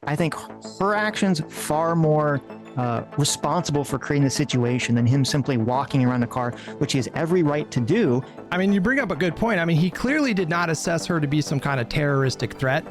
I think her actions far more responsible for creating the situation than him simply walking around the car, which he has every right to do. I mean, you bring up a good point. I mean, he clearly did not assess her to be some kind of terroristic threat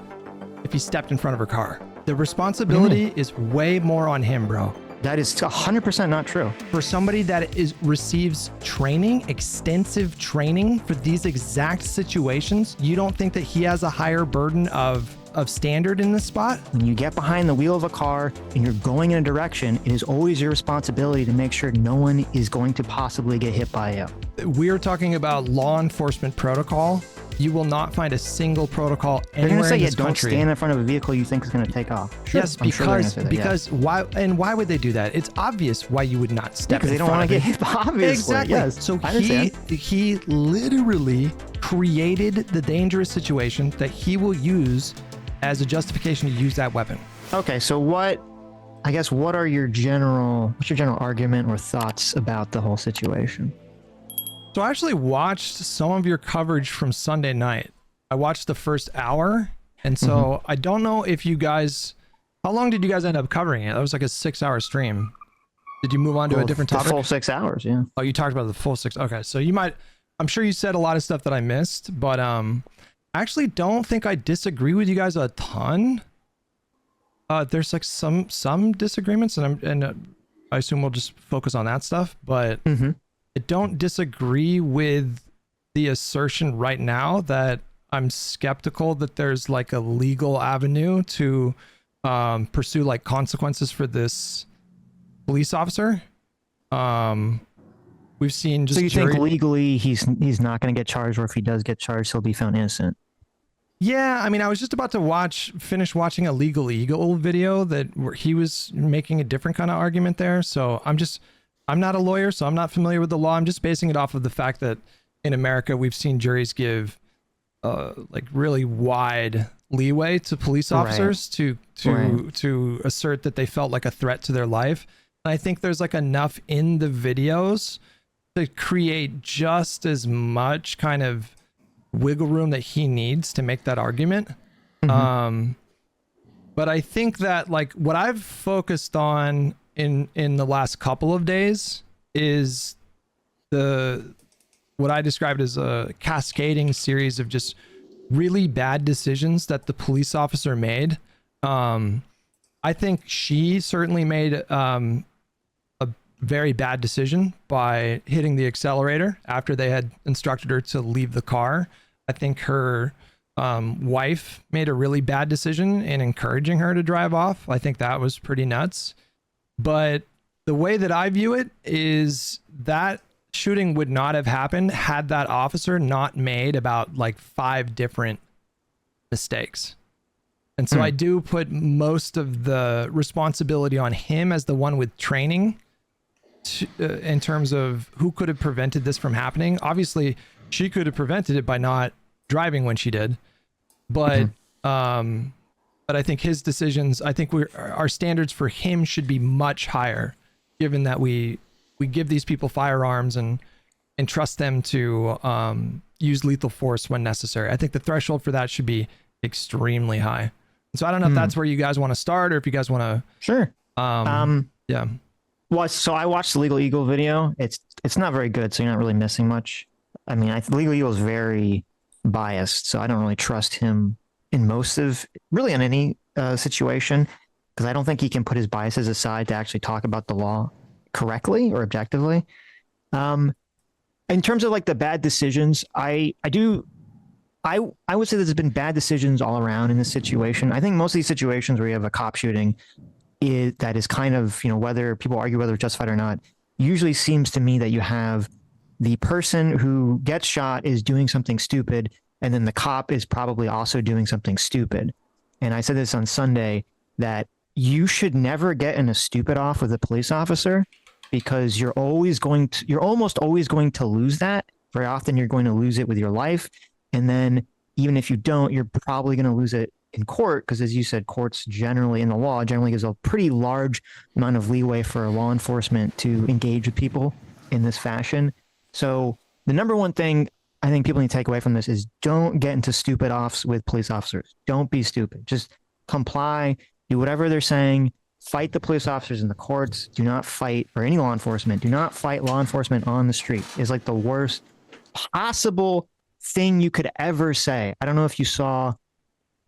if he stepped in front of her car. The responsibility is way more on him, bro. That is 100% not true. For somebody that receives training, extensive training for these exact situations, you don't think that he has a higher burden of standard in this spot? When you get behind the wheel of a car and you're going in a direction, it is always your responsibility to make sure no one is going to possibly get hit by you. We're talking about law enforcement protocol. You will not find a single protocol anywhere in this country. Don't stand in front of a vehicle you think is going to take off. Sure, yes, because why? And why would they do that? It's obvious why you would not step in front of it. Because they don't want to get hit, obviously. Exactly. Yes, so he literally created the dangerous situation that he will use as a justification to use that weapon. Okay, so what's your general argument or thoughts about the whole situation? So I actually watched some of your coverage from Sunday night. I watched the first hour, and so I don't know if you guys, how long did you guys end up covering it? That was like a 6-hour stream. Did you move on to a different topic? The full 6 hours, yeah. Oh, you talked about the full 6. Okay, so I'm sure you said a lot of stuff that I missed, but I actually don't think I disagree with you guys a ton. There's like some disagreements, and I assume we'll just focus on that stuff, but I don't disagree with the assertion right now that I'm skeptical that there's like a legal avenue to pursue like consequences for this police officer. We've seen just. So you think legally he's not going to get charged, or if he does get charged, he'll be found innocent? Yeah, I mean, I was just about to finish watching a Legal Eagle video where he was making a different kind of argument there. So I'm not a lawyer, so I'm not familiar with the law. I'm just basing it off of the fact that in America, we've seen juries give like really wide leeway to police officers to assert that they felt like a threat to their life. And I think there's like enough in the videos to create just as much kind of wiggle room that he needs to make that argument. But I think that like what I've focused on in the last couple of days is what I described as a cascading series of just really bad decisions that the police officer made. I think she certainly made a very bad decision by hitting the accelerator after they had instructed her to leave the car. I think her wife made a really bad decision in encouraging her to drive off. I think that was pretty nuts. But the way that I view it is that shooting would not have happened had that officer not made about like 5 different mistakes. And so I do put most of the responsibility on him as the one with training in terms of who could have prevented this from happening. Obviously, she could have prevented it by not driving when she did. But I think his decisions, I think our standards for him should be much higher, given that we give these people firearms and trust them to use lethal force when necessary. I think the threshold for that should be extremely high. So I don't know if that's where you guys want to start, or if you guys want to. Sure. Yeah. Well, so I watched the Legal Eagle video. It's not very good, so you're not really missing much. I mean, Legal Eagle is very biased, so I don't really trust him in most of, really in any situation, because I don't think he can put his biases aside to actually talk about the law correctly or objectively. In terms of like the bad decisions, I would say there's been bad decisions all around in this situation. I think most of these situations where you have a cop shooting that is kind of, whether people argue whether it's justified or not, usually seems to me that you have the person who gets shot is doing something stupid, and then the cop is probably also doing something stupid. And I said this on Sunday, that you should never get in a stupid off with a police officer, because you're almost always going to lose that. Very often you're going to lose it with your life. And then even if you don't, you're probably going to lose it in court, because as you said, courts generally, in the law, generally gives a pretty large amount of leeway for law enforcement to engage with people in this fashion. So the number one thing I think people need to take away from this is don't get into stupid offs with police officers. Don't be stupid. Just comply. Do whatever they're saying. Fight the police officers in the courts. Do not fight, or any law enforcement. Do not fight law enforcement on the street. Is like the worst possible thing you could ever say. I don't know if you saw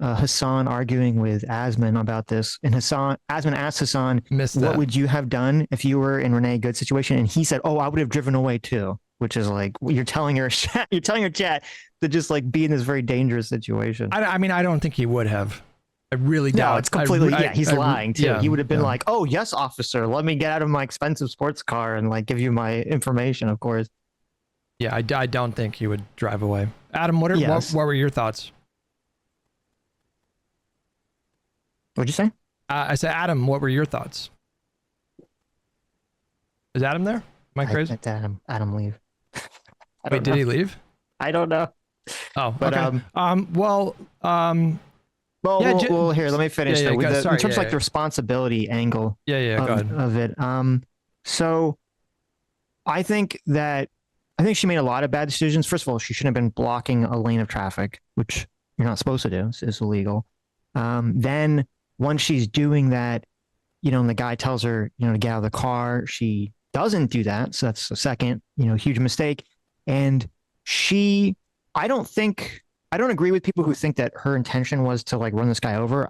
Hassan arguing with Asman about this, and Asman asked Hassan, Missed "What that. would you have done if you were in Renee Good situation?" And he said, "Oh, I would have driven away too." Which is like you're telling your you're telling your chat to just like be in this very dangerous situation. I mean, I don't think he would have. I really doubt. No, it's completely he's lying too. Yeah, He would have been like, "Oh, yes, officer, let me get out of my expensive sports car and like give you my information." Of course. yeah. I don't think he would drive away. Adam, Yes. what were your thoughts? What'd you say? I said, Adam, what were your thoughts? Is Adam there? Am I crazy? Let Adam leave. I Wait, don't did know. he leave? I don't know. Oh, But, okay. Well, Yeah, well, here, let me finish. yeah, though. go- sorry, In terms of yeah, like yeah. the responsibility angle yeah, go ahead. of it, so I think she made a lot of bad decisions. First of all, she shouldn't have been blocking a lane of traffic, which you're not supposed to do. It's illegal. Then once she's doing that, and the guy tells her, to get out of the car, she doesn't do that. So that's a second, huge mistake. And I don't agree with people who think that her intention was to like run this guy over.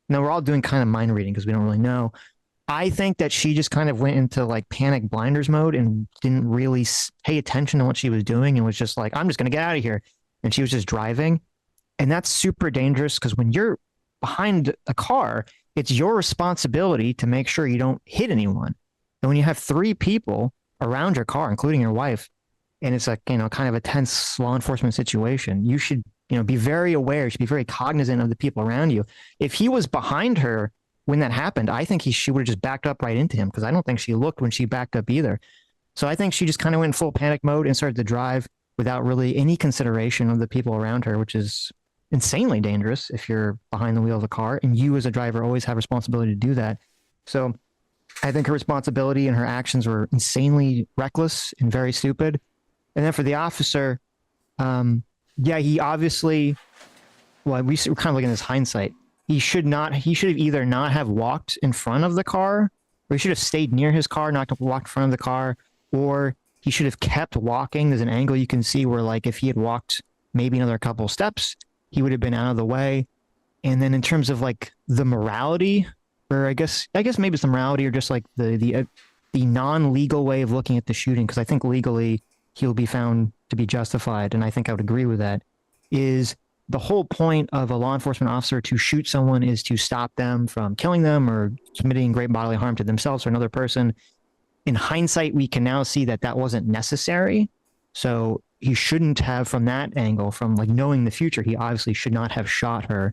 We're all doing kind of mind reading because we don't really know. I think that she just kind of went into like panic blinders mode and didn't really pay attention to what she was doing and was just like, I'm just going to get out of here. And she was just driving. And that's super dangerous because when you're behind a car, it's your responsibility to make sure you don't hit anyone. And when you have three people around your car, including your wife, and it's a kind of a tense law enforcement situation, you should be very aware. You should be very cognizant of the people around you. If he was behind her when that happened, I think she would have just backed up right into him because I don't think she looked when she backed up either. So I think she just kind of went in full panic mode and started to drive without really any consideration of the people around her, which is insanely dangerous if you're behind the wheel of a car, and you as a driver always have responsibility to do that. So I think her responsibility and her actions were insanely reckless and very stupid. And then for the officer, he obviously, we're kind of looking at this hindsight. He should have either not have walked in front of the car, or he should have stayed near his car, not walked in front of the car, or he should have kept walking. There's an angle you can see where like if he had walked maybe another couple steps, he would have been out of the way. And then in terms of like the morality, or I guess maybe it's the morality or just like the non-legal way of looking at the shooting, because I think legally he'll be found to be justified, and I think I would agree with that, is the whole point of a law enforcement officer to shoot someone is to stop them from killing them or committing great bodily harm to themselves or another person. In hindsight, we can now see that that wasn't necessary. So he shouldn't have, from that angle, from like knowing the future, he obviously should not have shot her.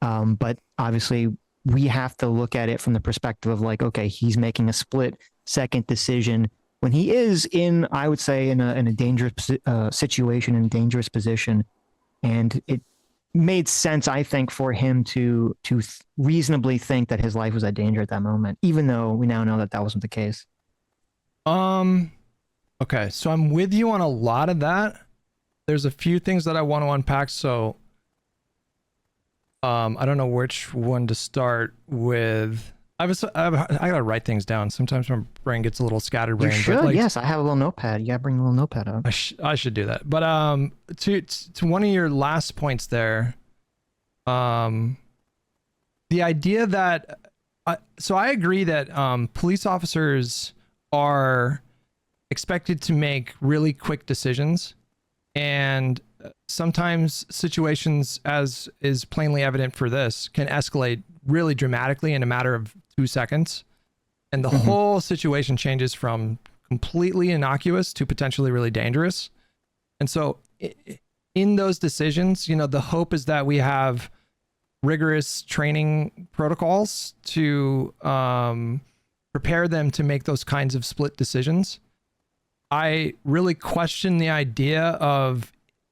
But obviously we have to look at it from the perspective of like, okay, he's making a split second decision when he is in, I would say, in a dangerous situation, in a dangerous position. And it made sense, I think, for him to reasonably think that his life was at danger at that moment, even though we now know that that wasn't the case. Okay, so I'm with you on a lot of that. There's a few things that I want to unpack, so I don't know which one to start with. I gotta write things down. Sometimes my brain gets a little scatterbrained. You should, but like, yes. I have a little notepad. You gotta bring a little notepad up. I should do that. But to one of your last points there, the idea that so I agree that police officers are expected to make really quick decisions, and sometimes situations, as is plainly evident for this, can escalate really dramatically in a matter of 2 seconds, and the whole situation changes from completely innocuous to potentially really dangerous. And so in those decisions, the hope is that we have rigorous training protocols to prepare them to make those kinds of split decisions. I really question the idea of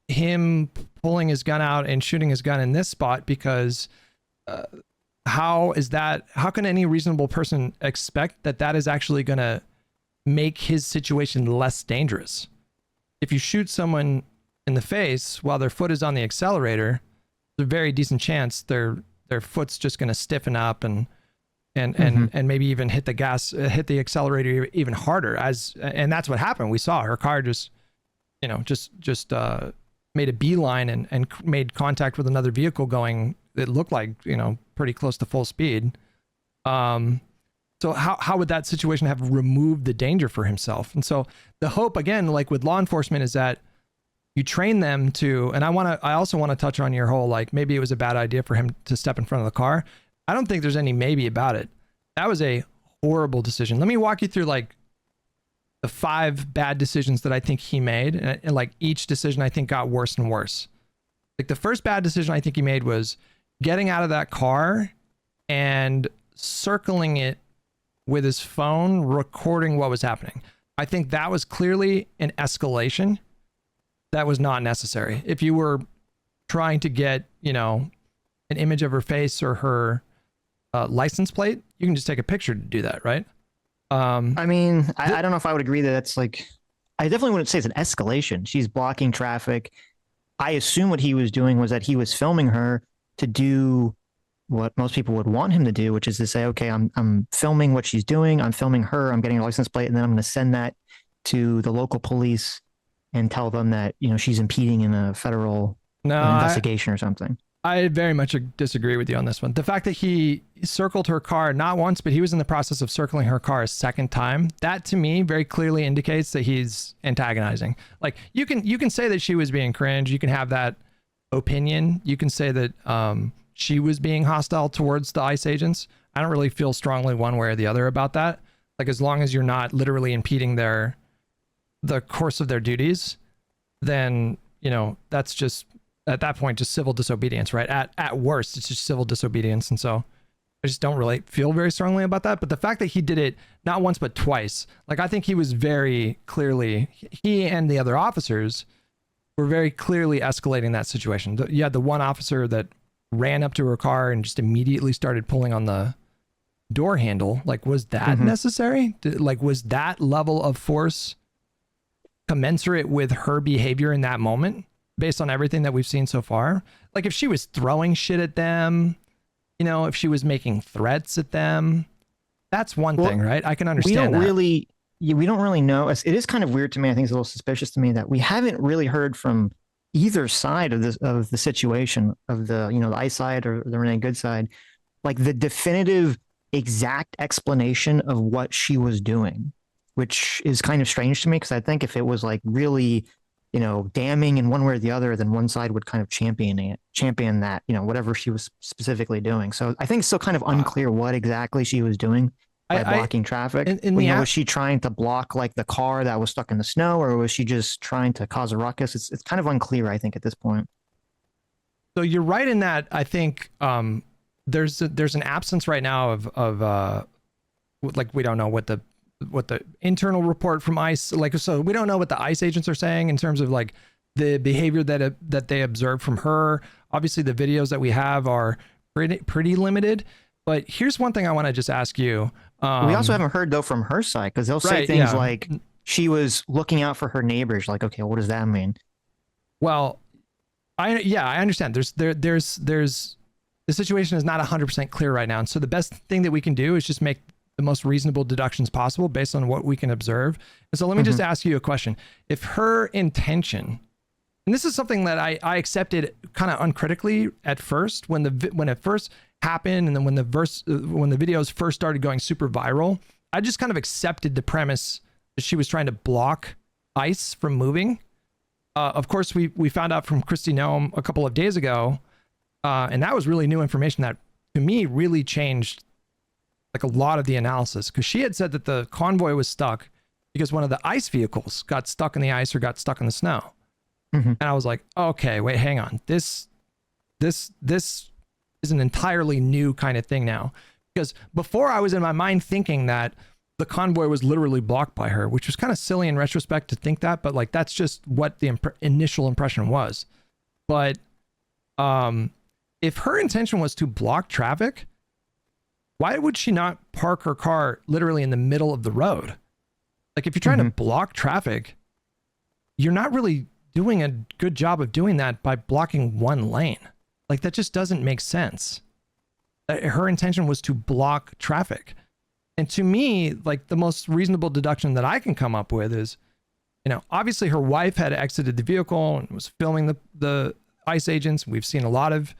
him pulling his gun out and shooting his gun in this spot, because how can any reasonable person expect that is actually going to make his situation less dangerous? If you shoot someone in the face while their foot is on the accelerator, there's a very decent chance they're their foot's just going to stiffen up and maybe even hit the accelerator even harder, and that's what happened. We saw her car just made a beeline and made contact with another vehicle going, it looked like, pretty close to full speed. So how would that situation have removed the danger for himself? And so the hope, again, like with law enforcement, is that you train them to, and I also want to touch on your whole, like, maybe it was a bad idea for him to step in front of the car. I don't think there's any maybe about it. That was a horrible decision. Let me walk you through like the 5 bad decisions that I think he made. And like each decision I think got worse and worse. Like the first bad decision I think he made was getting out of that car and circling it with his phone, recording what was happening. I think that was clearly an escalation that was not necessary. If you were trying to get, an image of her face or her license plate, you can just take a picture to do that, right? I mean, I don't know if I would agree that that's like, I definitely wouldn't say it's an escalation. She's blocking traffic. I assume what he was doing was that he was filming her to do what most people would want him to do, which is to say, okay, I'm filming what she's doing. I'm filming her. I'm getting a license plate, and then I'm going to send that to the local police and tell them that, she's impeding in a federal investigation or something. I very much disagree with you on this one. The fact that he circled her car not once, but he was in the process of circling her car a second time, that to me very clearly indicates that he's antagonizing. Like you can say that she was being cringe. You can have that opinion. You can say that she was being hostile towards the ICE agents. I don't really feel strongly one way or the other about that. Like as long as you're not literally impeding the course of their duties, then, that's just, at that point, just civil disobedience, right? At worst, it's just civil disobedience. And so I just don't really feel very strongly about that. But the fact that he did it not once, but twice, like I think he was very clearly, he and the other officers were very clearly escalating that situation. You had the one officer that ran up to her car and just immediately started pulling on the door handle. Like, was that necessary? Was that level of force commensurate with her behavior in that moment based on everything that we've seen so far? Like if she was throwing shit at them, if she was making threats at them, that's one thing, right? I can understand that. We don't really know. It is kind of weird to me. I think it's a little suspicious to me that we haven't really heard from either side of the situation, of the, the ICE side or the Renee Good side, like the definitive exact explanation of what she was doing, which is kind of strange to me, because I think if it was like really, damning in one way or the other, then one side would kind of champion that, whatever she was specifically doing. So I think it's still kind of unclear what exactly she was doing by blocking traffic. Was she trying to block like the car that was stuck in the snow, or was she just trying to cause a ruckus? It's kind of unclear, I think, at this point. So you're right in that. I think there's an absence right now of like we don't know what the internal report from ICE, so we don't know what the ICE agents are saying in terms of like the behavior that they observed from her. Obviously the videos that we have are pretty limited, but here's one thing I want to just ask you. We also haven't heard though from her side, because they'll say things like she was looking out for her neighbors. Like, okay, what does that mean? Well, I understand. There's the situation is not 100% clear right now, and so the best thing that we can do is just make the most reasonable deductions possible based on what we can observe. And so let me just ask you a question. If her intention, and this is something that I accepted kind of uncritically at first when it first happened, and then when the videos first started going super viral, I just kind of accepted the premise that she was trying to block ICE from moving. Of course, we found out from Christy Noem a couple of days ago, and that was really new information that to me really changed like a lot of the analysis, because she had said that the convoy was stuck because one of the ICE vehicles got stuck in the ice or got stuck in the snow. And I was like, okay, wait, hang on. This is an entirely new kind of thing now, because before I was in my mind thinking that the convoy was literally blocked by her, which was kind of silly in retrospect to think that, but like that's just what the initial impression was. But if her intention was to block traffic, why would she not park her car literally in the middle of the road? Like if you're trying to block traffic, you're not really doing a good job of doing that by blocking one lane. Like that just doesn't make sense. Her intention was to block traffic. And to me, like, the most reasonable deduction that I can come up with is, obviously her wife had exited the vehicle and was filming the ICE agents. We've seen a lot of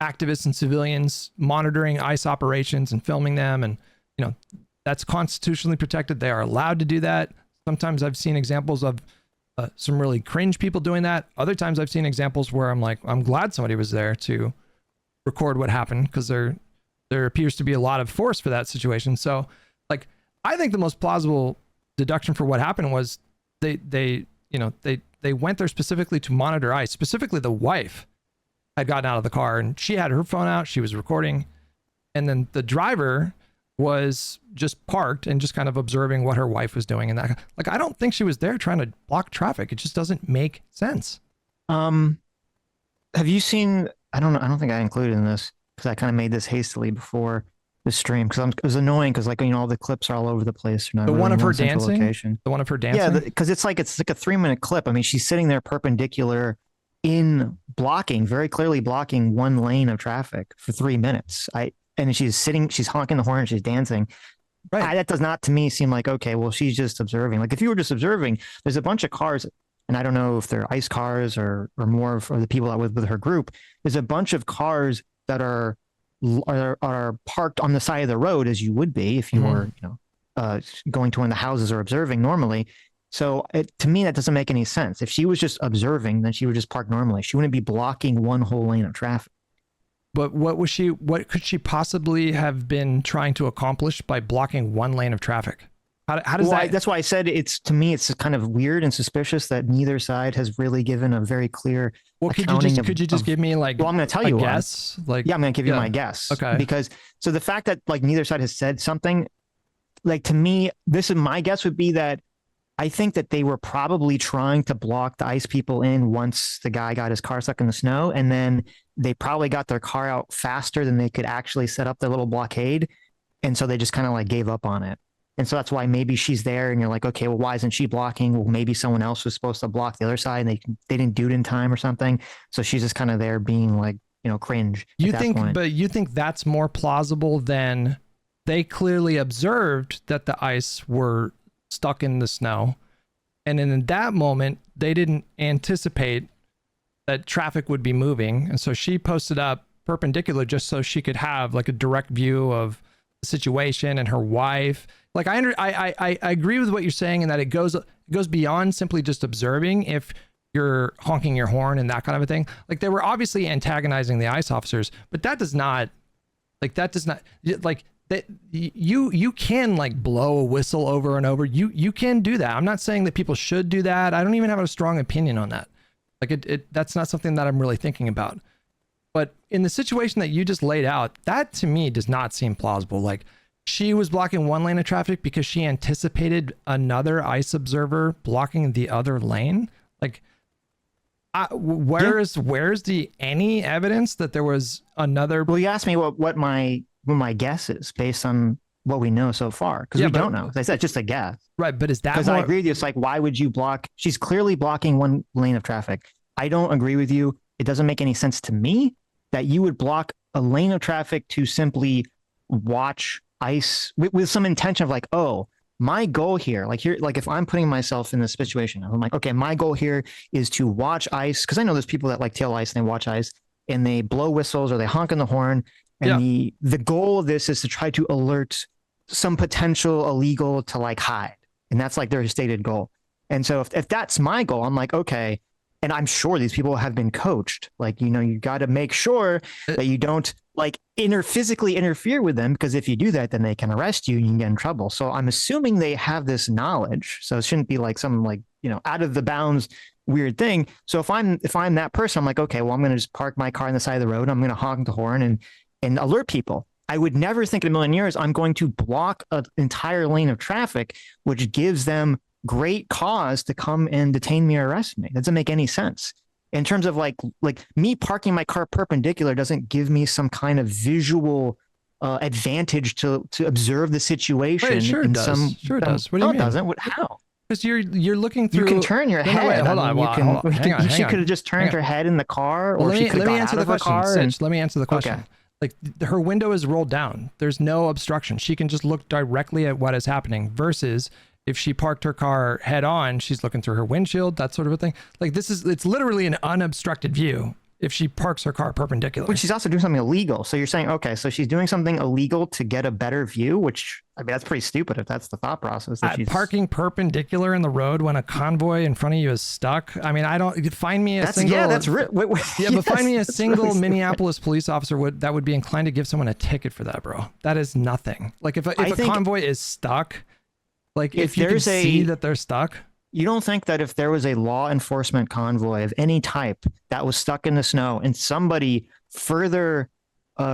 activists and civilians monitoring ICE operations and filming them. And, that's constitutionally protected. They are allowed to do that. Sometimes I've seen examples of some really cringe people doing that. Other times I've seen examples where I'm like, I'm glad somebody was there to record what happened, because there appears to be a lot of force for that situation. So, like, I think the most plausible deduction for what happened was they went there specifically to monitor ICE. Specifically, the wife had gotten out of the car and she had her phone out. She was recording, and then the driver was just parked and just kind of observing what her wife was doing. And that, like, I don't think she was there trying to block traffic. It just doesn't make sense. Have you seen? I don't know. I don't think I included in this because I kind of made this hastily before the stream because it was annoying because, like, all the clips are all over the place. The one of her dancing. The one of her dancing. Yeah, because it's like a 3-minute clip. I mean, she's sitting there perpendicular in blocking, very clearly blocking one lane of traffic for 3 minutes. And she's honking the horn, she's dancing. Right. That does not, to me, seem like, okay, well, she's just observing. Like, if you were just observing, there's a bunch of cars, and I don't know if they're ICE cars or more of the people that were with her group. There's a bunch of cars that are parked on the side of the road, as you would be if you were, going to one of the houses or observing normally. So to me, that doesn't make any sense. If she was just observing, then she would just park normally. She wouldn't be blocking one whole lane of traffic. But what could she possibly have been trying to accomplish by blocking one lane of traffic? How does that? That's why I said to me, it's kind of weird and suspicious that neither side has really given a very clear. Well, could you just give me, like, well, I'm going to tell you a guess? Like, yeah, I'm going to give you my guess. Okay. Because so the fact that, like, neither side has said something, like, to me, this is my guess would be that I think that they were probably trying to block the ICE people in once the guy got his car stuck in the snow. And then they probably got their car out faster than they could actually set up the little blockade. And so they just kind of, like, gave up on it. And so that's why maybe she's there and you're like, okay, well, why isn't she blocking? Well, maybe someone else was supposed to block the other side and they didn't do it in time or something. So she's just kind of there being, like, cringe. But you think that's more plausible than they clearly observed that the ICE were stuck in the snow, and in that moment they didn't anticipate that traffic would be moving, and so she posted up perpendicular just so she could have, like, a direct view of the situation and her wife. Like, I agree with what you're saying in that it goes beyond simply just observing. If you're honking your horn and that kind of a thing, like, they were obviously antagonizing the ICE officers, but that does not that you can, like, blow a whistle over and over. You can do that. I'm not saying that people should do that. I don't even have a strong opinion on that. Like, that's not something that I'm really thinking about. But in the situation that you just laid out, that to me does not seem plausible. Like, she was blocking one lane of traffic because she anticipated another ICE observer blocking the other lane. Like, where's any evidence that there was another? Well, you asked me what my guess is based on what we know so far, because we don't know. As I said, just a guess. Right, but is that because I agree with you? It's like, why would you block? She's clearly blocking one lane of traffic. I don't agree with you. It doesn't make any sense to me that you would block a lane of traffic to simply watch ICE with some intention of, like, oh, my goal here, like, if I'm putting myself in this situation, I'm like, okay, my goal here is to watch ICE, because I know there's people that, like, tail ICE and they watch ICE and they blow whistles or they honk on the horn. And the goal of this is to try to alert some potential illegal to, like, hide. And that's, like, their stated goal. And so if that's my goal, I'm like, okay. And I'm sure these people have been coached. Like, you got to make sure that you don't, like, physically interfere with them, because if you do that, then they can arrest you and you can get in trouble. So I'm assuming they have this knowledge. So it shouldn't be like some, like, out of the bounds weird thing. So if I'm that person, I'm like, okay, well, I'm going to just park my car on the side of the road. I'm going to honk the horn and alert people. I would never think in a million years I'm going to block an entire lane of traffic, which gives them great cause to come and detain me or arrest me. That doesn't make any sense. In terms of, like me parking my car perpendicular doesn't give me some kind of visual advantage to observe the situation. Right, sure it does. Sure it does. What do you mean? It doesn't. How? Because you're looking through. You can turn your head. Wait, hold on. She could have just turned her head in the car, or she could have got out of her car. Sitch, let me answer the question. Okay. Like her window is rolled down. There's no obstruction. She can just look directly at what is happening versus if she parked her car head on, she's looking through her windshield, that sort of a thing. Like it's literally an unobstructed view if she parks her car perpendicular. But she's also doing something illegal. So you're saying, okay, so she's doing something illegal to get a better view, which I mean, that's pretty stupid if that's the thought process. That she's Parking perpendicular in the road when a convoy in front of you is stuck. I mean, I don't find me a single. Yeah, that's real. Yeah, but find me a single really Minneapolis police officer that would be inclined to give someone a ticket for that, bro. That is nothing. Like if a convoy is stuck, like if you can see that they're stuck. You don't think that if there was a law enforcement convoy of any type that was stuck in the snow and somebody further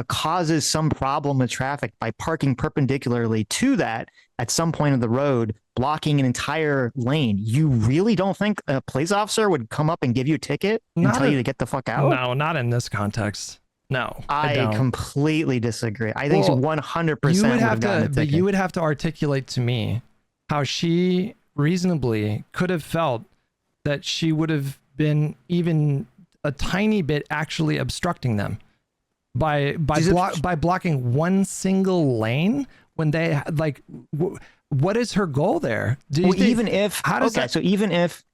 causes some problem with traffic by parking perpendicularly to that at some point of the road, blocking an entire lane, you really don't think a police officer would come up and give you a ticket and tell you to get the fuck out? No, not in this context. No, I completely disagree. I think 100% you would have to, but you would have to articulate to me how she reasonably could have felt that she would have been even a tiny bit actually obstructing them by blocking one single lane when they like what is her goal there? Even if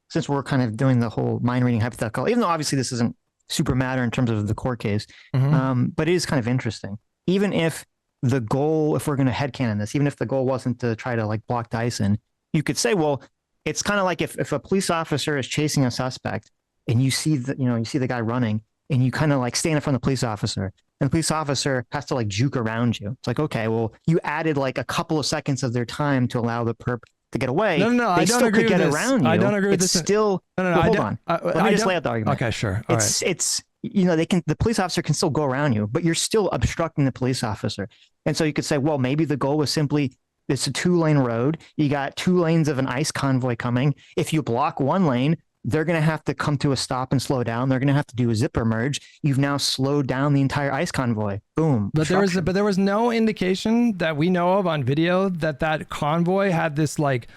since we're kind of doing the whole mind reading hypothetical, even though obviously this isn't super matter in terms of the court case, but it is kind of interesting. Even if the goal, if we're going to headcanon this, even if the goal wasn't to try to like block Dyson, you could say, well, it's kind of like if a police officer is chasing a suspect and you see the guy running and you kind of like stand in front of the police officer and the police officer has to like juke around you. It's like, okay, well, you added like a couple of seconds of their time to allow the perp to get away. No, they I don't still agree could get with this. around you. I don't agree with it's this. Still, no. Well, hold on. Let me just lay out the argument. Okay, sure. It's the police officer can still go around you, but you're still obstructing the police officer. And so you could say, well, maybe the goal was simply, it's a 2-lane road. You got 2 lanes of an ICE convoy coming. If you block 1 lane, they're going to have to come to a stop and slow down. They're going to have to do a zipper merge. You've now slowed down the entire ICE convoy. Boom. But there was no indication that we know of on video that convoy had this like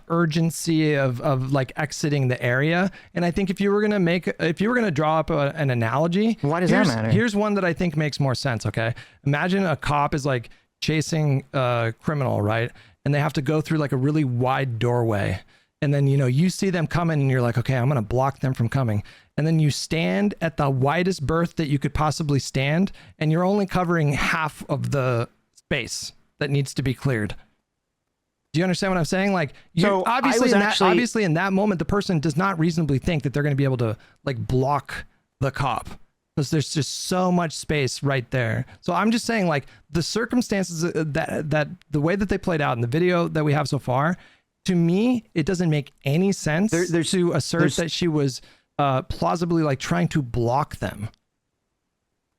urgency of like exiting the area. And I think if you were going to draw up an analogy, why does that matter? Here's one that I think makes more sense. Okay. Imagine a cop is like chasing a criminal, right? And they have to go through like a really wide doorway. And then, you see them coming and you're like, okay, I'm going to block them from coming. And then you stand at the widest berth that you could possibly stand. And you're only covering half of the space that needs to be cleared. Do you understand what I'm saying? Like, obviously in that moment, the person does not reasonably think that they're going to be able to like block the cop because there's just so much space right there. So I'm just saying, like, the circumstances that the way that they played out in the video that we have so far, to me, it doesn't make any sense to assert that she was plausibly like trying to block them.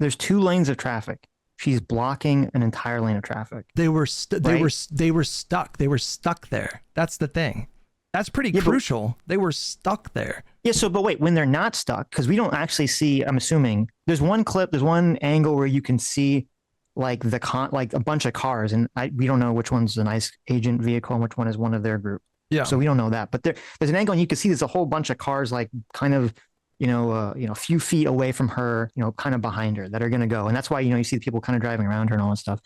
There's 2 lanes of traffic. She's blocking an entire lane of traffic. They were stuck. They were stuck there. That's the thing. That's pretty crucial. They were stuck there. Yeah. So, but wait, when they're not stuck, because we don't actually see. I'm assuming there's one clip, there's one angle where you can see like like a bunch of cars, and we don't know which one's an ICE agent vehicle and which one is one of their group. Yeah. So we don't know that, but there's an angle, and you can see there's a whole bunch of cars, like kind of, a few feet away from her, kind of behind her that are going to go. And that's why, you see the people kind of driving around her and all that stuff.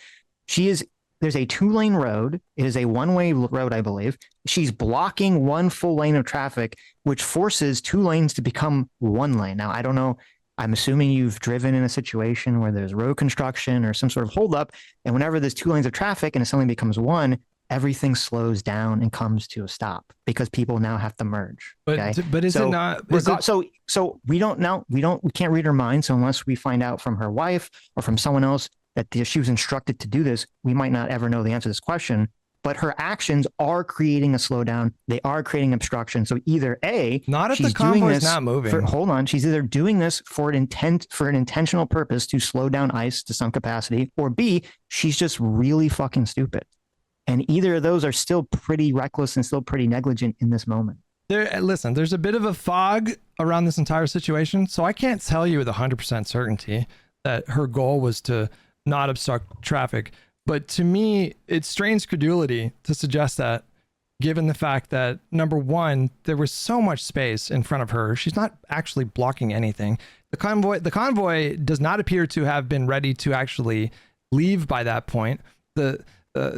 There's a 2-lane road. It is a 1-way road, I believe. She's blocking 1 full lane of traffic, which forces 2 lanes to become 1 lane. Now, I don't know. I'm assuming you've driven in a situation where there's road construction or some sort of holdup. And whenever there's 2 lanes of traffic and it suddenly becomes 1, everything slows down and comes to a stop because people now have to merge. But is it not? So we don't know. We can't read her mind. So unless we find out from her wife or from someone else that she was instructed to do this, we might not ever know the answer to this question. But her actions are creating a slowdown. They are creating obstruction. So either A, not if the convoy's not moving. Hold on. She's either doing this for an intentional purpose to slow down ICE to some capacity, or B, she's just really fucking stupid. And either of those are still pretty reckless and still pretty negligent in this moment. Listen, there's a bit of a fog around this entire situation. So I can't tell you with 100% certainty that her goal was to not obstruct traffic. But to me, it strains credulity to suggest that, given the fact that, number one, there was so much space in front of her. She's not actually blocking anything. The convoy does not appear to have been ready to actually leave by that point.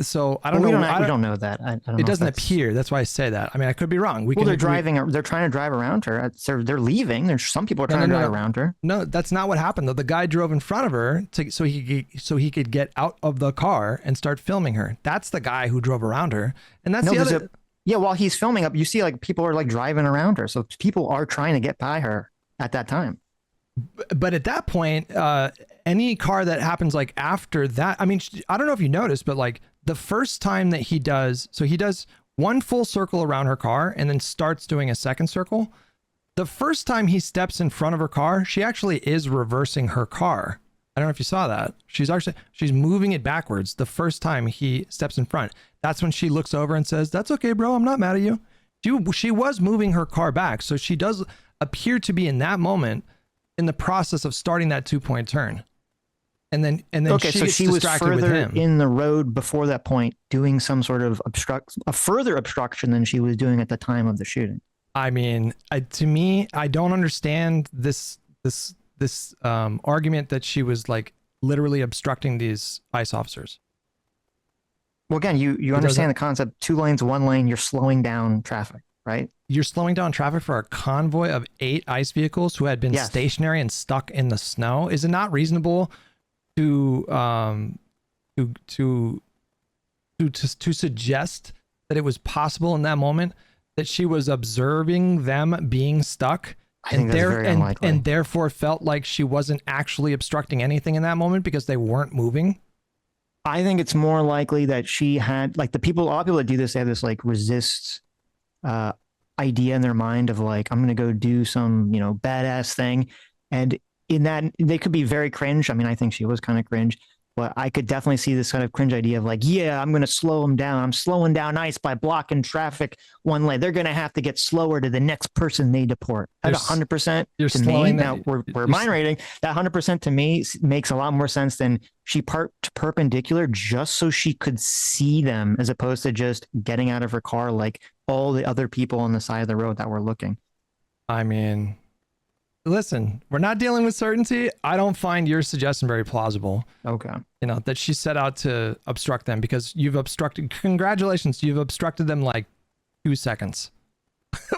So I don't know. We don't know that. I don't it know doesn't appear. That's why I say that. I mean, I could be wrong. They're driving. They're trying to drive around her. They're leaving. There's some people are trying to drive around her. No, that's not what happened though. The guy drove in front of her so he could get out of the car and start filming her. That's the guy who drove around her, and that's the other. Yeah, while he's filming up, you see like people are like driving around her. So people are trying to get by her at that time. But at that point, any car that happens like after that, I mean, I don't know if you noticed, but like the first time that he does one full circle around her car and then starts doing a second circle. The first time he steps in front of her car, she actually is reversing her car. I don't know if you saw that. She's moving it backwards the first time he steps in front. That's when she looks over and says, "That's okay, bro. I'm not mad at you." She was moving her car back. So she does appear to be in that moment in the process of starting that 2-point turn. And then okay, so she was further in the road before that point, doing some sort of further obstruction than she was doing at the time of the shooting. I mean, to me, I don't understand this argument that she was like literally obstructing these ICE officers. Well, again, you understand the concept: 2 lanes, 1 lane. You're slowing down traffic, right? You're slowing down traffic for a convoy of 8 ICE vehicles who had been stationary and stuck in the snow. Is it not reasonable to suggest that it was possible in that moment that she was observing them being stuck and therefore felt like she wasn't actually obstructing anything in that moment because they weren't moving? I think it's more likely that she had like a lot of people that do this, they have this like resist idea in their mind of like, I'm going to go do some, badass thing. And in that, they could be very cringe. I mean, I think she was kind of cringe, but I could definitely see this kind of cringe idea of like, yeah, I'm going to slow them down. I'm slowing down ICE by blocking traffic 1 lane. They're going to have to get slower to the next person they deport. That 100% to me, now we're mind rating, that 100% to me makes a lot more sense than she parked perpendicular just so she could see them as opposed to just getting out of her car like all the other people on the side of the road that were looking. I mean, listen, we're not dealing with certainty. I don't find your suggestion very plausible. Okay. That she set out to obstruct them because congratulations, you've obstructed them like 2 seconds.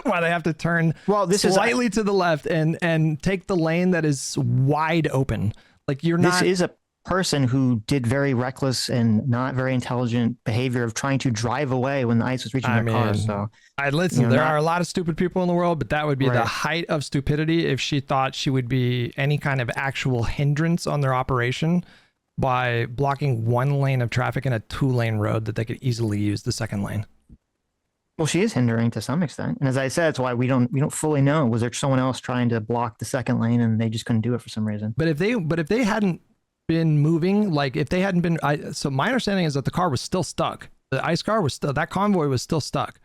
Why they have to turn slightly to the left and take the lane that is wide open. Like This is a person who did very reckless and not very intelligent behavior of trying to drive away when the ICE was reaching their car. So there are a lot of stupid people in the world, but that would be the height of stupidity if she thought she would be any kind of actual hindrance on their operation by blocking 1 lane of traffic in a 2-lane road that they could easily use the 2nd lane. Well, she is hindering to some extent. And as I said, it's why we don't fully know. Was there someone else trying to block the 2nd lane and they just couldn't do it for some reason? But if they hadn't been moving, like if they hadn't been, so my understanding is that the car was still stuck. The ICE car was still, that convoy was still stuck.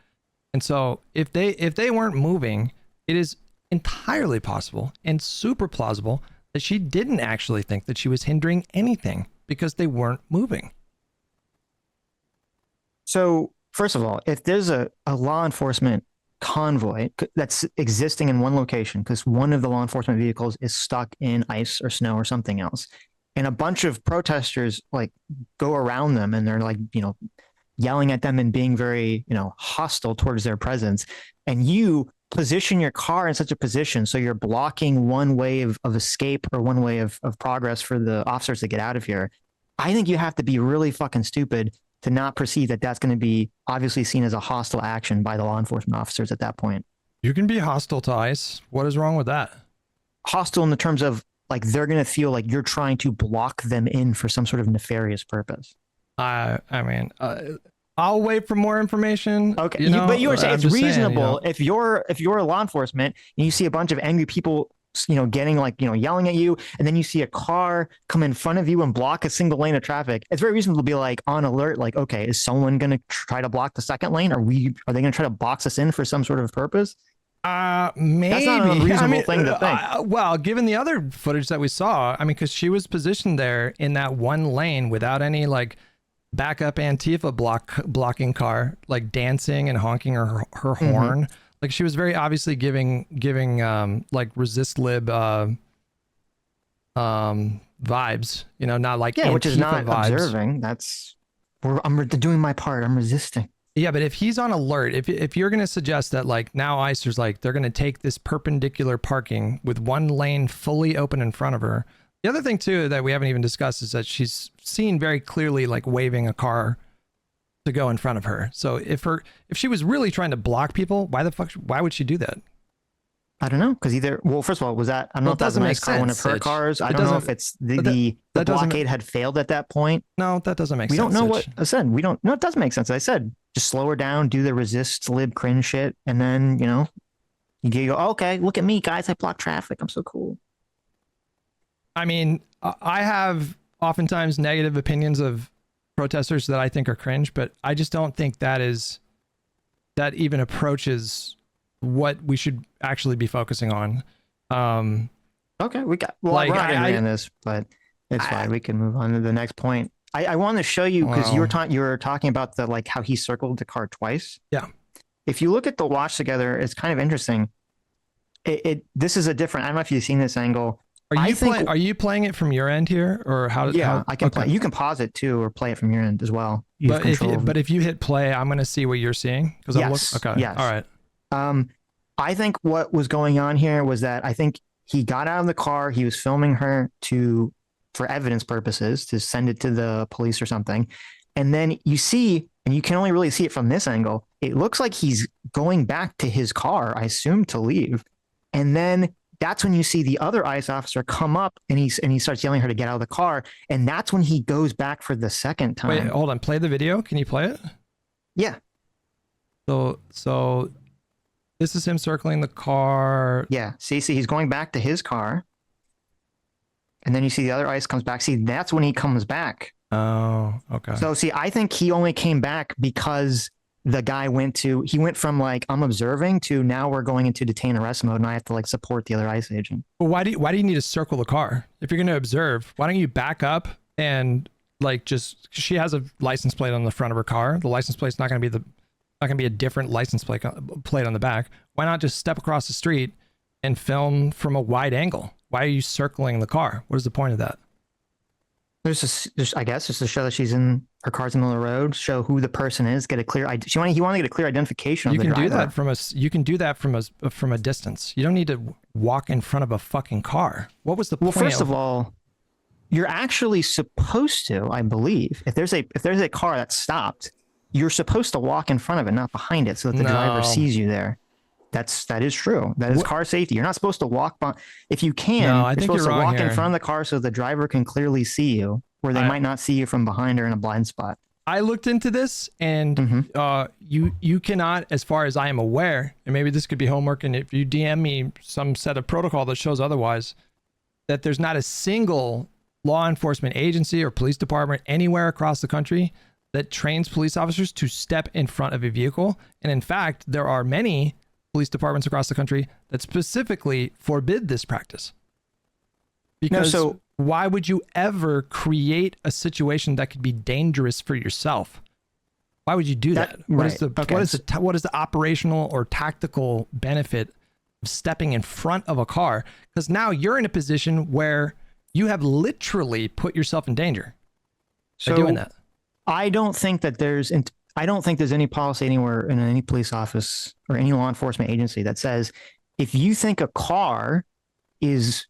And so if they weren't moving, it is entirely possible and super plausible that she didn't actually think that she was hindering anything because they weren't moving. So first of all, if there's a law enforcement convoy that's existing in one location because one of the law enforcement vehicles is stuck in ice or snow or something else, and a bunch of protesters like go around them and they're like, yelling at them and being very, hostile towards their presence, and you position your car in such a position so you're blocking one way of escape or one way of progress for the officers to get out of here, I think you have to be really fucking stupid to not perceive that that's going to be obviously seen as a hostile action by the law enforcement officers at that point. You can be hostile to ICE. What is wrong with that? Hostile in the terms of like they're going to feel like you're trying to block them in for some sort of nefarious purpose. I mean, I'll wait for more information. Okay, but you were saying it's reasonable if you're a law enforcement and you see a bunch of angry people, getting like, yelling at you, and then you see a car come in front of you and block a single lane of traffic. It's very reasonable to be like on alert, like, okay, is someone going to try to block the 2nd lane? Are they going to try to box us in for some sort of purpose? Maybe. That's not a reasonable thing to think. Well, given the other footage that we saw, because she was positioned there in that 1 lane without any like backup Antifa blocking car, like dancing and honking her horn. Like she was very obviously giving like resist lib vibes, you know, not like Yeah, which is Antifa not vibes. observing. I'm doing my part. I'm resisting. Yeah, but if he's on alert, if you're going to suggest that like now ICER's like they're going to take this perpendicular parking with one lane fully open in front of her. The other thing too that we haven't even discussed is that she's seen very clearly like waving a car to go in front of her. So if she was really trying to block people, why would she do that? I don't know, because well, first of all, was that, I don't know if that was a nice car, one of her cars. I don't know if it's the blockade had failed at that point. No, that doesn't make sense. We don't know what I said. We don't know. It does make sense. I said, just slow her down, do the resist, lib, cringe shit. And then, you go, okay, look at me, guys. I block traffic. I'm so cool. I mean, I have oftentimes negative opinions of protesters that I think are cringe, but I just don't think that even approaches what we should actually be focusing on. Okay, we're not in this, but it's fine. We can move on to the next point. I want to show you, because you were talking about how he circled the car twice. Yeah. If you look at the watch together, it's kind of interesting. This is a different. I don't know if you've seen this angle. Are you playing it from your end here, or how? Yeah, I can play. You can pause it too, or play it from your end as well. But if you hit play, I'm going to see what you're seeing. Yes. Okay. Yes. All right. I think what was going on here was that I think he got out of the car. He was filming her for evidence purposes, to send it to the police or something. And then you see, and you can only really see it from this angle, it looks like he's going back to his car, I assume, to leave. And then that's when you see the other ICE officer come up, and he starts yelling at her to get out of the car. And that's when he goes back for the second time. Wait, hold on. Play the video. Can you play it? Yeah. So this is him circling the car. Yeah. See, he's going back to his car. And then you see the other ICE comes back. See, that's when he comes back. Oh, okay. So see, I think he only came back because the guy went from I'm observing to now we're going into detain arrest mode, and I have to support the other ICE agent. Well, why do you need to circle the car? If you're going to observe, why don't you back up and she has a license plate on the front of her car. The license plate's not going to be a different license plate on the back. Why not just step across the street and film from a wide angle? Why are you circling the car? What is the point of that? I guess just to show that her car's in the middle of the road, show who the person is, get a clear. He wanted to get a clear identification of the driver. You can do that from a distance. You don't need to walk in front of a fucking car. What was the point? Well, first of all, you're actually supposed to, I believe, if there's a car that's stopped, you're supposed to walk in front of it, not behind it, so that the driver sees you there. That is true. That is car safety. You're not supposed to walk if you can. You're supposed to walk in front of the car so the driver can clearly see you, where they might not see you from behind or in a blind spot. I looked into this, and you cannot, as far as I am aware, and maybe this could be homework, and if you DM me some set of protocol that shows otherwise, that there's not a single law enforcement agency or police department anywhere across the country that trains police officers to step in front of a vehicle. And in fact, there are many police departments across the country that specifically forbid this practice. Because why would you ever create a situation that could be dangerous for yourself? Why would you do that? What is the operational or tactical benefit of stepping in front of a car? Because now you're in a position where you have literally put yourself in danger by doing that. I don't think there's any policy anywhere in any police office or any law enforcement agency that says if you think a car is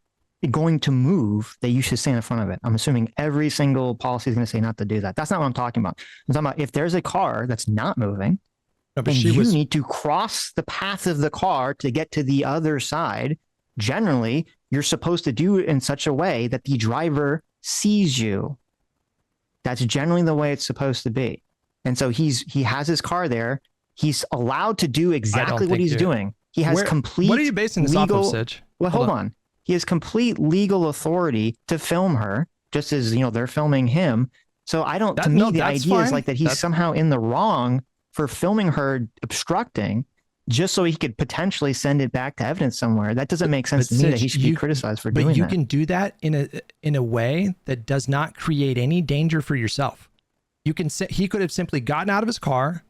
going to move, that you should stand in front of it. I'm assuming every single policy is going to say not to do that. That's not what I'm talking about. I'm talking about if there's a car that's not moving, need to cross the path of the car to get to the other side. Generally, you're supposed to do it in such a way that the driver sees you. That's generally the way it's supposed to be. And so he has his car there. He's allowed to do exactly what he's doing. He has complete. What are you basing this off of, Sitch? Well, hold on. He has complete legal authority to film her, just as they're filming him. So the idea is that he's somehow in the wrong for filming her obstructing, just so he could potentially send it back to evidence somewhere. That doesn't make sense to me, that he should be criticized for doing that. But you can do that in a way that does not create any danger for yourself. He could have simply gotten out of his car,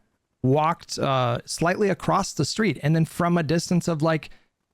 walked slightly across the street, and then from a distance of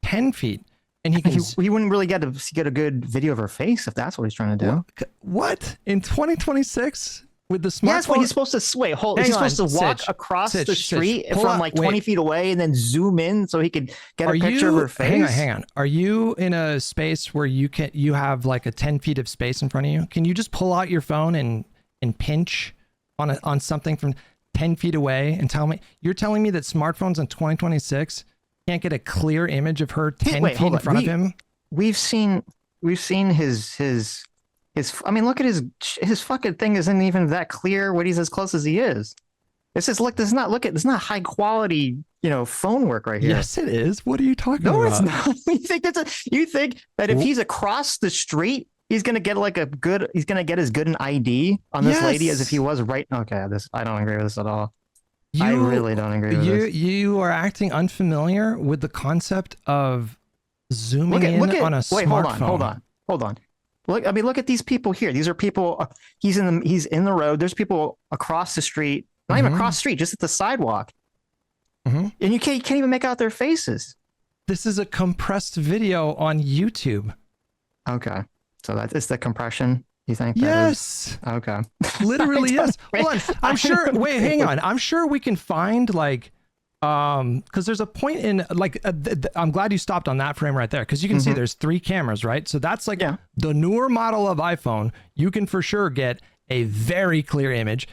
10 feet, and he can. He wouldn't really get a good video of her face if that's what he's trying to do. What in 2026 with the smartphone? Yes, well, he's supposed to wait. Hold, he's supposed to walk across the street from like 20 feet away and then zoom in so he could get a picture of her face. Hang on. Are you in a space where you have like a 10 feet of space in front of you? Can you just pull out your phone and pinch on something from 10 feet away and tell me? You're telling me that smartphones in 2026 can't get a clear image of her 10 feet in front of him? We've seen his. I mean, look at his fucking thing isn't even that clear when he's as close as he is. It says, look, it's not high quality, phone work right here. Yes, it is. What are you talking about? No, it's not. You think that if he's across the street, he's gonna get he's gonna get as good an ID on this lady as if he was right. Okay, I don't agree with this at all. I really don't agree with this. You are acting unfamiliar with the concept of zooming in on a smartphone. Hold on. Look at these people here. These are people. He's in the road. There's people across the street. Not even across the street, just at the sidewalk. And you can't even make out their faces. This is a compressed video on YouTube. Okay, so that is the compression. You think? Yes. Okay. Literally, yes. Hold on. I'm sure. Wait, hang on. I'm sure we can find because there's a point in I'm glad you stopped on that frame right there, because you can see there's 3 cameras, right? So that's the newer model of iPhone. You can for sure get a very clear image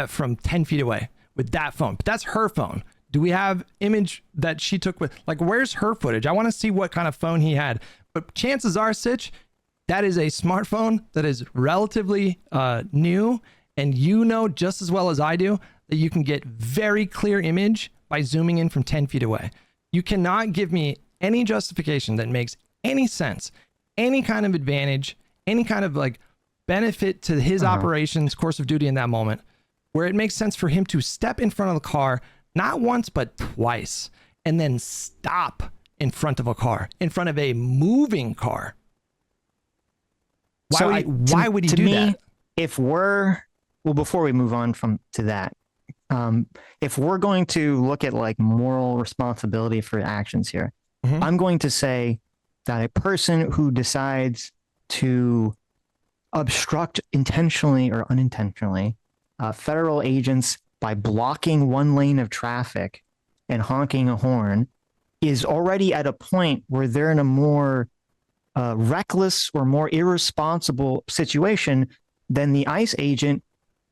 from 10 feet away with that phone. But that's her phone. Do we have image that she took with, where's her footage? I want to see what kind of phone he had. But chances are, Sitch, that is a smartphone that is relatively new, and just as well as I do that you can get very clear image by zooming in from 10 feet away. You cannot give me any justification that makes any sense, any kind of advantage, any kind of benefit to his operations, course of duty in that moment, where it makes sense for him to step in front of the car, not once, but twice, and then stop in front of a car, in front of a moving car. Why would he do that? Before we move on to that, if we're going to look at moral responsibility for actions here, I'm going to say that a person who decides to obstruct intentionally or unintentionally federal agents by blocking one lane of traffic and honking a horn is already at a point where they're in a more reckless or more irresponsible situation than the ICE agent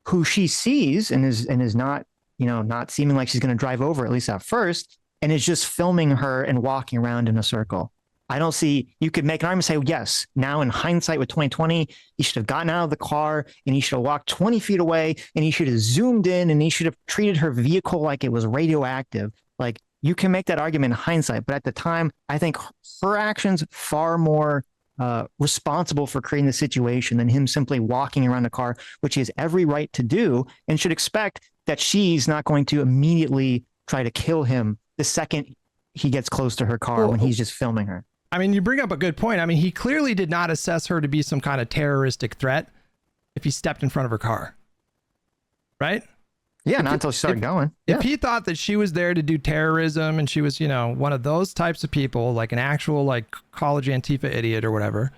who she sees and is not, not seeming like she's going to drive over, at least at first, and is just filming her and walking around in a circle. I don't see, you could make an argument and say, yes, now in hindsight with 2020, he should have gotten out of the car and he should have walked 20 feet away and he should have zoomed in and he should have treated her vehicle like it was radioactive. You can make that argument in hindsight, but at the time, I think her actions far more responsible for creating the situation than him simply walking around the car, which he has every right to do, and should expect that she's not going to immediately try to kill him the second he gets close to her car when he's just filming her. I mean, you bring up a good point. I mean, he clearly did not assess her to be some kind of terroristic threat if he stepped in front of her car, right? Yeah, not until she started going. If he thought that she was there to do terrorism and she was, one of those types of people, like an actual college Antifa idiot or whatever,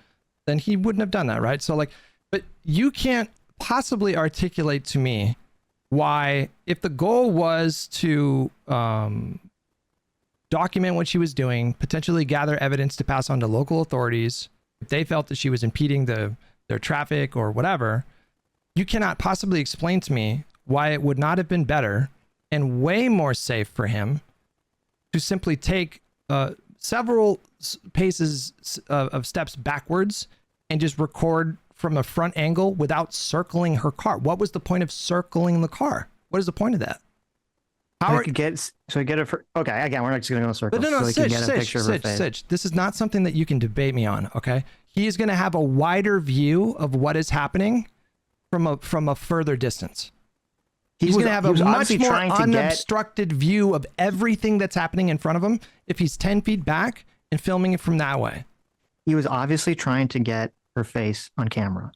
then he wouldn't have done that, right? So but you can't possibly articulate to me why, if the goal was to document what she was doing, potentially gather evidence to pass on to local authorities, if they felt that she was impeding their traffic or whatever, you cannot possibly explain to me why it would not have been better and way more safe for him to simply take several paces of steps backwards and just record from a front angle without circling her car. What was the point of circling the car? What is the point of that? Okay, again, we're not just going to go in circles. But no, Sitch, this is not something that you can debate me on, okay? He is going to have a wider view of what is happening from a further distance. He's going to have a much more unobstructed view of everything that's happening in front of him if he's 10 feet back and filming it from that way. He was obviously trying to get her face on camera.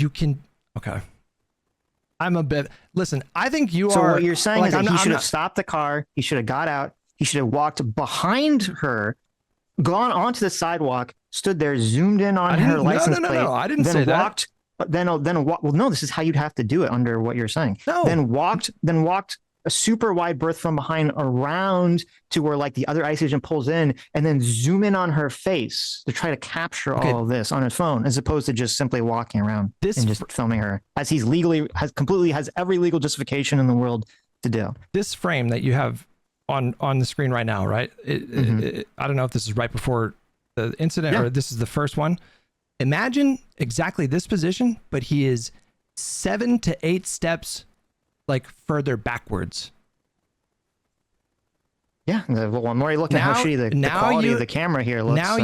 Okay. I'm a bit, listen, I think you are. So what you're saying is that he should have stopped the car. He should have got out. He should have walked behind her, gone onto the sidewalk, stood there, zoomed in on her license plate. No. I didn't then say walked, that. Then well, no, this is how you'd have to do it under what you're saying. No. Then walked a super wide berth from behind around to where like the other ICE agent pulls in, and then zoom in on her face to try to capture all of this on his phone, as opposed to just simply walking around and just filming her, as he's has every legal justification in the world to do. This frame that you have on the screen right now, right? I don't know if this is right before the incident or this is the first one. Imagine exactly this position, but he is 7 to 8 steps like further backwards. Yeah, the more you look at how shitty the quality of the camera here looks. Now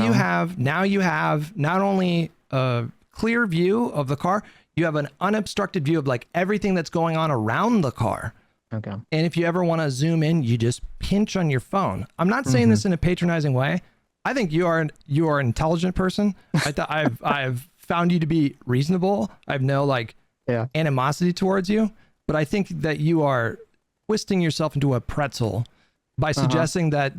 you have not only a clear view of the car, you have an unobstructed view of like everything that's going on around the car. Okay. And if you ever want to zoom in, you just pinch on your phone. I'm not saying this in a patronizing way. I think you are an intelligent person. I've found you to be reasonable. I have no animosity towards you, but I think that you are twisting yourself into a pretzel by suggesting that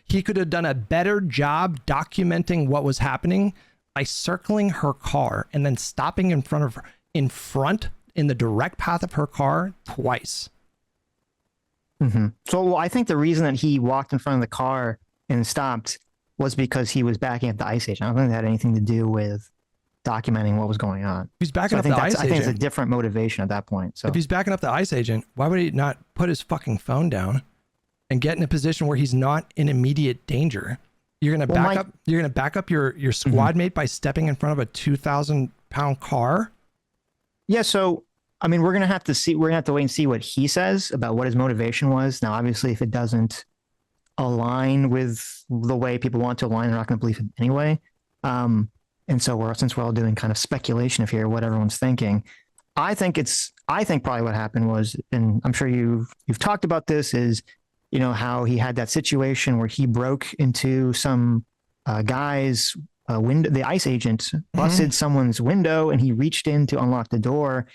he could have done a better job documenting what was happening by circling her car and then stopping in front in the direct path of her car twice. So I think the reason that he walked in front of the car and stopped was because he was backing up the ICE agent. I don't think that had anything to do with documenting what was going on. He's backing up the ICE agent. I think it's a different motivation at that point. So if he's backing up the ICE agent, why would he not put his fucking phone down and get in a position where he's not in immediate danger? You're gonna back up your squad mate by stepping in front of a 2,000-pound car. Yeah. So I mean, we're gonna have to wait and see what he says about what his motivation was. Now, obviously, if it doesn't align with the way people want to align, they're not going to believe it anyway. And so since we're all doing kind of speculation of here, what everyone's thinking, I think probably what happened was, and I'm sure you've talked about this, is, you know, how he had that situation where he broke into some guy's window. The ICE agent busted someone's window, and he reached in to unlock the door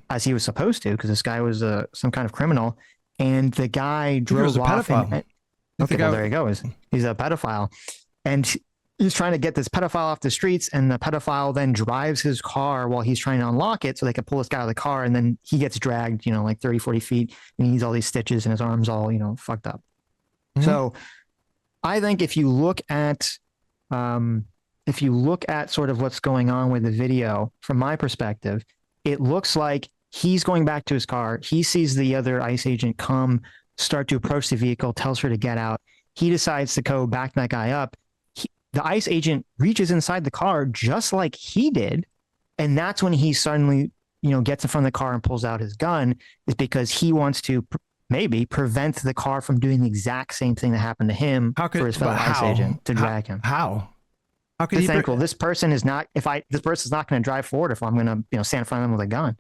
as he was supposed to, because this guy was some kind of criminal, and the guy drove off. Okay, well, there you go. He's a pedophile, and he's trying to get this pedophile off the streets, and the pedophile then drives his car while he's trying to unlock it so they can pull this guy out of the car, and then he gets dragged, you know, like 30, 40 feet, and he needs all these stitches, and his arm's all, you know, fucked up. So I think if you look at sort of what's going on with the video, from my perspective, it looks like he's going back to his car. He sees the other ICE agent start to approach the vehicle, tells her to get out. He decides to go back that guy up. The ICE agent reaches inside the car just like he did. And that's when he suddenly, you know, gets in front of the car and pulls out his gun, is because he wants to maybe prevent the car from doing the exact same thing that happened to him for his fellow ICE agent to drag him. How could he think, well, this person's not going to drive forward if I'm going to, you know, stand in front of them with a gun.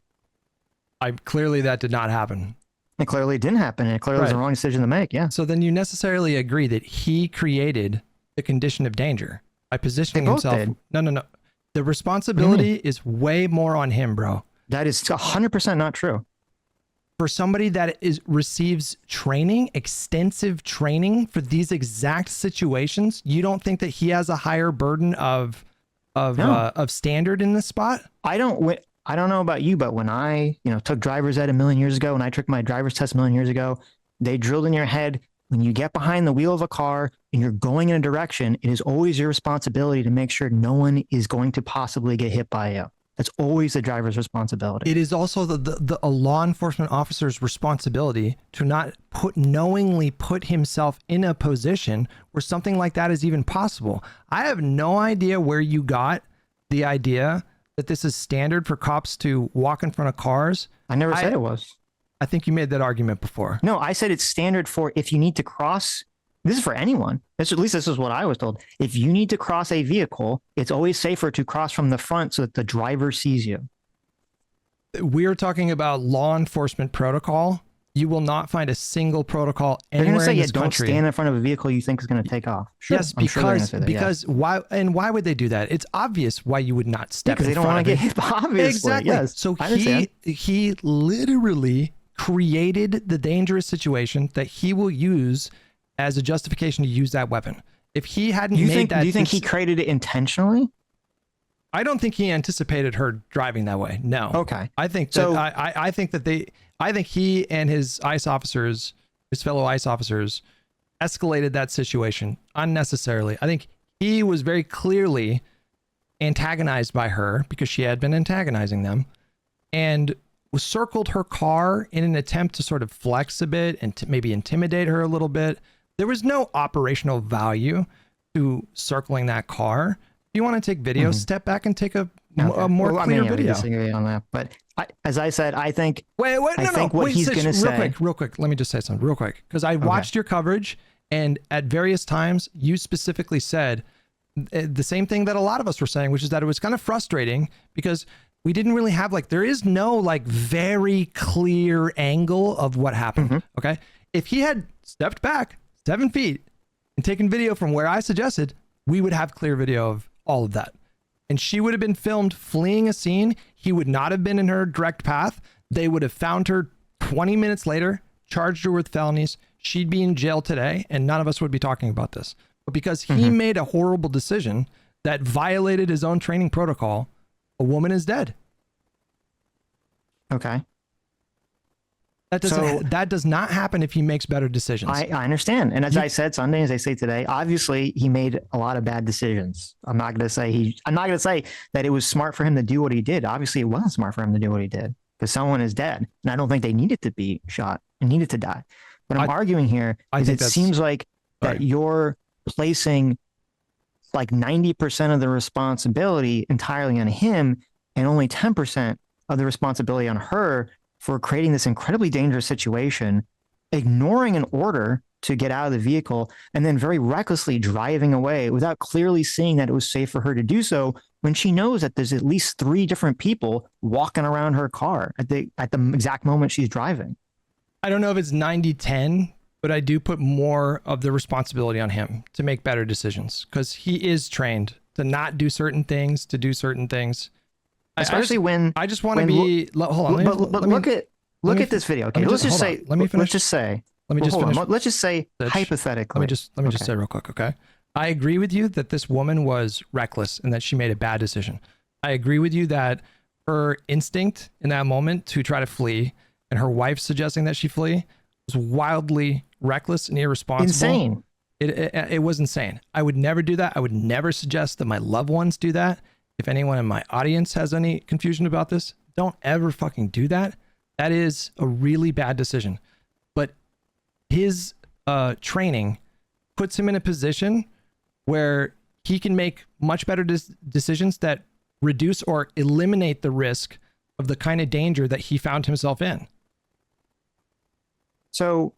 Clearly that did not happen. It clearly didn't happen, and it clearly was the wrong decision to make. Yeah. So then you necessarily agree that he created the condition of danger by positioning himself. No. The responsibility is way more on him, bro. That is 100% not true. For somebody that receives training, extensive training for these exact situations, you don't think that he has a higher burden of standard in this spot? I don't know about you, but when I, you know, took driver's ed a million years ago, when I took my driver's test a million years ago, they drilled in your head, when you get behind the wheel of a car and you're going in a direction, it is always your responsibility to make sure no one is going to possibly get hit by you. That's always the driver's responsibility. It is also a law enforcement officer's responsibility to not knowingly put himself in a position where something like that is even possible. I have no idea where you got the idea that this is standard for cops to walk in front of cars. I never said it was. I think you made that argument before. No, I said it's standard for if you need to cross. This is for anyone. At least this is what I was told. If you need to cross a vehicle, it's always safer to cross from the front so that the driver sees you. We're talking about law enforcement protocol. You will not find a single protocol anywhere in this country. They're going to say, don't stand in front of a vehicle you think is going to take off. Sure, yes, because why would they do that? It's obvious why you would not step in front of it. Because they don't want to get hit, obviously. Exactly. Yes, so he literally created the dangerous situation that he will use as a justification to use that weapon. If he hadn't Do you made think? that, Do you think he created it intentionally? I don't think he anticipated her driving that way. No. Okay. I think that So- I think that I think he and his ICE officers, his fellow ICE officers, escalated that situation unnecessarily. I think he was very clearly antagonized by her because she had been antagonizing them, and circled her car in an attempt to sort of flex a bit and to maybe intimidate her a little bit. There was no operational value to circling that car. If you want to take video, step back and take a more clear video. We disagree on that, but as I said, I think. Wait, I think what he's going to say. Real quick. Let me just say something real quick, because I watched your coverage, and at various times you specifically said the same thing that a lot of us were saying, which is that it was kind of frustrating because we didn't really have there is no very clear angle of what happened. Okay, if he had stepped back 7 feet and taken video from where I suggested, we would have clear video of all of that. And she would have been filmed fleeing a scene. He would not have been in her direct path. They would have found her 20 minutes later, charged her with felonies. She'd be in jail today, and none of us would be talking about this. But because he made a horrible decision that violated his own training protocol, a woman is dead. Okay. That does not happen if he makes better decisions. I understand. And as I said Sunday, as I say today, obviously he made a lot of bad decisions. I'm not going to say that it was smart for him to do what he did. Obviously it wasn't smart for him to do what he did because someone is dead. And I don't think they needed to be shot and needed to die. But I'm arguing here is it seems like that you're placing 90% of the responsibility entirely on him and only 10% of the responsibility on her for creating this incredibly dangerous situation, ignoring an order to get out of the vehicle, and then very recklessly driving away without clearly seeing that it was safe for her to do so when she knows that there's at least 3 different people walking around her car at the exact moment she's driving. I don't know if it's 90-10, but I do put more of the responsibility on him to make better decisions because he is trained to not do certain things, to do certain things. Especially when I just want to be. Hold on. But look at this video. Okay, let's just say. Let me finish. Let's just say. Let me just finish. Let's just say hypothetically. Let me just say real quick. Okay, I agree with you that this woman was reckless and that she made a bad decision. I agree with you that her instinct in that moment to try to flee and her wife suggesting that she flee was wildly reckless and irresponsible. Insane. It was insane. I would never do that. I would never suggest that my loved ones do that. If anyone in my audience has any confusion about this, don't ever fucking do that. That is a really bad decision. But his training puts him in a position where he can make much better decisions that reduce or eliminate the risk of the kind of danger that he found himself in. So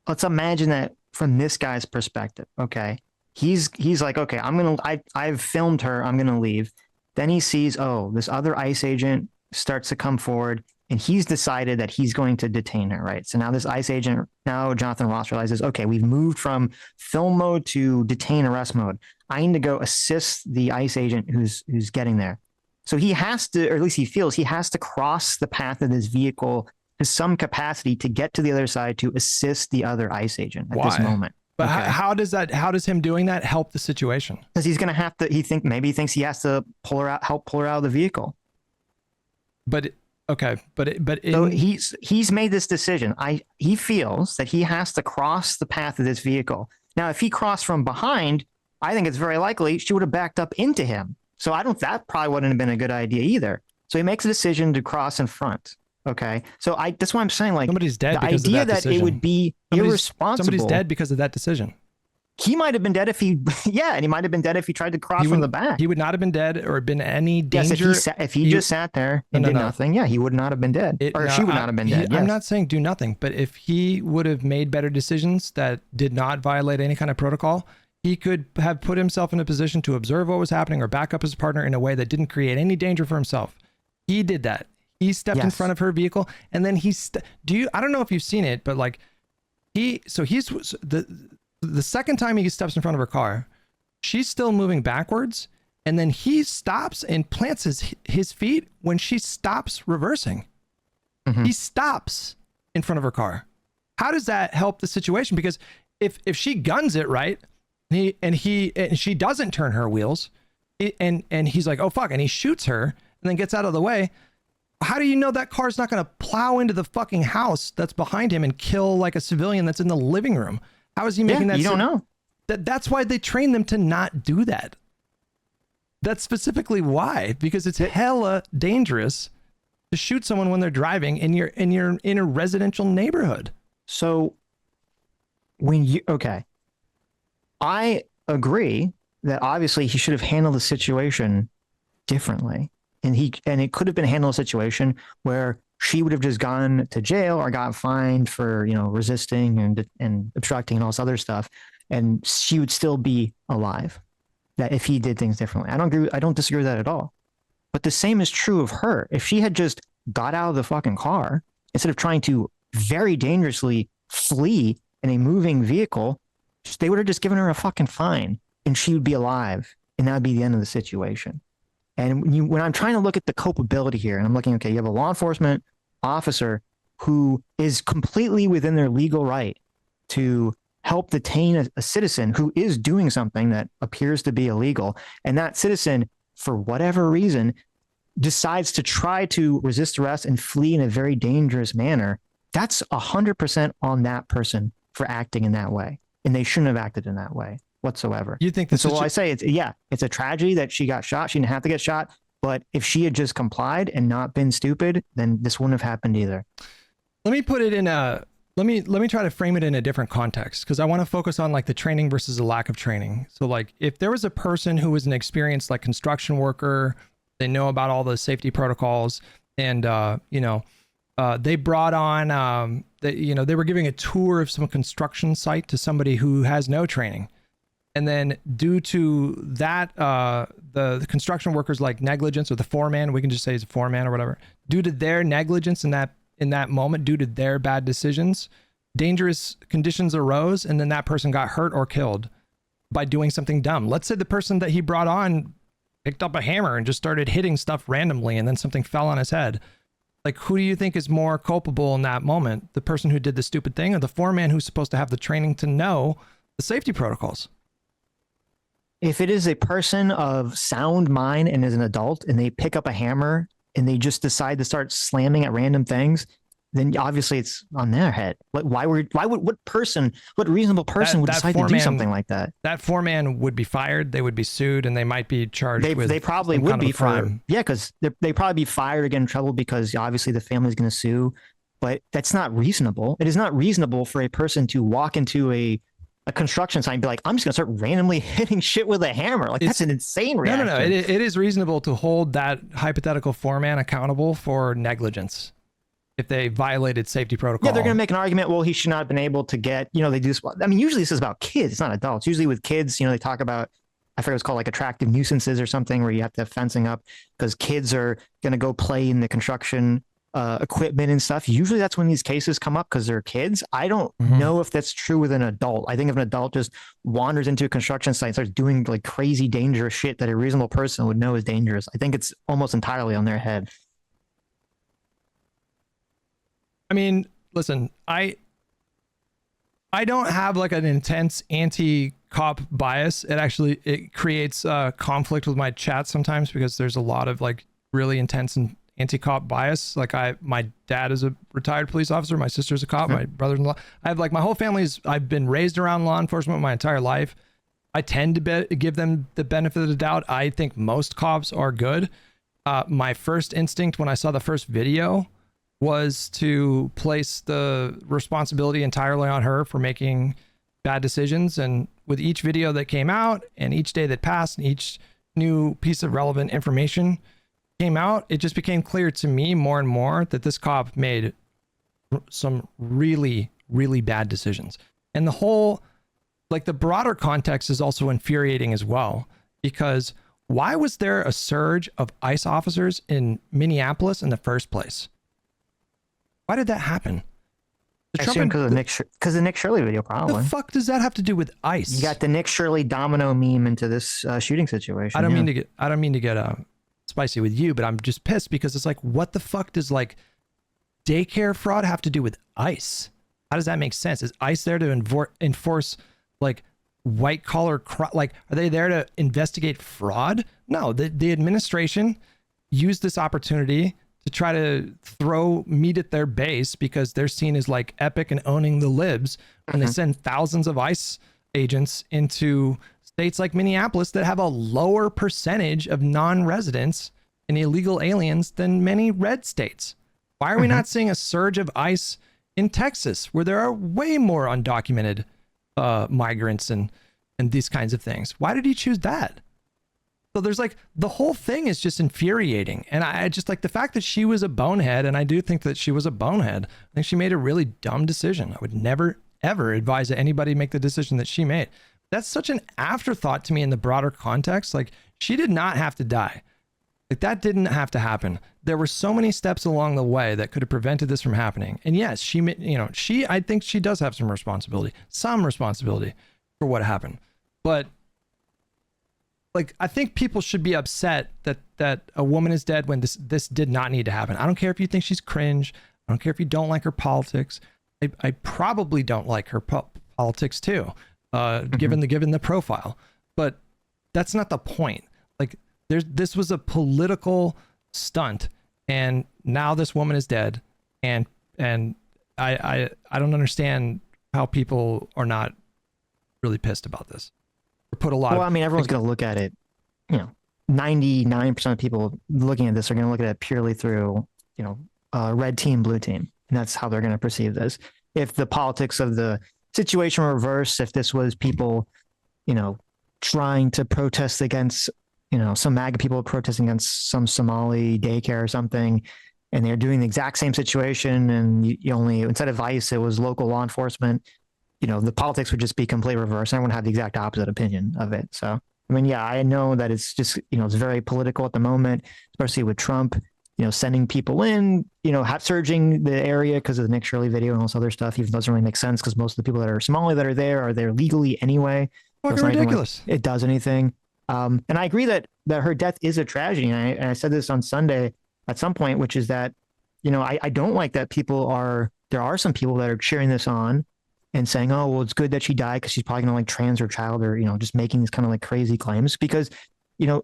let's imagine that from this guy's perspective. Okay. He's like, okay, I've filmed her. I'm going to leave. Then he sees, this other ICE agent starts to come forward and he's decided that he's going to detain her, right? So now this ICE agent, Jonathan Ross realizes, okay, we've moved from film mode to detain arrest mode. I need to go assist the ICE agent who's getting there. So he has to, or at least he feels he has to cross the path of this vehicle to some capacity to get to the other side to assist the other ICE agent at this moment. But how does him doing that help the situation? Because he's going to have to, he thinks he has to help pull her out of the vehicle. So he's made this decision. He feels that he has to cross the path of this vehicle. Now, if he crossed from behind, I think it's very likely she would have backed up into him. So that probably wouldn't have been a good idea either. So he makes a decision to cross in front. Okay. So that's why I'm saying somebody's dead. The idea that it would be irresponsible. Somebody's dead because of that decision. He might have been dead if he might have been dead if he tried to cross from the back. He would not have been dead or been any danger. Yes, if he just sat there and did nothing, he would not have been dead. She would not have been dead. I'm not saying do nothing, but if he would have made better decisions that did not violate any kind of protocol, he could have put himself in a position to observe what was happening or back up his partner in a way that didn't create any danger for himself. He did that. He stepped in front of her vehicle, and then I don't know if you've seen it, but he's the second time he steps in front of her car, she's still moving backwards, and then he stops and plants his feet when she stops reversing. He stops in front of her car. How does that help the situation? Because if she guns it right, And she doesn't turn her wheels. And he's like, oh fuck, and he shoots her and then gets out of the way. How do you know that car's not going to plow into the fucking house that's behind him and kill like a civilian that's in the living room? How is he making that? You don't know. That's why they train them to not do that. That's specifically why, because it's hella dangerous to shoot someone when they're driving in a residential neighborhood. So I agree that obviously he should have handled the situation differently. And it could have been handled a situation where she would have just gone to jail or got fined for, resisting and obstructing and all this other stuff. And she would still be alive. That if he did things differently. I don't disagree with that at all. But the same is true of her. If she had just got out of the fucking car instead of trying to very dangerously flee in a moving vehicle, they would have just given her a fucking fine and she would be alive. And that would be the end of the situation. And when I'm trying to look at the culpability here, and I'm looking, okay, you have a law enforcement officer who is completely within their legal right to help detain a citizen who is doing something that appears to be illegal. And that citizen, for whatever reason, decides to try to resist arrest and flee in a very dangerous manner. That's 100% on that person for acting in that way. And they shouldn't have acted in that way whatsoever. You think so I say it's a tragedy that she got shot. She didn't have to get shot. But if she had just complied and not been stupid, then this wouldn't have happened either. Let me put it in let me try to frame it in a different context, because I want to focus on like the training versus the lack of training. So like if there was a person who was an experienced like construction worker, they know about all the safety protocols, and they brought on they were giving a tour of some construction site to somebody who has no training. And then due to that, the construction workers like negligence, or the foreman, we can just say he's a foreman or whatever, due to their negligence in that moment, due to their bad decisions, dangerous conditions arose, and then that person got hurt or killed by doing something dumb. Let's say the person that he brought on picked up a hammer and just started hitting stuff randomly, and then something fell on his head. Like, who do you think is more culpable in that moment? The person who did the stupid thing, or the foreman who's supposed to have the training to know the safety protocols? If it is a person of sound mind and is an adult, and they pick up a hammer and they just decide to start slamming at random things, then obviously it's on their head. What reasonable person would decide to do something like that? That foreman would be fired. They would be sued, and they might be charged with. They probably would be fired. Yeah, because they probably be fired or get in trouble, because obviously the family's going to sue. But that's not reasonable. It is not reasonable for a person to walk into a construction site and be like, I'm just going to start randomly hitting shit with a hammer. Like, that's an insane reaction. No. It is reasonable to hold that hypothetical foreman accountable for negligence if they violated safety protocol. Yeah, they're going to make an argument, well, he should not have been able to get, they do this. I mean, usually this is about kids. It's not adults. Usually with kids, they talk about, I forget it's called, like attractive nuisances or something, where you have to have fencing up because kids are going to go play in the construction equipment and stuff. Usually that's when these cases come up, because they're kids. I don't know if that's true with an adult. I think if an adult just wanders into a construction site and starts doing like crazy dangerous shit that a reasonable person would know is dangerous, I think it's almost entirely on their head. I mean, listen, I don't have like an intense anti-cop bias. It creates conflict with my chat sometimes, because there's a lot of like really intense and anti-cop bias. Like my dad is a retired police officer, my sister's a cop, my brother-in-law. I have like my whole family's, I've been raised around law enforcement my entire life. I tend to give them the benefit of the doubt. I think most cops are good. My first instinct when I saw the first video was to place the responsibility entirely on her for making bad decisions. And with each video that came out and each day that passed and each new piece of relevant information came out, it just became clear to me more and more that this cop made some really, really bad decisions. And the whole, like the broader context is also infuriating as well, because why was there a surge of ICE officers in Minneapolis in the first place? Why did that happen? I assume because of the Nick Shirley video, probably. The fuck does that have to do with ICE? You got the Nick Shirley domino meme into this shooting situation. I don't mean to get spicy with you, but I'm just pissed because it's like, what the fuck does like daycare fraud have to do with ICE? How does that make sense? Is ICE there to enforce like white collar like, are they there to investigate fraud? No, the administration used this opportunity to try to throw meat at their base because they're seen as like epic and owning the libs when they send thousands of ICE agents into states like Minneapolis that have a lower percentage of non-residents and illegal aliens than many red states. Why are we not seeing a surge of ICE in Texas, where there are way more undocumented migrants and these kinds of things? Why did he choose that? So there's like, the whole thing is just infuriating. And I just like the fact that she was a bonehead, and I do think that she was a bonehead. I think she made a really dumb decision. I would never, ever advise that anybody make the decision that she made. That's such an afterthought to me in the broader context. Like, she did not have to die. Like, that didn't have to happen. There were so many steps along the way that could have prevented this from happening. And yes, I think she does have some responsibility for what happened. But like, I think people should be upset that a woman is dead when this did not need to happen. I don't care if you think she's cringe. I don't care if you don't like her politics. I probably don't like her politics too, given the profile. But that's not the point. Like, this was a political stunt, and now this woman is dead, and I don't understand how people are not really pissed about this. Put a lot. Well, I mean, everyone's going to look at it. 99% of people looking at this are going to look at it purely through, red team, blue team, and that's how they're going to perceive this. If the politics of the situation were reversed, if this was people, trying to protest against, some MAGA people protesting against some Somali daycare or something, and they're doing the exact same situation, and you only, instead of ICE, it was local law enforcement. The politics would just be completely reversed. And everyone would have the exact opposite opinion of it. So, I mean, yeah, I know that it's just, it's very political at the moment, especially with Trump, sending people in, surging the area because of the Nick Shirley video and all this other stuff, even though it doesn't really make sense because most of the people that are Somali that are there legally anyway. Fucking so ridiculous. Like it does anything. And I agree that her death is a tragedy. And I said this on Sunday at some point, which is that, I don't like that there are some people that are cheering this on and saying, oh, well, it's good that she died because she's probably going to like trans her child, or, just making these kind of like crazy claims because,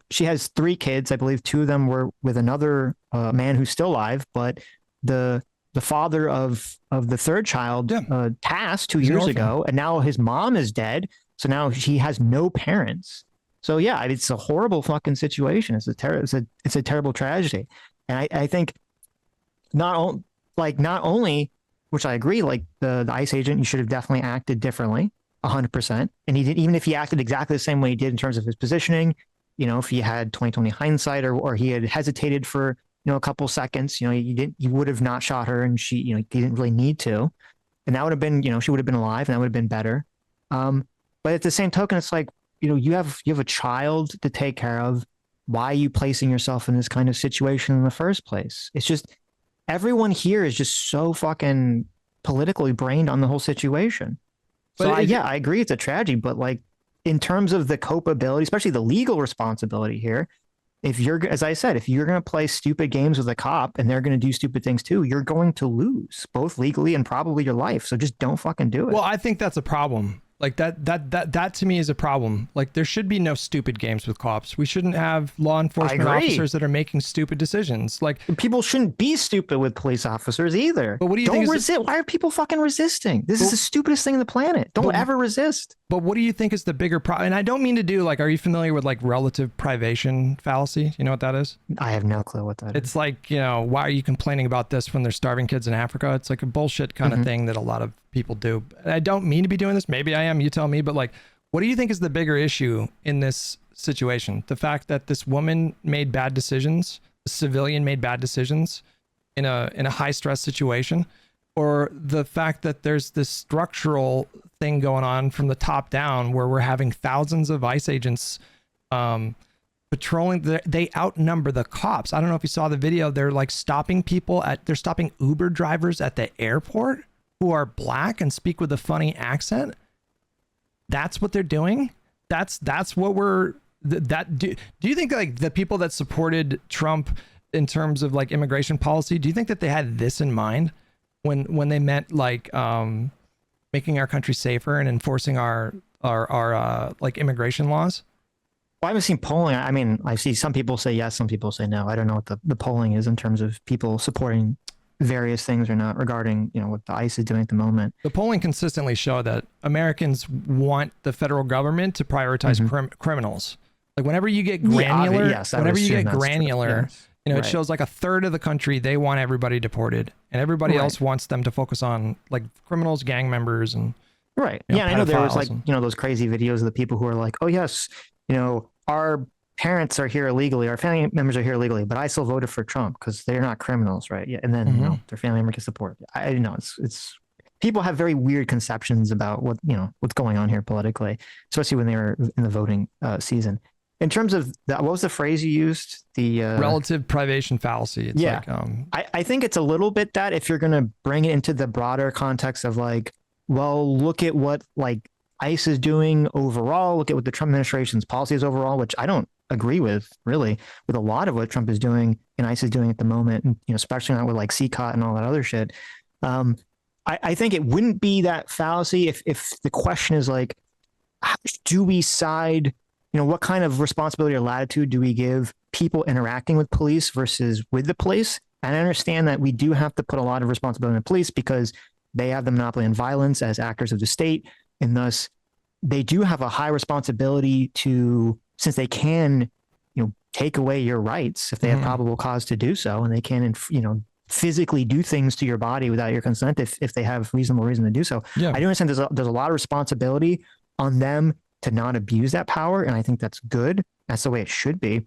she has 3 kids. I believe 2 of them were with another man who's still alive, but the father of the 3rd child passed 2 years ago, and now his mom is dead. So now he has no parents. So yeah, it's a horrible fucking situation. It's a terrible tragedy. And I think not only, which I agree, like the ICE agent, you should have definitely acted differently, 100%. And he did, even if he acted exactly the same way he did in terms of his positioning, if he had 20/20 hindsight, or he had hesitated for, a couple seconds, he would have not shot her, and she, he didn't really need to. And that would have been, she would have been alive, and that would have been better. But at the same token, it's like, you have a child to take care of. Why are you placing yourself in this kind of situation in the first place? It's just, everyone here is just so fucking politically brained on the whole situation. So I agree it's a tragedy, but like, in terms of the culpability, especially the legal responsibility here, if you're, as I said, if you're going to play stupid games with a cop and they're going to do stupid things too, you're going to lose both legally and probably your life. So just don't fucking do it. Well, I think that's a problem. Like that to me is a problem. Like, there should be no stupid games with cops. We shouldn't have law enforcement officers that are making stupid decisions. Like, people shouldn't be stupid with police officers either. But what do you think? Don't resist. Why are people fucking resisting? This is the stupidest thing on the planet. Don't ever resist. But what do you think is the bigger problem? And I don't mean to do like, are you familiar with like relative privation fallacy? You know what that is? I have no clue what that is. It's like, why are you complaining about this when there's starving kids in Africa? It's like a bullshit kind of thing that a lot of people do. And I don't mean to be doing this. Maybe I am. You tell me. But like, what do you think is the bigger issue in this situation? The fact that this woman made bad decisions, a civilian made bad decisions in a high stress situation, or the fact that there's this structural thing going on from the top down where we're having thousands of ICE agents patrolling. They outnumber the cops. I don't know if you saw the video. They're like stopping they're stopping Uber drivers at the airport who are black and speak with a funny accent. That's what they're doing. That's what do you think like the people that supported Trump in terms of like immigration policy, do you think that they had this in mind when they meant like making our country safer and enforcing our our like immigration laws? Well, I haven't seen polling. I mean, I see some people say yes, some people say no. I don't know what the polling is in terms of people supporting various things or not regarding, what the ICE is doing at the moment. The polling consistently show that Americans want the federal government to prioritize criminals. Like whenever you get granular, yes, whenever you get that's granular, yes. it Right. shows like a third of the country, they want everybody deported, and everybody Right. else wants them to focus on like criminals, gang members, and Right. you know, Yeah, and I know there was like, pedophiles and- those crazy videos of the people who are like, oh, yes, our parents are here illegally, our family members are here illegally, but I still voted for Trump because they're not criminals, right? Yeah. And then, their family member gets support. I know it's people have very weird conceptions about what's going on here politically, especially when they were in the voting season. In terms of what was the phrase you used? The relative privation fallacy. It's yeah. like, I think it's a little bit that if you're going to bring it into the broader context of like, well, look at what like ICE is doing overall. Look at what the Trump administration's policy is overall, which I don't agree with really with a lot of what Trump is doing and ICE is doing at the moment, and especially not with like CCOT and all that other shit. I think it wouldn't be that fallacy if the question is like, do we side? What kind of responsibility or latitude do we give people interacting with police versus with the police? And I understand that we do have to put a lot of responsibility on the police because they have the monopoly on violence as actors of the state. And thus, they do have a high responsibility to, since they can, take away your rights if they have probable cause to do so, and they can, physically do things to your body without your consent if they have reasonable reason to do so. Yeah. I do understand there's a lot of responsibility on them to not abuse that power, and I think that's good. That's the way it should be.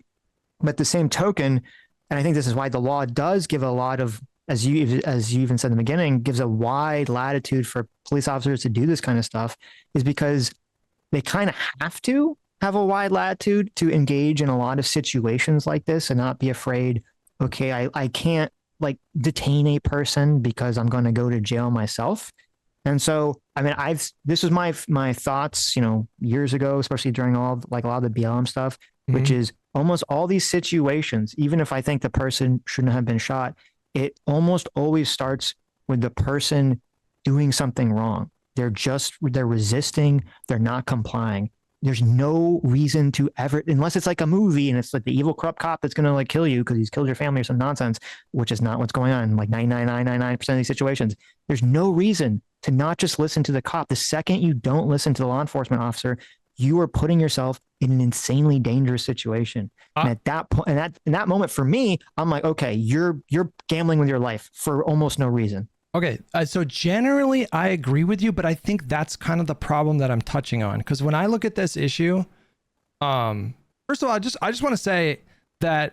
But at the same token, and I think this is why the law does give a lot of, as you even said in the beginning, gives a wide latitude for police officers to do this kind of stuff, is because they kind of have to have a wide latitude to engage in a lot of situations like this and not be afraid, okay, I can't like detain a person because I'm going to go to jail myself. And so, I mean, this was my thoughts, years ago, especially during a lot of the BLM stuff, which is almost all these situations, even if I think the person shouldn't have been shot, it almost always starts with the person doing something wrong. They're resisting, they're not complying. There's no reason to ever, unless it's like a movie and it's like the evil corrupt cop that's going to like kill you because he's killed your family or some nonsense, which is not what's going on in like 99.999% of these situations. There's no reason to not just listen to the cop. The second you don't listen to the law enforcement officer, you are putting yourself in an insanely dangerous situation. And at that point, and in that moment for me, I'm like, okay, you're gambling with your life for almost no reason. Okay, so generally I agree with you, but I think that's kind of the problem that I'm touching on. Because when I look at this issue, first of all, I just want to say that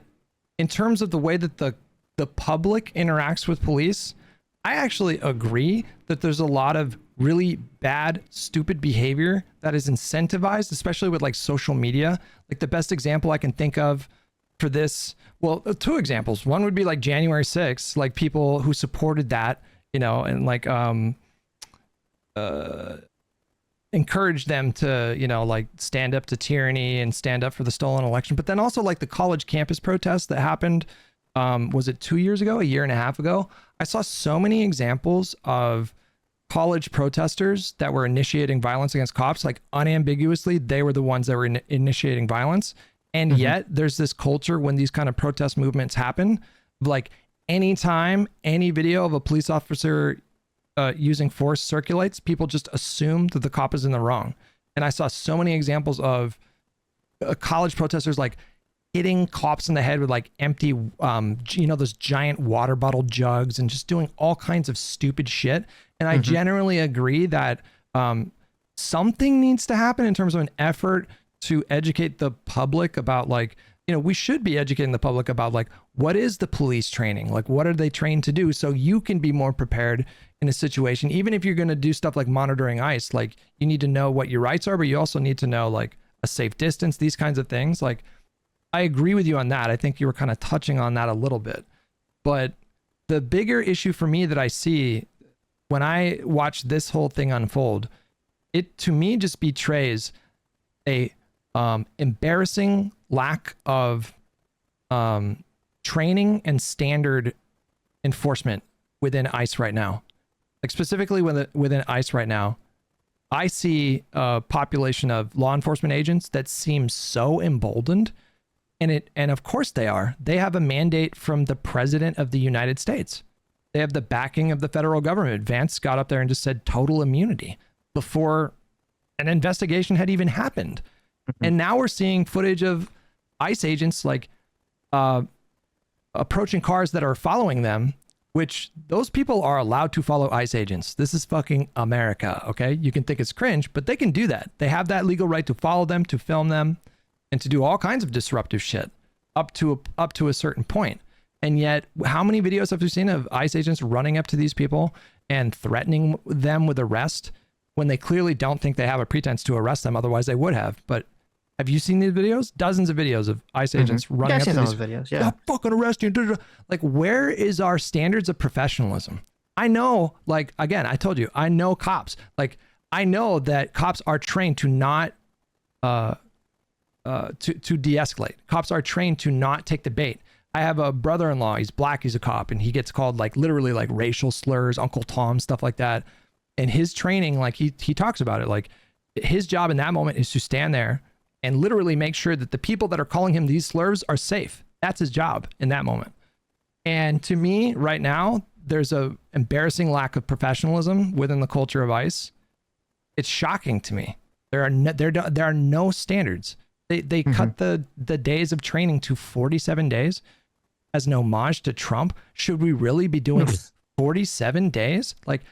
in terms of the way that the public interacts with police, I actually agree that there's a lot of really bad, stupid behavior that is incentivized, especially with like social media. Like the best example I can think of for this, well, two examples. One would be like January 6th, like people who supported that, and like encourage them to, like stand up to tyranny and stand up for the stolen election. But then also like the college campus protests that happened, was it 2 years ago, a year and a half ago? I saw so many examples of college protesters that were initiating violence against cops, like unambiguously, they were the ones that were initiating violence. And yet there's this culture when these kind of protest movements happen, like anytime any video of a police officer using force circulates, people just assume that the cop is in the wrong. And I saw so many examples of college protesters like hitting cops in the head with like empty, those giant water bottle jugs and just doing all kinds of stupid shit. And I generally agree that something needs to happen in terms of an effort to educate the public about like, we should be educating the public about like, what is the police training? Like, what are they trained to do? So you can be more prepared in a situation, even if you're going to do stuff like monitoring ICE, like you need to know what your rights are, but you also need to know like a safe distance, these kinds of things. Like, I agree with you on that. I think you were kind of touching on that a little bit, but the bigger issue for me that I see when I watch this whole thing unfold, it to me just betrays a embarrassing lack of training and standard enforcement within ICE right now. Like specifically within ICE right now, I see a population of law enforcement agents that seem so emboldened, and of course they are. They have a mandate from the president of the United States. They have the backing of the federal government. Vance got up there and just said total immunity before an investigation had even happened. And now we're seeing footage of ICE agents like approaching cars that are following them, which those people are allowed to follow ICE agents. This is fucking America, okay? You can think it's cringe, but they can do that. They have that legal right to follow them, to film them, and to do all kinds of disruptive shit up to a certain point. And yet, how many videos have you seen of ICE agents running up to these people and threatening them with arrest when they clearly don't think they have a pretense to arrest them? Otherwise, they would have. But have you seen these videos? Dozens of videos of ICE agents running up to these videos. Yeah, fucking arrest you. Like, where is our standards of professionalism? I know, like, again, I told you, I know cops. Like, I know that cops are trained to not to de-escalate. Cops are trained to not take the bait. I have a brother-in-law, he's black, he's a cop, and he gets called like literally like racial slurs, Uncle Tom, stuff like that. And his training, like he talks about it, like his job in that moment is to stand there and literally make sure that the people that are calling him these slurs are safe. That's his job in that moment. And to me right now, there's a embarrassing lack of professionalism within the culture of ICE. It's shocking to me. There are no standards. They cut the days of training to 47 days as an homage to Trump. Should we really be doing 47 days? Like,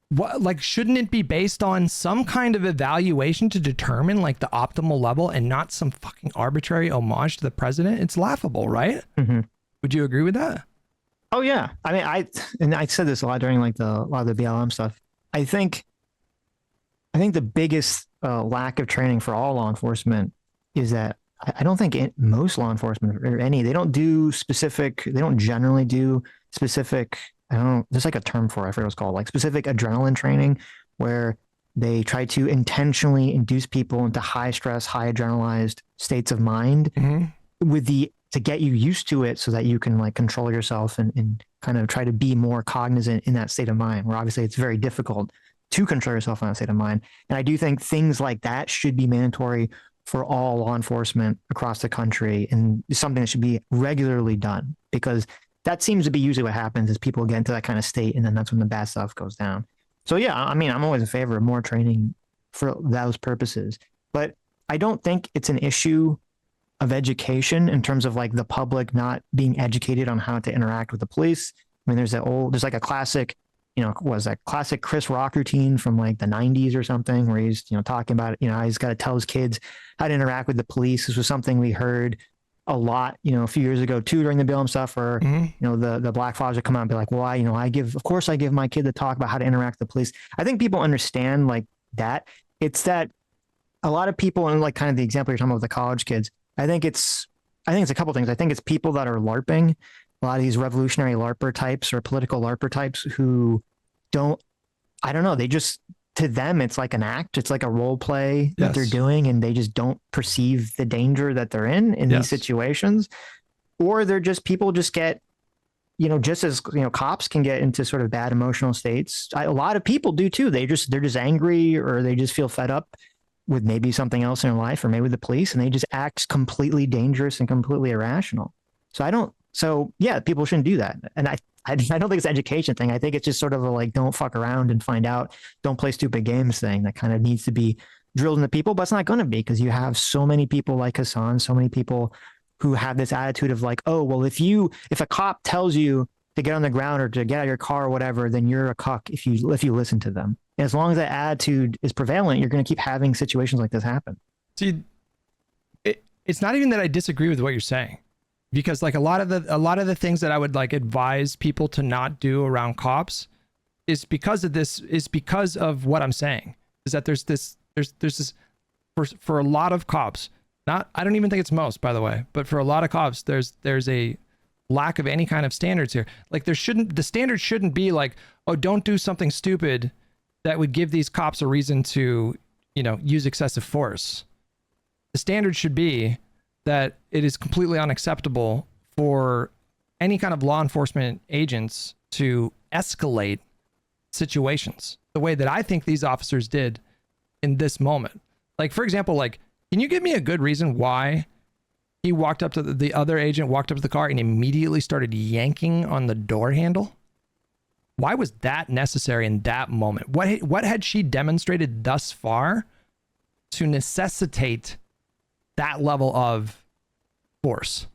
what? Like, shouldn't it be based on some kind of evaluation to determine like the optimal level and not some fucking arbitrary homage to the president? It's laughable, right? Would you agree with that? Oh yeah. I mean, I said this a lot during like a lot of the BLM stuff. I think the biggest lack of training for all law enforcement is that I don't think most law enforcement or any, they don't generally do specific, I don't know, there's like a term for it, I forget what it's called, like specific adrenaline training, where they try to intentionally induce people into high stress, high adrenalized states of mind to get you used to it so that you can like control yourself and kind of try to be more cognizant in that state of mind, where obviously it's very difficult to control yourself in that state of mind. And I do think things like that should be mandatory for all law enforcement across the country, and something that should be regularly done, because that seems to be usually what happens is people get into that kind of state, and then that's when the bad stuff goes down. So yeah, I mean, I'm always in favor of more training for those purposes, but I don't think it's an issue of education in terms of like the public not being educated on how to interact with the police. I mean, there's like a classic, was that classic Chris Rock routine from like the 90s or something, where he's, talking about, he's got to tell his kids how to interact with the police. This was something we heard a lot, a few years ago too, during the BLM stuff, where, the black fathers would come out and be like, well, of course I give my kid the talk about how to interact with the police. I think people understand like that. It's that a lot of people, and like kind of the example you're talking about with the college kids, I think it's a couple things. I think it's people that are LARPing, a lot of these revolutionary LARPer types or political LARPer types who they just, to them, it's like an act. It's like a role play that they're doing, and they just don't perceive the danger that they're in these situations. Or they're just, people just get, just as, cops can get into sort of bad emotional states. A lot of people do too. They're just angry, or they just feel fed up with maybe something else in their life, or maybe with the police, and they just act completely dangerous and completely irrational. So yeah, people shouldn't do that. And I don't think it's an education thing. I think it's just sort of a like, don't fuck around and find out, don't play stupid games thing that kind of needs to be drilled into people, but it's not going to be, because you have so many people like Hassan, so many people who have this attitude of like, oh, well, if a cop tells you to get on the ground or to get out of your car or whatever, then you're a cuck if you listen to them. And as long as that attitude is prevalent, you're going to keep having situations like this happen. See, it's not even that I disagree with what you're saying, because like a lot of the things that I would like advise people to not do around cops is because of what I'm saying, is that there's this for a lot of cops, I don't even think it's most, by the way, but for a lot of cops, there's a lack of any kind of standards here. Like the standard shouldn't be like, oh, don't do something stupid that would give these cops a reason to, use excessive force. The standard should be that it is completely unacceptable for any kind of law enforcement agents to escalate situations the way that I think these officers did in this moment? Like, for example, like, can you give me a good reason why he walked up to the other agent, walked up to the car and immediately started yanking on the door handle? Why was that necessary in that moment? What had she demonstrated thus far to necessitate that level of force?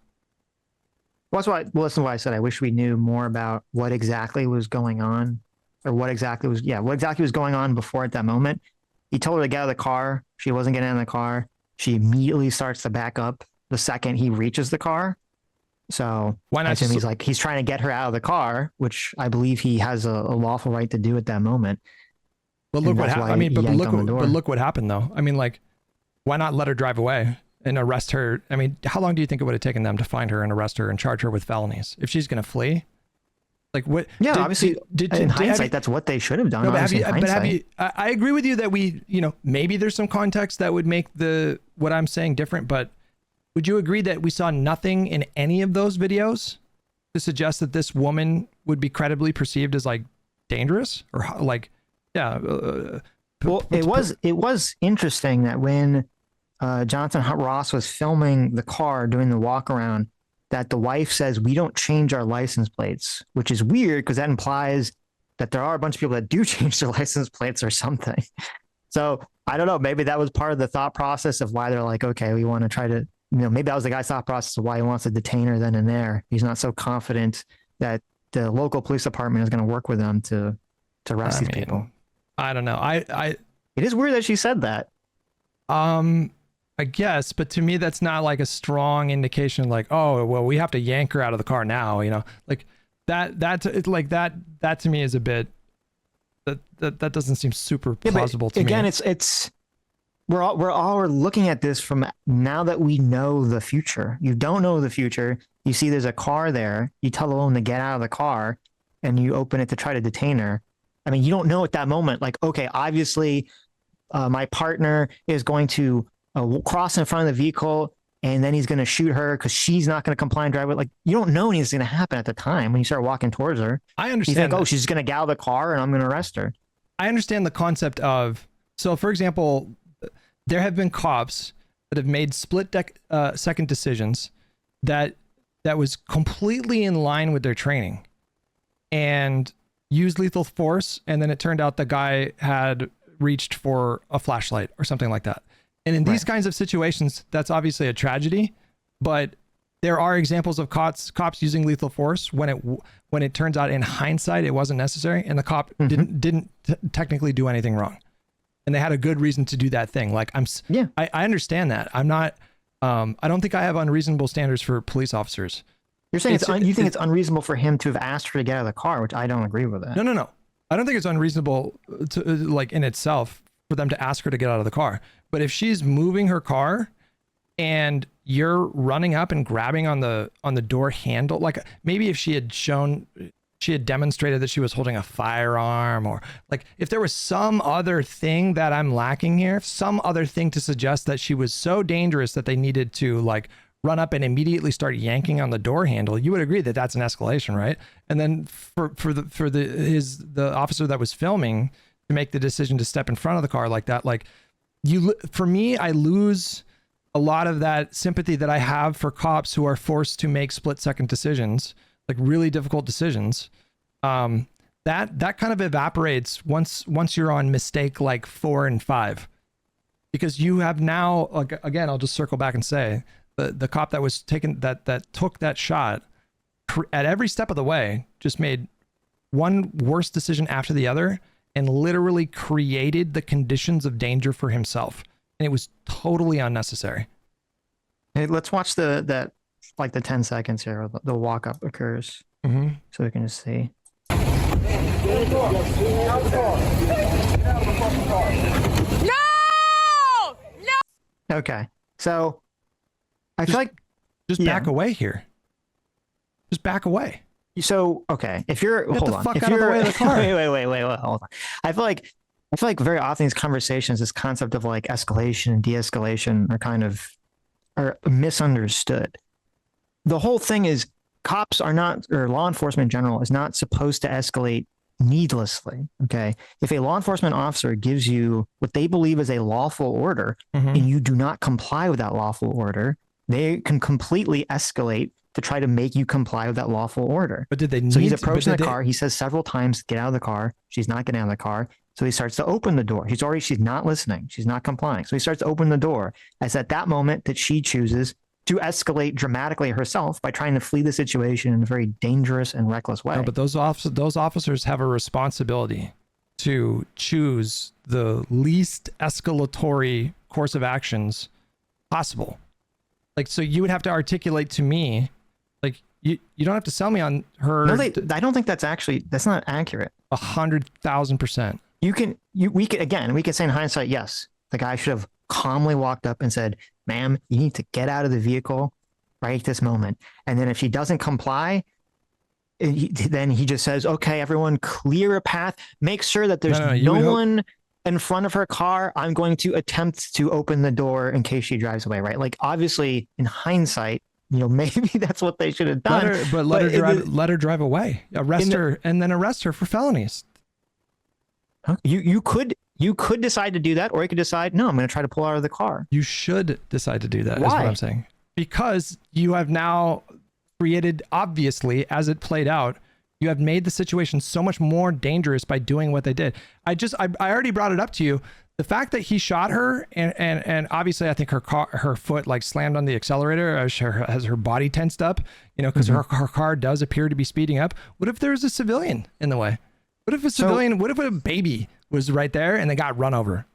Well, that's why I said I wish we knew more about what exactly was going on, or what exactly was going on before at that moment. He told her to get out of the car. She wasn't getting out of the car. She immediately starts to back up the second he reaches the car. So why not? He's trying to get her out of the car, which I believe he has a lawful right to do at that moment. But look what happened. I mean, but look what happened though. I mean, like, why not let her drive away and arrest her? I mean, how long do you think it would have taken them to find her and arrest her and charge her with felonies if she's going to flee? Like what? Yeah, obviously, in hindsight, that's what they should have done. No, I agree with you that maybe there's some context that would make what I'm saying different, but would you agree that we saw nothing in any of those videos to suggest that this woman would be credibly perceived as like dangerous or like, yeah. Well, it was interesting that when Jonathan Ross was filming the car doing the walk around, that the wife says, we don't change our license plates, which is weird because that implies that there are a bunch of people that do change their license plates or something. So I don't know. Maybe that was part of the thought process of why they're like, okay, we want to try to, maybe that was the guy's thought process of why he wants to detain her then and there. He's not so confident that the local police department is going to work with them to arrest these people. I don't know. It is weird that she said that. I guess, but to me, that's not like a strong indication. Like, oh, well, we have to yank her out of the car now. Like that to me is a bit that doesn't seem super plausible to me. Again, we're looking at this from now that we know the future. You don't know the future. You see there's a car there. You tell the woman to get out of the car, and you open it to try to detain her. I mean, you don't know at that moment. Like, okay, obviously, my partner is going to cross in front of the vehicle, and then he's going to shoot her because she's not going to comply and drive it. Like, you don't know anything's going to happen at the time when you start walking towards her. I understand. You think, oh, she's going to get out of the car and I'm going to arrest her. I understand the concept of, so for example, there have been cops that have made second decisions that was completely in line with their training and used lethal force. And then it turned out the guy had reached for a flashlight or something like that. And in these kinds of situations, that's obviously a tragedy, but there are examples of cops using lethal force when it turns out in hindsight it wasn't necessary, and the cop didn't technically do anything wrong, and they had a good reason to do that thing. Like I understand that. I'm not. I don't think I have unreasonable standards for police officers. You're saying you think it's unreasonable for him to have asked her to get out of the car, which I don't agree with that. No. I don't think it's unreasonable to like in itself for them to ask her to get out of the car. But if she's moving her car and you're running up and grabbing on the door handle, like maybe if she had demonstrated that she was holding a firearm, or like if there was some other thing that I'm lacking here, some other thing to suggest that she was so dangerous that they needed to like run up and immediately start yanking on the door handle, you would agree that that's an escalation, right? And then for the officer that was filming to make the decision to step in front of the car like that, like for me, I lose a lot of that sympathy that I have for cops who are forced to make split-second decisions, like really difficult decisions. That kind of evaporates once you're on mistake like 4 and 5, because you have now, like, again, I'll just circle back and say the cop that was taken that took that shot at every step of the way just made one worse decision after the other, and literally created the conditions of danger for himself. And it was totally unnecessary. Hey, let's watch the 10 seconds here. The walk up occurs. So we can just see. No! Okay. So I feel like just back away here. Just back away. So, okay, if you're Get the fuck out of the way of the car. Wait, hold on. I feel like very often these conversations, this concept of like escalation and de-escalation are misunderstood. The whole thing is cops are not, or law enforcement in general is not supposed to escalate needlessly. Okay. If a law enforcement officer gives you what they believe is a lawful order Mhm. and you do not comply with that lawful order, they can completely escalate to try to make you comply with that lawful order. But did they So he's need? approaching the car. He says several times, get out of the car. She's not getting out of the car. So he starts to open the door. She's not listening. She's not complying. So he starts to open the door. It's at that moment that she chooses to escalate dramatically herself by trying to flee the situation in a very dangerous and reckless way. No, but those officers have a responsibility to choose the least escalatory course of actions possible. Like, so you would have to articulate to me, like, you don't have to sell me on her. No, I don't think that's not accurate. 100,000%. We could say in hindsight, yes, the guy should have calmly walked up and said, ma'am, you need to get out of the vehicle right this moment. And then if she doesn't comply, then he just says, okay, everyone clear a path. Make sure that there's no one in front of her car. I'm going to attempt to open the door in case she drives away, right? Like, obviously, in hindsight, maybe that's what they should have done. Let her drive away. Arrest her and then arrest her for felonies. You could decide to do that, or you could decide, no, I'm going to try to pull out of the car. You should decide to do that. Why? Is what I'm saying. Because you have now created, obviously, as it played out, you have made the situation so much more dangerous by doing what they did. I already brought it up to you. The fact that he shot her and obviously I think her foot like slammed on the accelerator as her body tensed up, because her car does appear to be speeding up. What if there was a civilian in the way? What if what if a baby was right there and they got run over?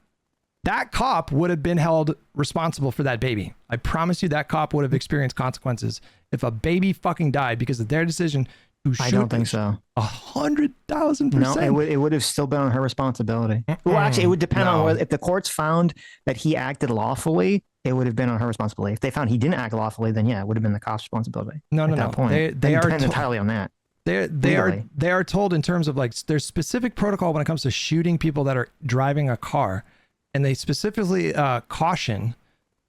That cop would have been held responsible for that baby. I promise you that cop would have experienced consequences if a baby fucking died because of their decision to shoot. I don't think so. 100,000%. No, it would have still been on her responsibility. Well, actually, it would depend on whether, if the courts found that he acted lawfully, it would have been on her responsibility. If they found he didn't act lawfully, then yeah, it would have been the cop's responsibility. No. That point. They depend entirely on that. They are told in terms of like there's specific protocol when it comes to shooting people that are driving a car, and they specifically caution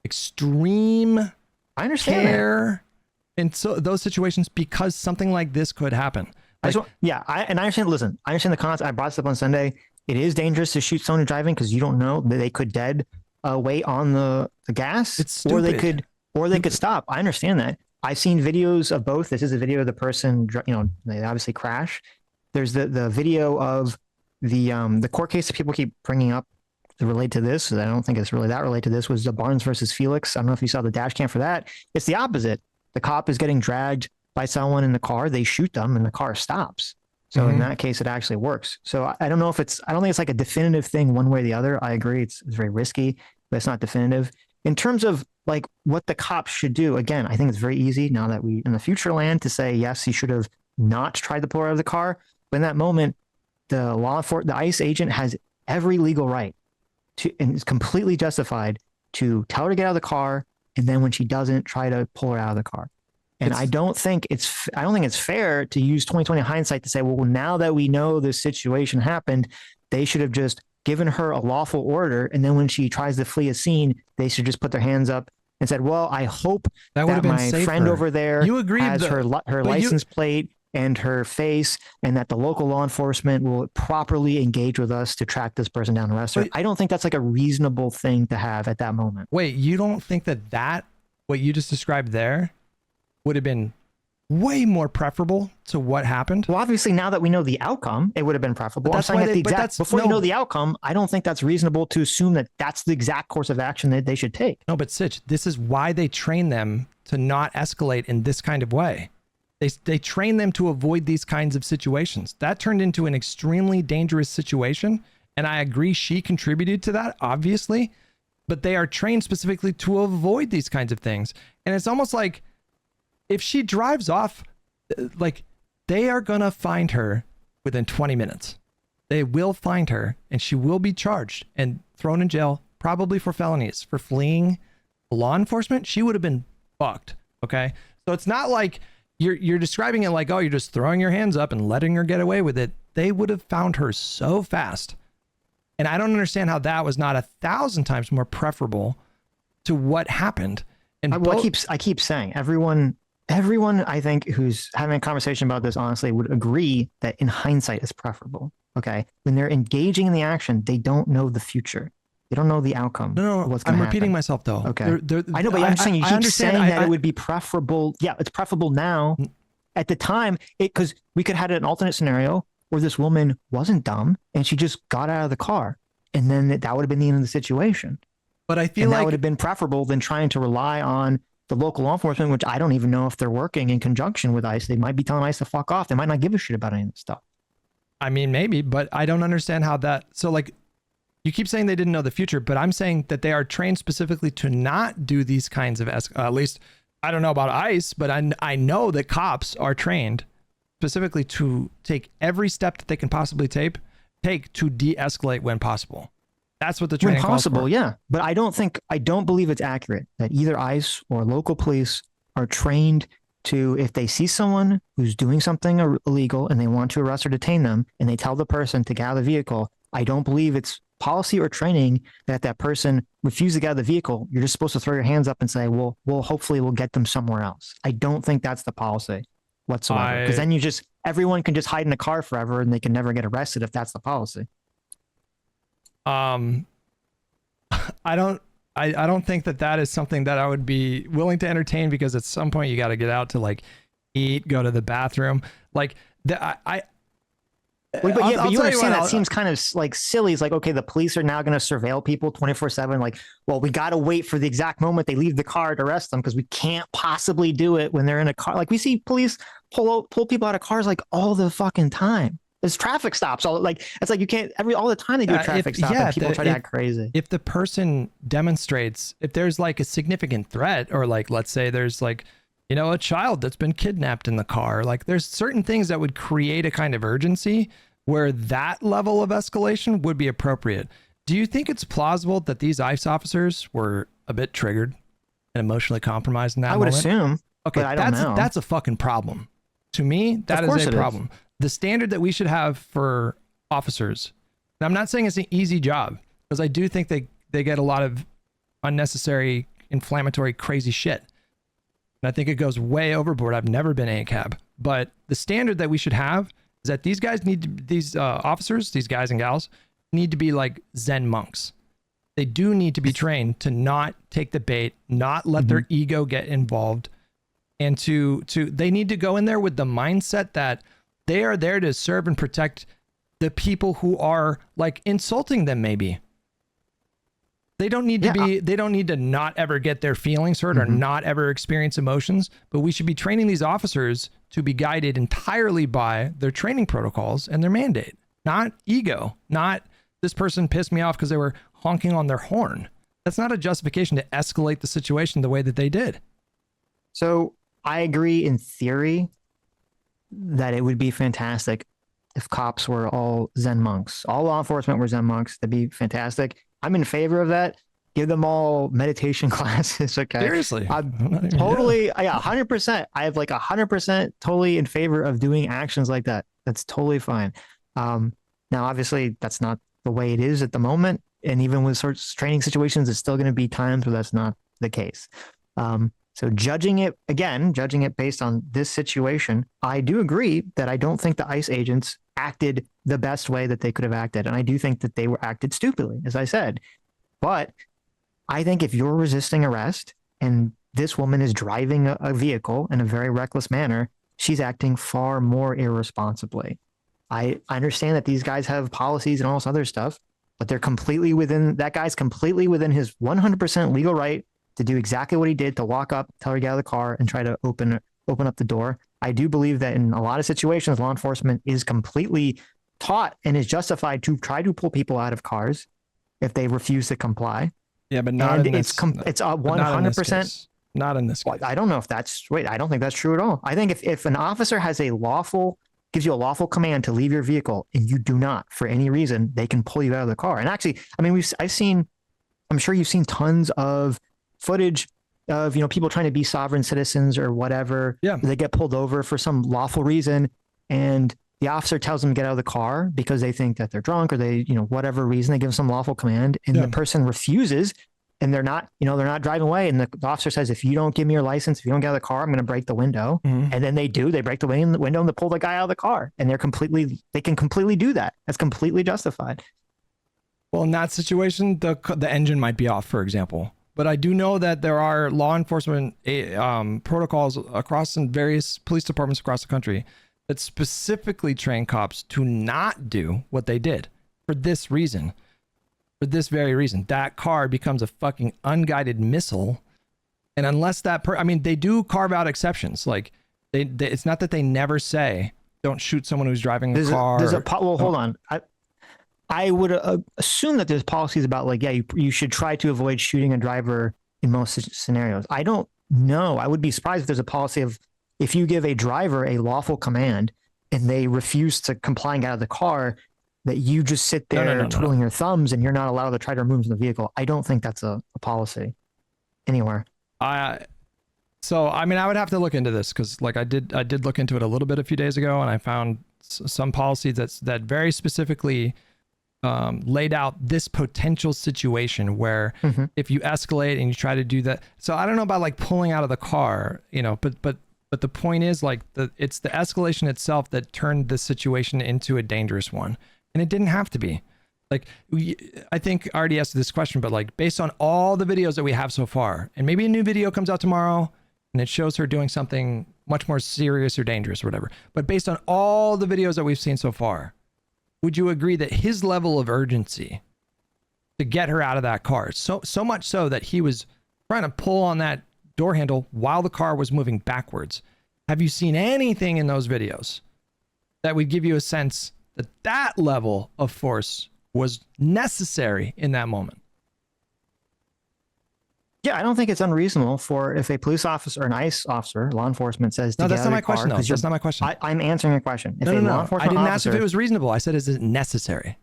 extreme care in those situations because something like this could happen. I understand. Listen, I understand the concept. I brought this up on Sunday. It is dangerous to shoot someone driving because you don't know that they could dead weight on the gas, it's stupid. or they could stop. I understand that. I've seen videos of both. This is a video of the person, they obviously crash. There's the video of the court case that people keep bringing up to relate to this. I don't think it's really that related to this. Was the Barnes versus Felix. I don't know if you saw the dash cam for that. It's the opposite. The cop is getting dragged by someone in the car. They shoot them and the car stops. So in that case, it actually works. So I don't know if I don't think it's like a definitive thing one way or the other. I agree. It's very risky, but it's not definitive. In terms of like what the cops should do, again, I think it's very easy now that we in the future land to say, yes, he should have not tried to pull her out of the car. But in that moment, the ICE agent has every legal right and is completely justified to tell her to get out of the car. And then when she doesn't, try to pull her out of the car. And I don't think it's fair to use 2020 hindsight to say, well, now that we know this situation happened, they should have just given her a lawful order. And then when she tries to flee a scene, they should just put their hands up and said, well, I hope that my friend over there has her license plate and her face, and that the local law enforcement will properly engage with us to track this person down and arrest her. I don't think that's like a reasonable thing to have at that moment. Wait, you don't think that what you just described there would have been way more preferable to what happened? Well, obviously, now that we know the outcome, it would have been preferable. But before you know the outcome, I don't think that's reasonable to assume that that's the exact course of action that they should take. No, but Sitch, this is why they train them to not escalate in this kind of way. They train them to avoid these kinds of situations. That turned into an extremely dangerous situation. And I agree she contributed to that, obviously, but they are trained specifically to avoid these kinds of things. And it's almost like if she drives off, like they are going to find her within 20 minutes. They will find her and she will be charged and thrown in jail, probably for felonies, for fleeing law enforcement. She would have been fucked. Okay. So it's not like you're describing it like, oh, you're just throwing your hands up and letting her get away with it. They would have found her so fast. And I don't understand how that was not 1,000 times more preferable to what happened. And I keep saying everyone everyone I think who's having a conversation about this honestly would agree that in hindsight is preferable. Okay. When they're engaging in the action, they don't know the future. They don't know the outcome No, of no, what's going I'm to happen. repeating myself though. Okay. I know, but I'm just saying you keep saying that it would be preferable. Yeah, it's preferable now. At the time, because we could have had an alternate scenario where this woman wasn't dumb and she just got out of the car. And then that would have been the end of the situation. But I feel and like that would have been preferable than trying to rely on the local law enforcement, which I don't even know if they're working in conjunction with ICE. They might be telling ICE to fuck off. They might not give a shit about any of this stuff. I mean, maybe, but I don't understand how that. So, like, you keep saying they didn't know the future, but I'm saying that they are trained specifically to not do these kinds of, at least I don't know about ICE, but I know that cops are trained specifically to take every step that they can possibly take to de-escalate when possible. That's what the training when possible, calls for. Yeah. But I don't believe it's accurate that either ICE or local police are trained to, if they see someone who's doing something illegal and they want to arrest or detain them and they tell the person to get out of the vehicle, I don't believe it's policy or training that that person refuses to get out of the vehicle. You're just supposed to throw your hands up and say, well, hopefully we'll get them somewhere else. I don't think that's the policy whatsoever. Because then everyone can just hide in a car forever and they can never get arrested if that's the policy. I don't think that is something that I would be willing to entertain, because at some point you got to get out to like eat, go to the bathroom. Like but you understand that seems kind of like silly. It's like, okay, the police are now going to surveil people 24/7. Like, well, we got to wait for the exact moment they leave the car to arrest them because we can't possibly do it when they're in a car. Like we see police pull people out of cars like all the fucking time. There's traffic stops. It's like you can't all the time they do a traffic stop and people try to act crazy. If the person demonstrates, if there's like a significant threat, or like, let's say there's like, a child that's been kidnapped in the car, like there's certain things that would create a kind of urgency where that level of escalation would be appropriate. Do you think it's plausible that these ICE officers were a bit triggered and emotionally compromised in that moment? I would assume. Okay, but I don't know. That's a fucking problem. To me, that is a problem. The standard that we should have for officers, and I'm not saying it's an easy job, because I do think they get a lot of unnecessary, inflammatory, crazy shit. And I think it goes way overboard. I've never been ACAB, but the standard that we should have is that these guys officers, these guys and gals, need to be like Zen monks. They do need to be trained to not take the bait, not let their ego get involved, and they need to go in there with the mindset that they are there to serve and protect the people who are like insulting them. Maybe they don't need to they don't need to not ever get their feelings hurt or not ever experience emotions, but we should be training these officers to be guided entirely by their training protocols and their mandate, not ego, not this person pissed me off because they were honking on their horn. That's not a justification to escalate the situation the way that they did. So I agree in theory that it would be fantastic if cops were all Zen monks. All law enforcement were Zen monks. That'd be fantastic. I'm in favor of that. Give them all meditation classes. Okay. Seriously. I'm totally, 100%. I have like 100% totally in favor of doing actions like that. That's totally fine. Now, obviously, that's not the way it is at the moment. And even with sorts of training situations, it's still going to be times where that's not the case. So judging it based on this situation, I do agree that I don't think the ICE agents acted the best way that they could have acted. And I do think that they were acted stupidly, as I said. But I think if you're resisting arrest and this woman is driving a vehicle in a very reckless manner, she's acting far more irresponsibly. I understand that these guys have policies and all this other stuff, but that guy's completely within his 100% legal right to do exactly what he did, to walk up, tell her to get out of the car and try to open up the door. I do believe that in a lot of situations, law enforcement is completely taught and is justified to try to pull people out of cars if they refuse to comply. Yeah, but not in this. It's 100%. Not in this case. I don't know if I don't think that's true at all. I think if an officer gives you a lawful command to leave your vehicle and you do not, for any reason, they can pull you out of the car. And actually, I mean, I'm sure you've seen tons of footage of, people trying to be sovereign citizens or whatever. Yeah. They get pulled over for some lawful reason and the officer tells them to get out of the car because they think that they're drunk or they, whatever reason, they give them some lawful command and the person refuses. and they're not, they're not driving away. And the officer says, if you don't give me your license, if you don't get out of the car, I'm going to break the window. Mhm. And then they do, they break the window and they pull the guy out of the car, and they can completely do that. That's completely justified. Well, in that situation, the engine might be off, for example. But I do know that there are law enforcement protocols across in various police departments across the country that specifically train cops to not do what they did for this reason. For this very reason, that car becomes a fucking unguided missile. And unless they do carve out exceptions. Like it's not that they never say, don't shoot someone who's driving a car. Hold on. I would assume that there's policies about like, yeah, you should try to avoid shooting a driver in most scenarios. I don't know. I would be surprised if there's a policy of, if you give a driver a lawful command and they refuse to comply and get out of the car, that you just sit there twiddling your thumbs and you're not allowed to try to remove from the vehicle. I don't think that's a policy anywhere. So I would have to look into this, because like I did look into it a little bit a few days ago, and I found some policies that very specifically laid out this potential situation where if you escalate and you try to do that. So I don't know about like pulling out of the car, but the point is like it's the escalation itself that turned the situation into a dangerous one. And it didn't have to be. Like, I think I already asked this question, but like based on all the videos that we have so far, and maybe a new video comes out tomorrow and it shows her doing something much more serious or dangerous or whatever. But based on all the videos that we've seen so far, would you agree that his level of urgency to get her out of that car, so much so that he was trying to pull on that door handle while the car was moving backwards? Have you seen anything in those videos that would give you a sense that level of force was necessary in that moment? Yeah, I don't think it's unreasonable for if a police officer or an ICE officer, law enforcement says, no, that's not my question. No, that's not my question. I'm answering your question. If no. I didn't ask if officer, it was reasonable. I said, is it necessary?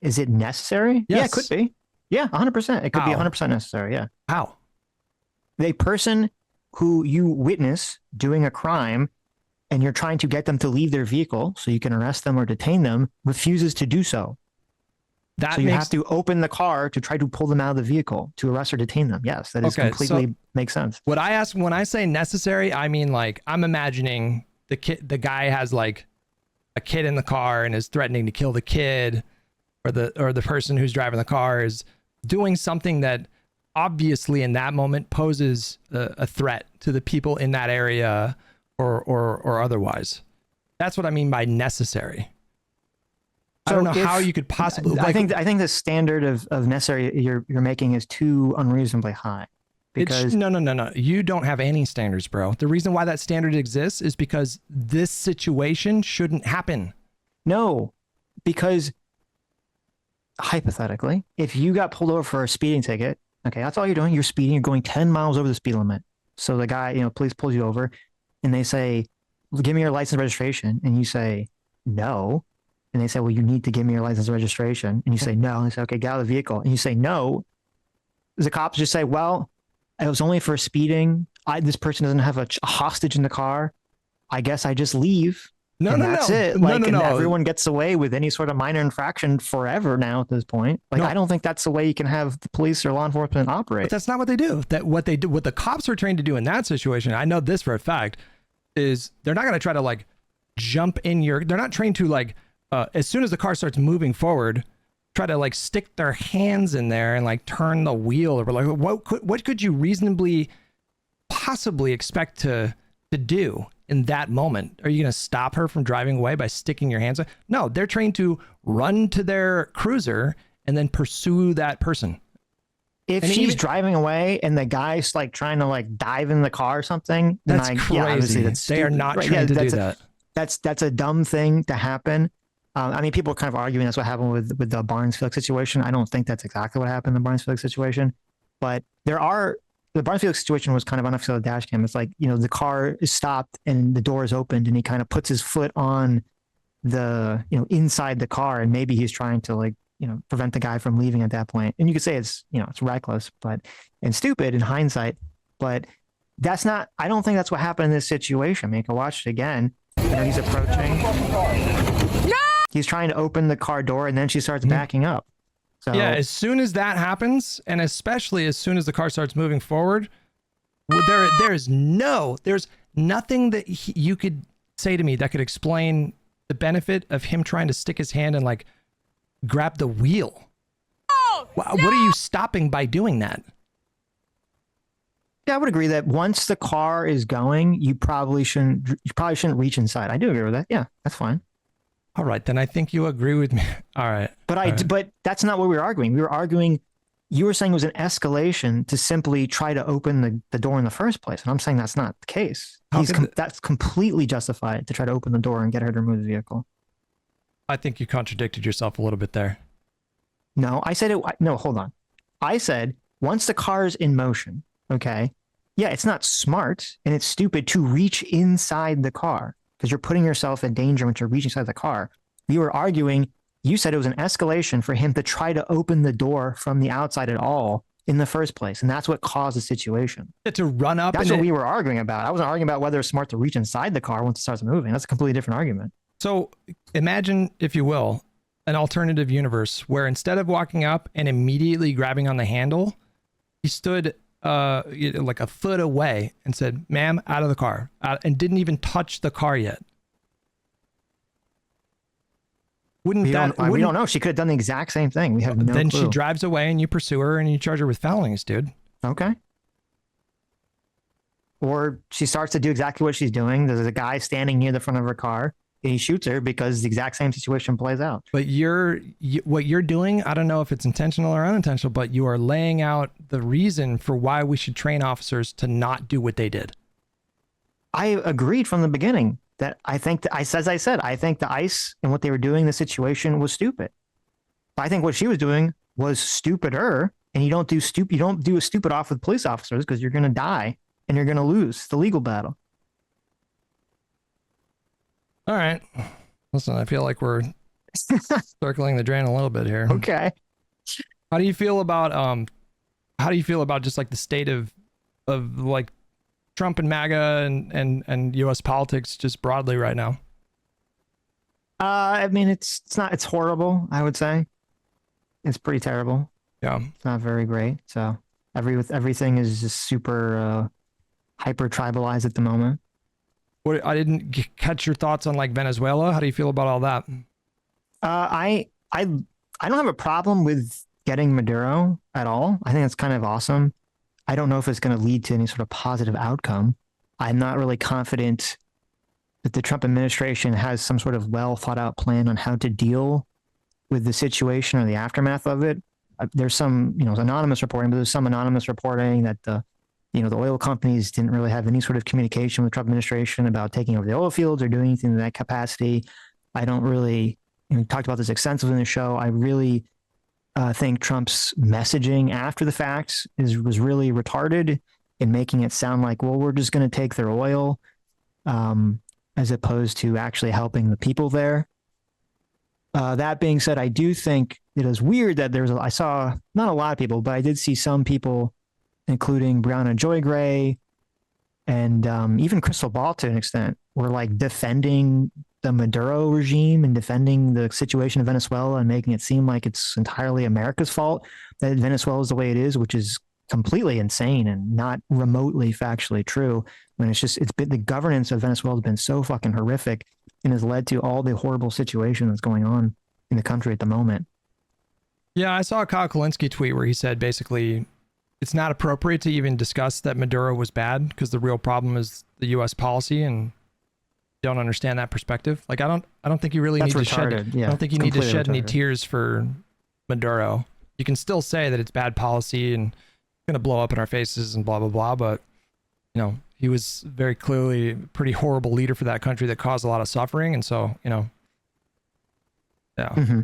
Is it necessary? Yes. Yeah, it could be. Yeah, 100%. It could be 100% necessary. Yeah. How? The person who you witness doing a crime and you're trying to get them to leave their vehicle so you can arrest them or detain them refuses to do so. So you have to open the car to try to pull them out of the vehicle to arrest or detain them. Yes, that is completely makes sense. What I ask when I say necessary, I mean like I'm imagining the guy has like a kid in the car and is threatening to kill the kid, or the person who's driving the car is doing something that obviously in that moment poses a threat to the people in that area or otherwise. That's what I mean by necessary. So I don't know how you could possibly. I think the standard of necessary you're making is too unreasonably high. Because no. You don't have any standards, bro. The reason why that standard exists is because this situation shouldn't happen. No, because hypothetically, if you got pulled over for a speeding ticket, okay, that's all you're doing. You're speeding. You're going 10 miles over the speed limit. So the guy, police pulls you over, and they say, well, "Give me your license and registration," and you say, "No." And they say, well, you need to give me your license and registration. And you say, no. And they say, okay, get out of the vehicle. And you say, no. The cops just say, well, it was only for speeding. This person doesn't have a hostage in the car. I guess I just leave. That's it. Like, and everyone gets away with any sort of minor infraction forever now at this point. Like, I don't think that's the way you can have the police or law enforcement operate. But that's not what they do. What the cops are trained to do in that situation, I know this for a fact, is they're not going to try to like jump in they're not trained to like, as soon as the car starts moving forward, try to like stick their hands in there and like turn the wheel, or like what could you reasonably possibly expect to do in that moment? Are you going to stop her from driving away by sticking your hands? No, they're trained to run to their cruiser and then pursue that person. If she's driving away and the guy's like trying to like dive in the car or something, that's crazy. They are not trained to do that. That's a dumb thing to happen. I mean, people are kind of arguing that's what happened with the Barnes-Felix situation. I don't think that's exactly what happened in the Barnes-Felix situation, but the Barnes-Felix situation was kind of unofficial dash cam. It's like, the car is stopped and the door is opened and he kind of puts his foot on the, inside the car, and maybe he's trying to like, prevent the guy from leaving at that point. And you could say it's, it's reckless, and stupid in hindsight, but I don't think that's what happened in this situation. I mean, you can watch it again. He's approaching. No! He's trying to open the car door and then she starts backing up. So Yeah, as soon as that happens, and especially as soon as the car starts moving forward, there's nothing that you could say to me that could explain the benefit of him trying to stick his hand and like grab the wheel. What are you stopping by doing that? yeah, I would agree that once the car is going, you probably shouldn't reach inside. I do agree with that. Yeah, that's fine. All right, then I think you agree with me. All right. But that's not what we were arguing. We were arguing, you were saying it was an escalation to simply try to open the door in the first place. And I'm saying that's not the case. That's completely justified to try to open the door and get her to remove the vehicle. I think you contradicted yourself a little bit there. No, I said it. No, hold on. I said once the car is in motion, okay, yeah, it's not smart and it's stupid to reach inside the car because you're putting yourself in danger when you're reaching inside the car. We were arguing, you said it was an escalation for him to try to open the door from the outside at all in the first place. And that's what caused the situation. To run up. That's what we were arguing about. I wasn't arguing about whether it's smart to reach inside the car once it starts moving. That's a completely different argument. So imagine, if you will, an alternative universe where instead of walking up and immediately grabbing on the handle, he stood like a foot away and said, "Ma'am, out of the car," and didn't even touch the car yet. We don't know. She could have done the exact same thing. We have no Then clue. she drives away and you pursue her and you charge her with felonies, dude. Okay. Or she starts to do exactly what she's doing. There's a guy standing near the front of her car. And he shoots her because the exact same situation plays out. But what you're doing, I don't know if it's intentional or unintentional, but you are laying out the reason for why we should train officers to not do what they did. I agreed from the beginning that I think that as I said, I think the ICE and what they were doing in the situation was stupid. But I think what she was doing was stupider. And you don't do a stupid off with police officers because you're going to die and you're going to lose the legal battle. All right. Listen, I feel like we're circling the drain a little bit here. Okay. How do you feel about just like the state of like Trump and MAGA and US politics just broadly right now? I mean, it's horrible, I would say. It's pretty terrible. Yeah. It's not very great. So everything is just super hyper tribalized at the moment. I didn't catch your thoughts on like Venezuela. How do you feel about all that? I don't have a problem with getting Maduro at all. I think it's kind of awesome. I don't know if it's going to lead to any sort of positive outcome. I'm not really confident that the Trump administration has some sort of well thought out plan on how to deal with the situation or the aftermath of it. There's some, anonymous reporting, but there's some anonymous reporting that the oil companies didn't really have any sort of communication with the Trump administration about taking over the oil fields or doing anything in that capacity. I don't really, we talked about this extensively in the show. I really think Trump's messaging after the fact was really retarded in making it sound like, well, we're just going to take their oil, as opposed to actually helping the people there. That being said, I do think it is weird that I saw not a lot of people, but I did see some people, including Brianna Joy Gray and even Crystal Ball to an extent, were like defending the Maduro regime and defending the situation in Venezuela and making it seem like it's entirely America's fault that Venezuela is the way it is, which is completely insane and not remotely factually true. When it's been, the governance of Venezuela has been so fucking horrific and has led to all the horrible situation that's going on in the country at the moment. Yeah, I saw a Kyle Kalinske tweet where he said basically it's not appropriate to even discuss that Maduro was bad because the real problem is the U.S. policy, and don't understand that perspective. Like I don't think you really need to shed. Yeah, I don't think you need to shed any tears for Maduro. You can still say that it's bad policy and going to blow up in our faces and blah blah blah, but he was very clearly a pretty horrible leader for that country that caused a lot of suffering, and so yeah. Mm-hmm.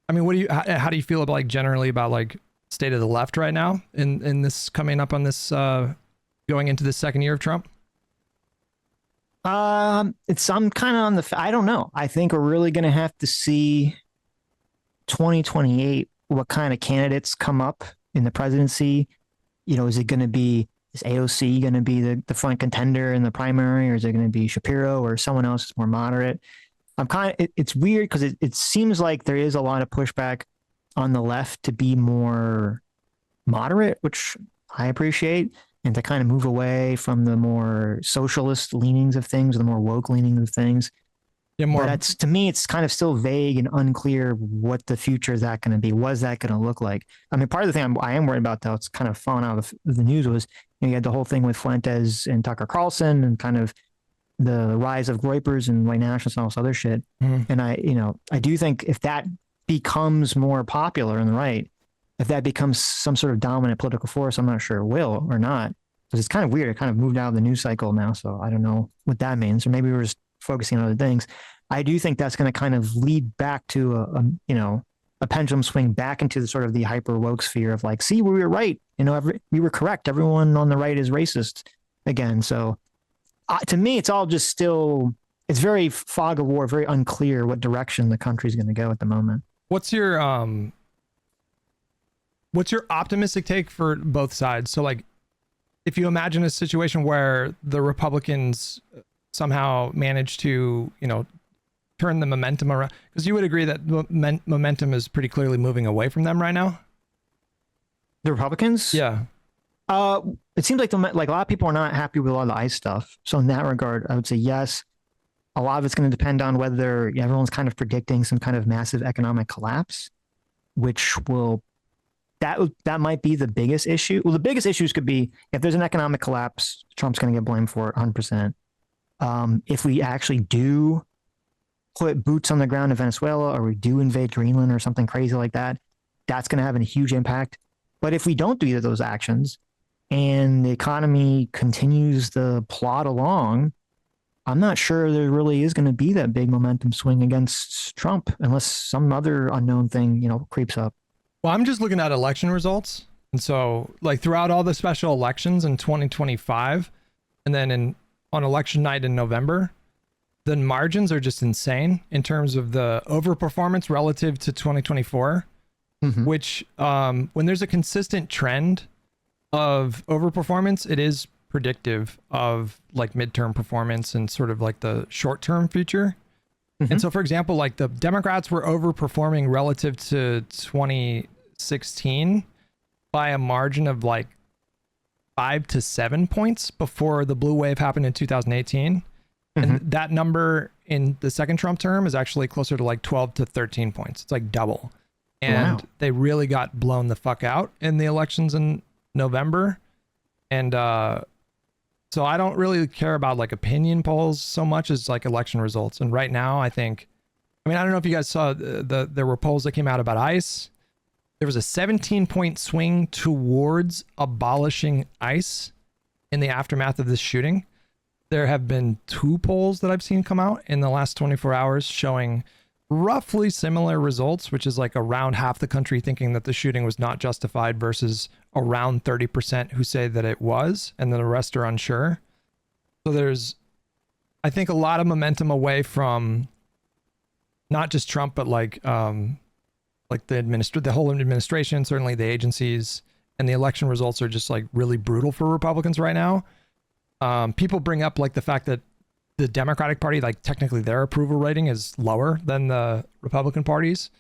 I mean, how do you feel about like generally about like state of the left right now in this coming up on this going into the second year of Trump? I'm kind of on I don't know. I think we're really going to have to see 2028 what kind of candidates come up in the presidency. Is AOC going to be the front contender in the primary, or is it going to be Shapiro or someone else that's more moderate? It's weird because it seems like there is a lot of pushback on the left to be more moderate, which I appreciate, and to kind of move away from the more socialist leanings of things, the more woke leanings of things. Yeah, But more. it's, to me, it's kind of still vague and unclear what the future is that going to be. What is that going to look like? I mean, part of the thing I am worried about, though, it's kind of fallen out of the news, was you had the whole thing with Fuentes and Tucker Carlson and kind of the rise of groypers and white nationalists and all this other shit. And I do think if that becomes more popular on the right, if that becomes some sort of dominant political force, I'm not sure it will or not, because it's kind of weird. It kind of moved out of the news cycle now, so I don't know what that means. Or maybe we're just focusing on other things. I do think that's going to kind of lead back to a pendulum swing back into the sort of the hyper woke sphere of like, see, we were right. We were correct. Everyone on the right is racist again. So to me, it's all just still, it's very fog of war, very unclear what direction the country's going to go at the moment. What's your optimistic take for both sides? So like, if you imagine a situation where the Republicans somehow manage to, turn the momentum around, because you would agree that momentum is pretty clearly moving away from them right now. The Republicans? Yeah. It seems like a lot of people are not happy with a lot of the ICE stuff. So in that regard, I would say yes. A lot of it's going to depend on whether everyone's kind of predicting some kind of massive economic collapse, which will, that might be the biggest issue. Well, the biggest issues could be if there's an economic collapse, Trump's going to get blamed for it 100%. If we actually do put boots on the ground in Venezuela, or we do invade Greenland or something crazy like that, that's going to have a huge impact. But if we don't do either of those actions and the economy continues to plod along, I'm not sure there really is going to be that big momentum swing against Trump unless some other unknown thing, creeps up. Well, I'm just looking at election results. And so like throughout all the special elections in 2025, and then on election night in November, the margins are just insane in terms of the overperformance relative to 2024, which when there's a consistent trend of overperformance, it is predictive of like midterm performance and sort of like the short-term future. And so, for example, like the Democrats were overperforming relative to 2016 by a margin of like 5 to 7 points before the blue wave happened in 2018. And that number in the second Trump term is actually closer to like 12 to 13 points. It's like double. And they really got blown the fuck out in the elections in November. And so I don't really care about like opinion polls so much as like election results. And right now, I think, I don't know if you guys saw there were polls that came out about ICE. There was a 17-point swing towards abolishing ICE in the aftermath of this shooting. There have been 2 polls that I've seen come out in the last 24 hours showing roughly similar results, which is like around half the country thinking that the shooting was not justified versus around 30% who say that it was, and then the rest are unsure. So there's, I think, a lot of momentum away from not just Trump, but like the whole administration, certainly the agencies, and the election results are just like really brutal for Republicans right now. People bring up like the fact that the Democratic Party, like technically their approval rating is lower than the Republican parties.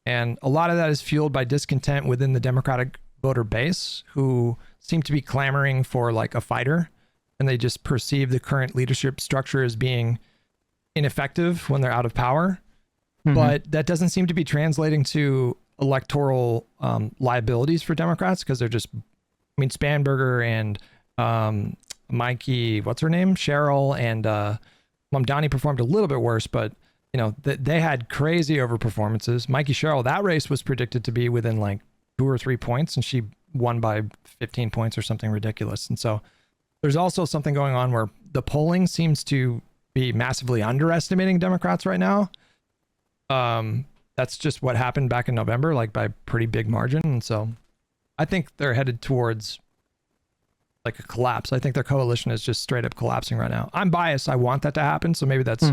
And a lot of that is fueled by discontent within the Democratic voter base, who seem to be clamoring for like a fighter, and they just perceive the current leadership structure as being ineffective when they're out of power. But that doesn't seem to be translating to electoral liabilities for Democrats, because they're just, Spanberger and Mikey, what's her name? Cheryl and Mamdani performed a little bit worse, but they had crazy overperformances. Mikey Cheryl, that race was predicted to be within like 2 or 3 points, and she won by 15 points or something ridiculous. And so there's also something going on where the polling seems to be massively underestimating Democrats right now. That's just what happened back in November, like by pretty big margin. And so I think they're headed towards like a collapse. I think their coalition is just straight up collapsing right now. I'm biased. I want that to happen. So maybe that's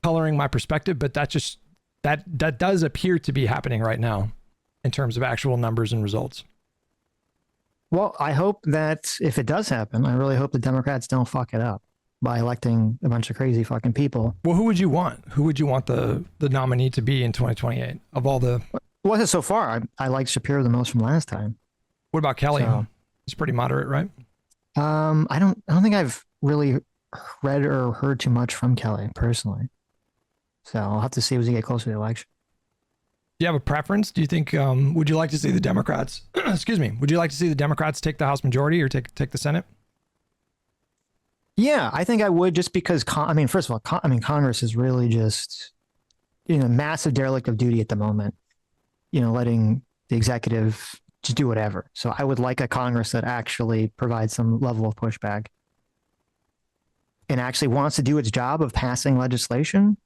coloring my perspective, but that does appear to be happening right now in terms of actual numbers and results. Well, I hope that if it does happen, I really hope the Democrats don't fuck it up by electing a bunch of crazy fucking people. Well, who would you want? Who would you want the nominee to be in 2028 of all the Was it so far? I like Shapiro the most from last time. What about Kelly? So, He's pretty moderate, right? I don't think I've really read or heard too much from Kelly personally. So I'll have to see as we get closer to the election. Do you have a preference? Do you think would you like to see the Democrats excuse me, would you like to see the Democrats take the House majority or take the Senate? Yeah, I think I would, just because first of all, Congress is really just massive derelict of duty at the moment. Letting the executive just do whatever. So I would like a Congress that actually provides some level of pushback and actually wants to do its job of passing legislation.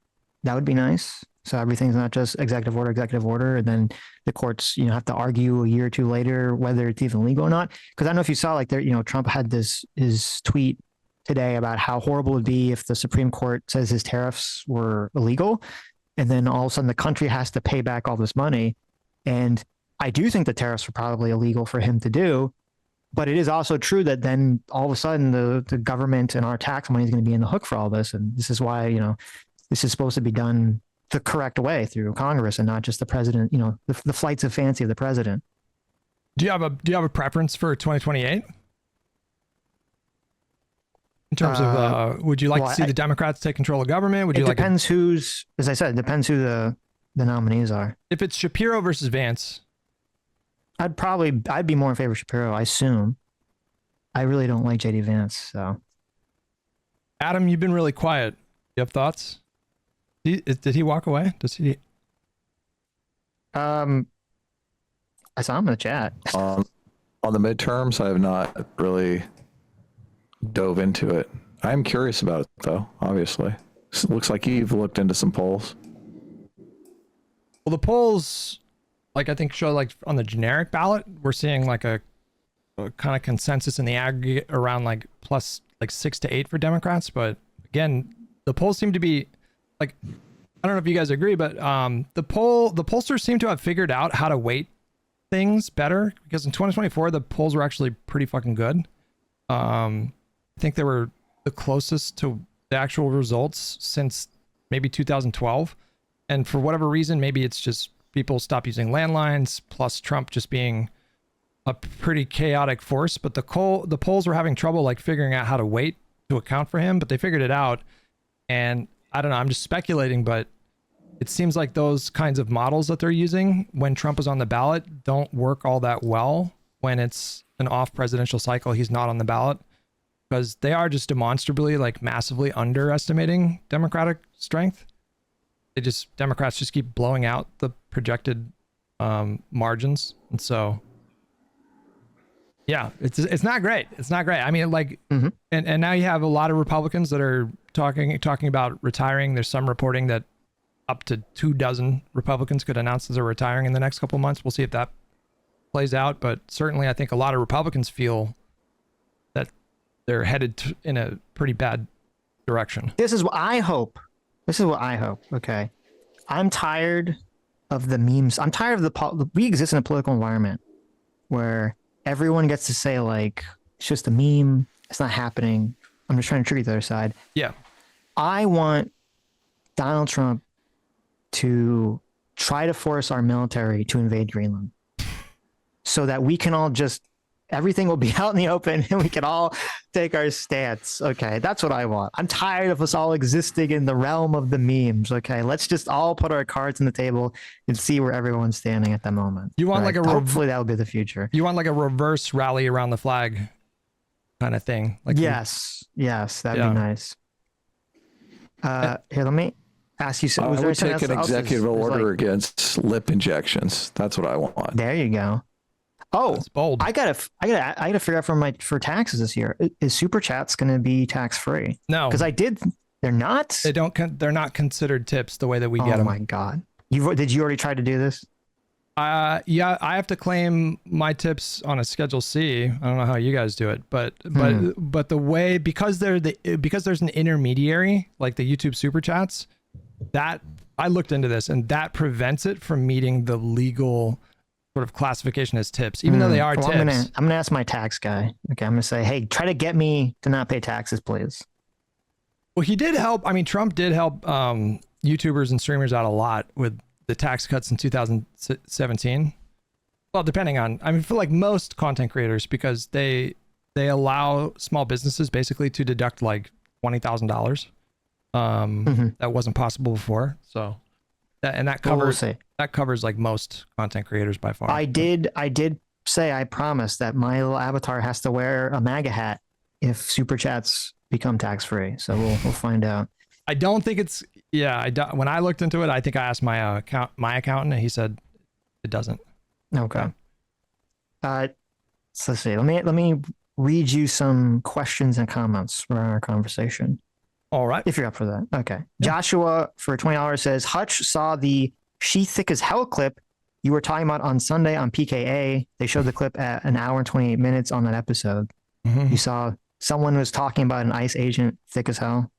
That would be nice. So everything's not just executive order, and then the courts, have to argue a year or two later whether it's even legal or not. Because I don't know if you saw, like, Trump had his tweet today about how horrible it would be if the Supreme Court says his tariffs were illegal, and then all of a sudden the country has to pay back all this money. And I do think the tariffs were probably illegal for him to do, but it is also true that then all of a sudden the government and our tax money is going to be in the hook for all this. And this is why, this is supposed to be done the correct way through Congress and not just the president, the flights of fancy of the president. Do you have a preference for 2028? In terms of, would you like to see the Democrats take control of government? Would you like? It depends as I said, it depends who the nominees are. If it's Shapiro versus Vance, I'd be more in favor of Shapiro, I assume. I really don't like JD Vance, so. Adam, you've been really quiet. You have thoughts? Did he walk away? Does he? I saw him in the chat. On the midterms, I have not really dove into it. I'm curious about it, though, obviously. It looks like you've looked into some polls. Well, the polls, like, I think show, like, on the generic ballot, we're seeing like a kind of consensus in the aggregate around like plus like 6 to 8 for Democrats. But again, the polls seem to be like, I don't know if you guys agree, but the pollsters seem to have figured out how to weight things better, because in 2024 the polls were actually pretty fucking good. I think they were the closest to the actual results since maybe 2012. And for whatever reason, maybe it's just people stopped using landlines, plus Trump just being a pretty chaotic force. But the polls were having trouble like figuring out how to weight to account for him, but they figured it out. And I don't know, I'm just speculating, but it seems like those kinds of models that they're using when Trump is on the ballot don't work all that well when it's an off presidential cycle, he's not on the ballot, because they are just demonstrably like massively underestimating Democratic strength. Democrats just keep blowing out the projected margins. And so, yeah, it's not great. It's not great. I mean, like, and now you have a lot of Republicans that are talking about retiring. There's some reporting that up to 24 Republicans could announce that they're retiring in the next couple of months. We'll see if that plays out. But certainly, I think a lot of Republicans feel that they're headed in a pretty bad direction. This is what I hope. Okay. I'm tired of the memes. I'm tired of we exist in a political environment where everyone gets to say, like, it's just a meme. It's not happening. I'm just trying to trigger the other side. Yeah. I want Donald Trump to try to force our military to invade Greenland so that we can all everything will be out in the open and we can all take our stance. Okay, that's what I want. I'm tired of us all existing in the realm of the memes. Okay, let's just all put our cards on the table and see where everyone's standing at the moment. You want hopefully that will be the future. You want like a reverse rally around the flag kind of thing. Like yes, that'd be nice. Here, let me ask you. I would take an executive order against lip injections. That's what I want. There you go. Oh, that's bold. I gotta figure out for taxes this year. Is super chats going to be tax free? No, because they're not. They're not considered tips the way that we get them. Oh my god! Did you already try to do this? Yeah, I have to claim my tips on a Schedule C. I don't know how you guys do it, but the way, because there's an intermediary like the YouTube super chats, that I looked into this and that prevents it from meeting the legal sort of classification as tips, even though they are tips. I'm gonna ask my tax guy. Okay, I'm gonna say, hey, try to get me to not pay taxes, please. Well, he did help. I mean, Trump did help YouTubers and streamers out a lot with the tax cuts in 2017. Well, depending on, I mean, for like most content creators, because they allow small businesses basically to deduct like $20,000. That wasn't possible before. So that covers like most content creators by far. I did say I promised that my little avatar has to wear a MAGA hat if super chats become tax free. So we'll find out. I don't think it's when I looked into it, I think I asked my accountant and he said it doesn't. Okay. So let's see. Let me read you some questions and comments for our conversation. All right. If you're up for that. Okay. Yeah. Joshua for $20 says, Hutch saw the She Thick as Hell clip you were talking about on Sunday on PKA. They showed the clip at 1 hour and 28 minutes on that episode. You saw someone was talking about an ICE agent thick as hell.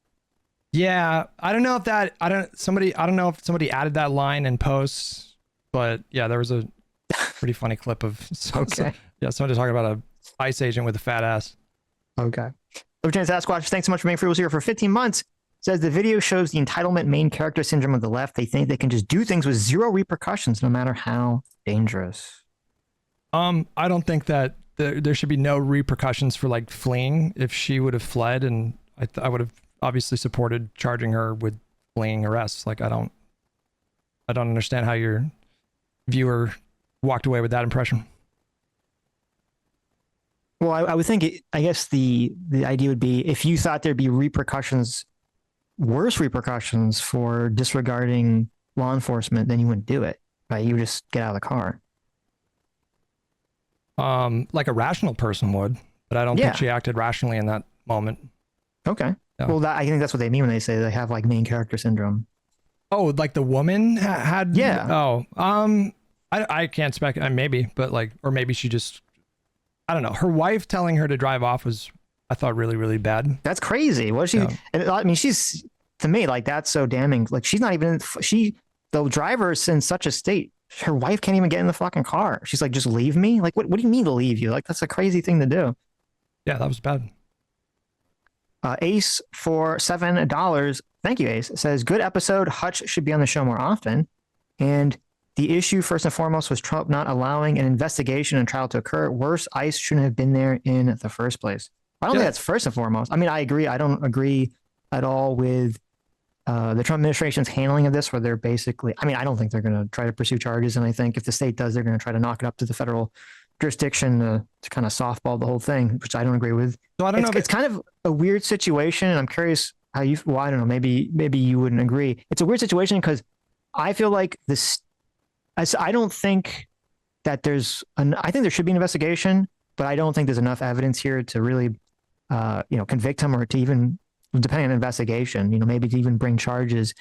Yeah. I don't know if somebody added that line in posts, but yeah, there was a pretty funny clip of somebody talking about a ICE agent with a fat ass. Okay. Lieutenant Sasquatch, thanks so much for being free. Was here for 15 months. Says the video shows the entitlement main character syndrome of the left. They think they can just do things with zero repercussions, no matter how dangerous. I don't think that there should be no repercussions for like fleeing. If she would have fled, and I would have obviously supported charging her with fleeing arrests. Like I don't understand how your viewer walked away with that impression. Well, I would think, I guess the idea would be if you thought there'd be worse repercussions for disregarding law enforcement, then you wouldn't do it, right? You would just get out of the car. Like a rational person would, but I don't think she acted rationally in that moment. Okay. Yeah. Well, I think that's what they mean when they say they have like main character syndrome. Oh, like the woman had? Yeah. Oh, I can't speculate. Maybe, but like, or maybe she just, I don't know. Her wife telling her to drive off was, I thought, really, really bad. That's crazy. What she? Yeah. I mean, she's, to me, like, that's so damning. Like, she's not even. The driver's in such a state. Her wife can't even get in the fucking car. She's like, just leave me. Like, what do you mean to leave you? Like, that's a crazy thing to do. Yeah, that was bad. Ace for $7. Thank you, Ace. Says, good episode. Hutch should be on the show more often. And the issue, first and foremost, was Trump not allowing an investigation and trial to occur. Worse, ICE shouldn't have been there in the first place. I don't think that's first and foremost. I mean, I agree. I don't agree at all with the Trump administration's handling of this, where they're basically, I mean, I don't think they're going to try to pursue charges. And I think if the state does, they're going to try to knock it up to the federal jurisdiction to kind of softball the whole thing, which I don't agree with. So I don't know. It's kind of a weird situation. And I'm curious how I don't know, maybe you wouldn't agree. It's a weird situation because I feel like I don't think that I think there should be an investigation, but I don't think there's enough evidence here to really, convict him or to even, depending on the investigation, maybe to even bring charges.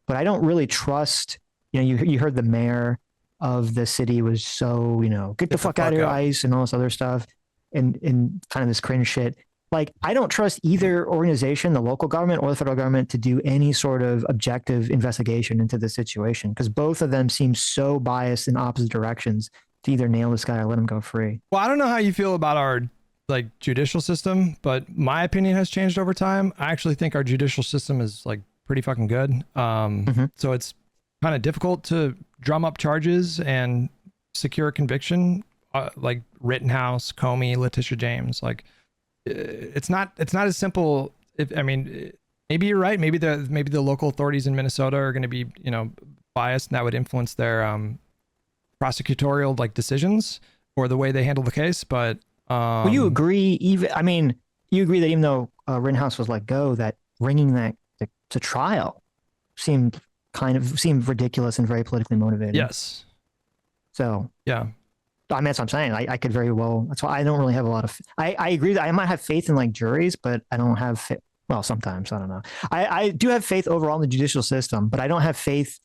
But I don't really trust, you heard the mayor of the city was so, get the fuck out of here, ICE, and all this other stuff, and kind of this cringe shit. Like, I don't trust either organization, the local government or the federal government, to do any sort of objective investigation into this situation, because both of them seem so biased in opposite directions to either nail this guy or let him go free. Well, I don't know how you feel about our judicial system, but my opinion has changed over time. I actually think our judicial system is pretty fucking good. So it's kind of difficult to drum up charges and secure a conviction, like Rittenhouse, Comey, Letitia James. It's not as simple. Maybe you're right. Maybe the local authorities in Minnesota are going to be, biased, and that would influence their prosecutorial decisions or the way they handle the case. But well, you agree? You agree that even though Rittenhouse was let go, that bringing that to trial seemed ridiculous and very politically motivated. Yes. So yeah. That's what I'm saying. I could very well. That's why I don't really have a lot of. I agree that I might have faith in juries, but I don't have. Well, sometimes I don't know. I do have faith overall in the judicial system, but I don't have faith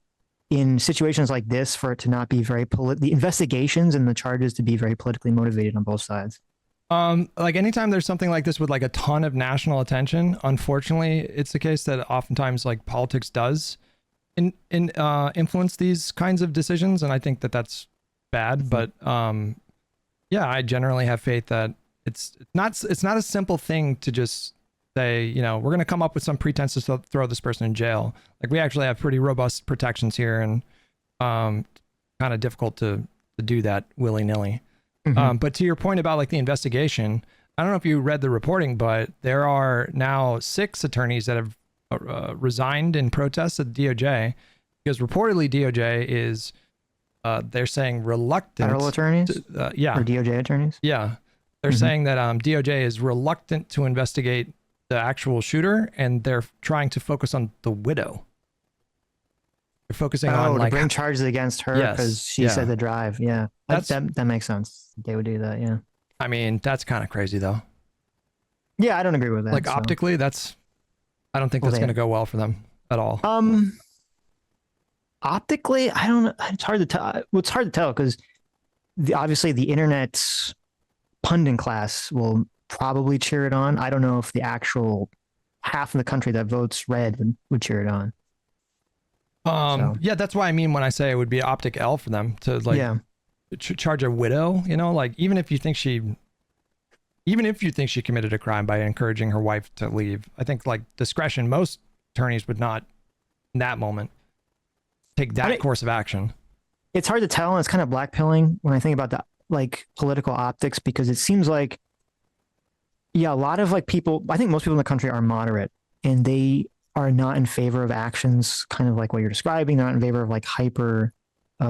in situations like this for it to not be very the investigations and the charges to be very politically motivated on both sides. Anytime there's something like this with a ton of national attention, unfortunately, it's the case that oftentimes politics does influence these kinds of decisions, and I think that that's bad. But I generally have faith that it's not a simple thing to just say, we're going to come up with some pretense to throw this person in jail. We actually have pretty robust protections here, and Kind of difficult to do that willy-nilly. Mhm. But to your point about like the investigation, I don't know if you read the reporting, but there are now 6 attorneys that have resigned in protest at DOJ because reportedly DOJ is, they're saying reluctant. Federal attorneys Yeah. or DOJ attorneys. Yeah. They're Mhm. saying that DOJ is reluctant to investigate the actual shooter and they're trying to focus on the widow. They're focusing on To like bring charges against her Yes, because she yeah. said to drive. Yeah, That's- that makes sense. They would do that. Yeah. I mean, that's kind of crazy though. Yeah, I don't agree with that. Like so. optically, I don't think Well, that's they- going to go well for them at all. Optically, I don't know. It's hard to tell. Well, it's hard to tell because obviously the internet's pundit class will probably cheer it on. I don't know if the actual half of the country that votes red would cheer it on. So. Yeah, that's why I mean when I say it would be optic L for them to like Yeah. charge a widow, you know, like even if you think she committed a crime by encouraging her wife to leave, I think like discretion, most attorneys would not in that moment take that course of action. It's hard to tell, and it's kind of blackpilling when I think about the like political optics because it seems like, yeah, a lot of like people, I think most people in the country are moderate and they are not in favor of actions kind of like what you're describing. They're not in favor of like hyper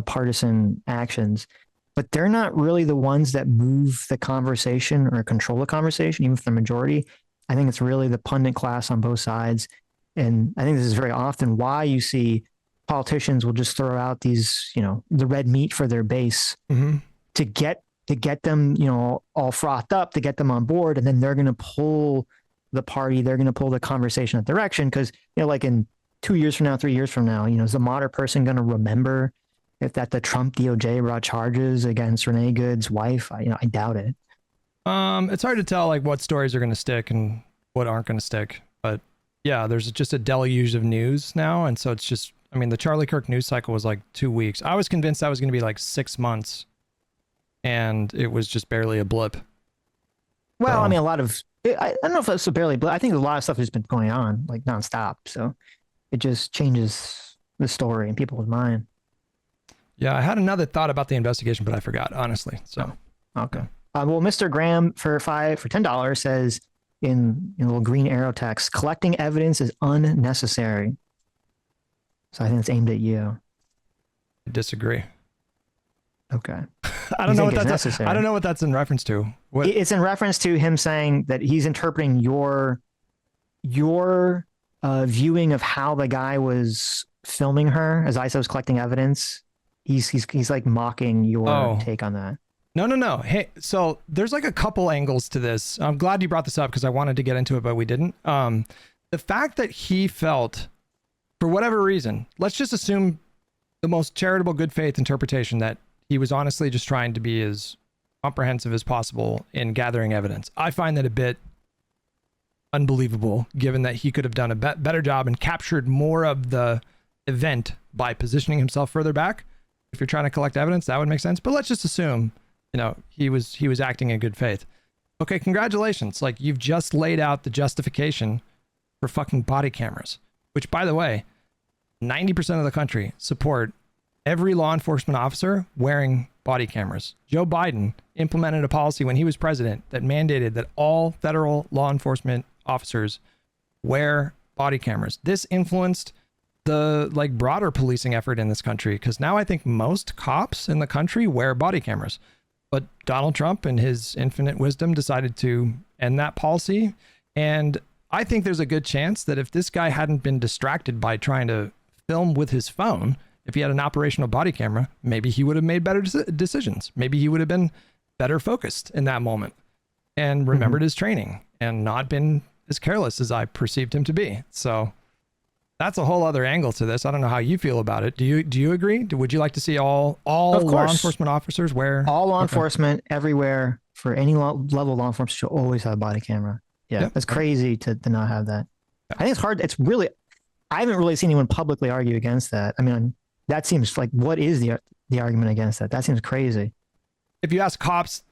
partisan actions, but they're not really the ones that move the conversation or control the conversation, even if they're majority. I think it's really the pundit class on both sides. And I think this is very often why you see politicians will just throw out these, you know, the red meat for their base to get them, you know, all frothed up, to get them on board. And then they're going to pull the party, they're going to pull the conversation that direction. Cause, you know, like in 2 years from now, 3 years from now, you know, is the moderate person going to remember if that the Trump DOJ brought charges against Renee Good's wife? I doubt it. It's hard to tell like what stories are going to stick and what aren't going to stick, but yeah, there's just a deluge of news now. And so it's just, I mean, the Charlie Kirk news cycle was like 2 weeks. I was convinced that was going to be like 6 months and it was just barely a blip. Well, So- I mean, I don't know if that's barely, but I think a lot of stuff has been going on like nonstop. So it just changes the story in people's mind. Yeah, I had another thought about the investigation, but I forgot, honestly. So, Okay. Well, Mr. Graham for $10 says in little green arrow text, collecting evidence is unnecessary. So I think it's aimed at you. I disagree. Okay. I don't know what think it's that's. necessary? I don't know what that's in reference to. What? It's in reference to him saying that he's interpreting your viewing of how the guy was filming her as ISO was collecting evidence. He's like mocking your take on that. No. Hey, so there's like a couple angles to this. I'm glad you brought this up because I wanted to get into it, but we didn't. The fact that he felt, for whatever reason, let's just assume the most charitable good faith interpretation that he was honestly just trying to be as comprehensive as possible in gathering evidence. I find that a bit unbelievable, given that he could have done a better job and captured more of the event by positioning himself further back. If you're trying to collect evidence, that would make sense. But let's just assume, you know, he was acting in good faith. Okay, congratulations. Like, you've just laid out the justification for fucking body cameras, which, by the way, 90% of the country support every law enforcement officer wearing body cameras. Joe Biden implemented a policy when he was president that mandated that all federal law enforcement officers wear body cameras. This influenced the like broader policing effort in this country, because now I think most cops in the country wear body cameras. But Donald Trump, in his infinite wisdom, decided to end that policy. And I think there's a good chance that if this guy hadn't been distracted by trying to film with his phone, if he had an operational body camera, maybe he would have made better decisions. Maybe he would have been better focused in that moment and remembered his training and not been as careless as I perceived him to be. So that's a whole other angle to this. I don't know how you feel about it. Do you agree? Would you like to see all law enforcement officers wear? All law enforcement everywhere for any level of law enforcement should always have a body camera. Yeah, Yep. It's crazy to not have that. I think it's hard. It's really, I haven't really seen anyone publicly argue against that. I mean, that seems like, what is the argument against that? That seems crazy. If you ask cops,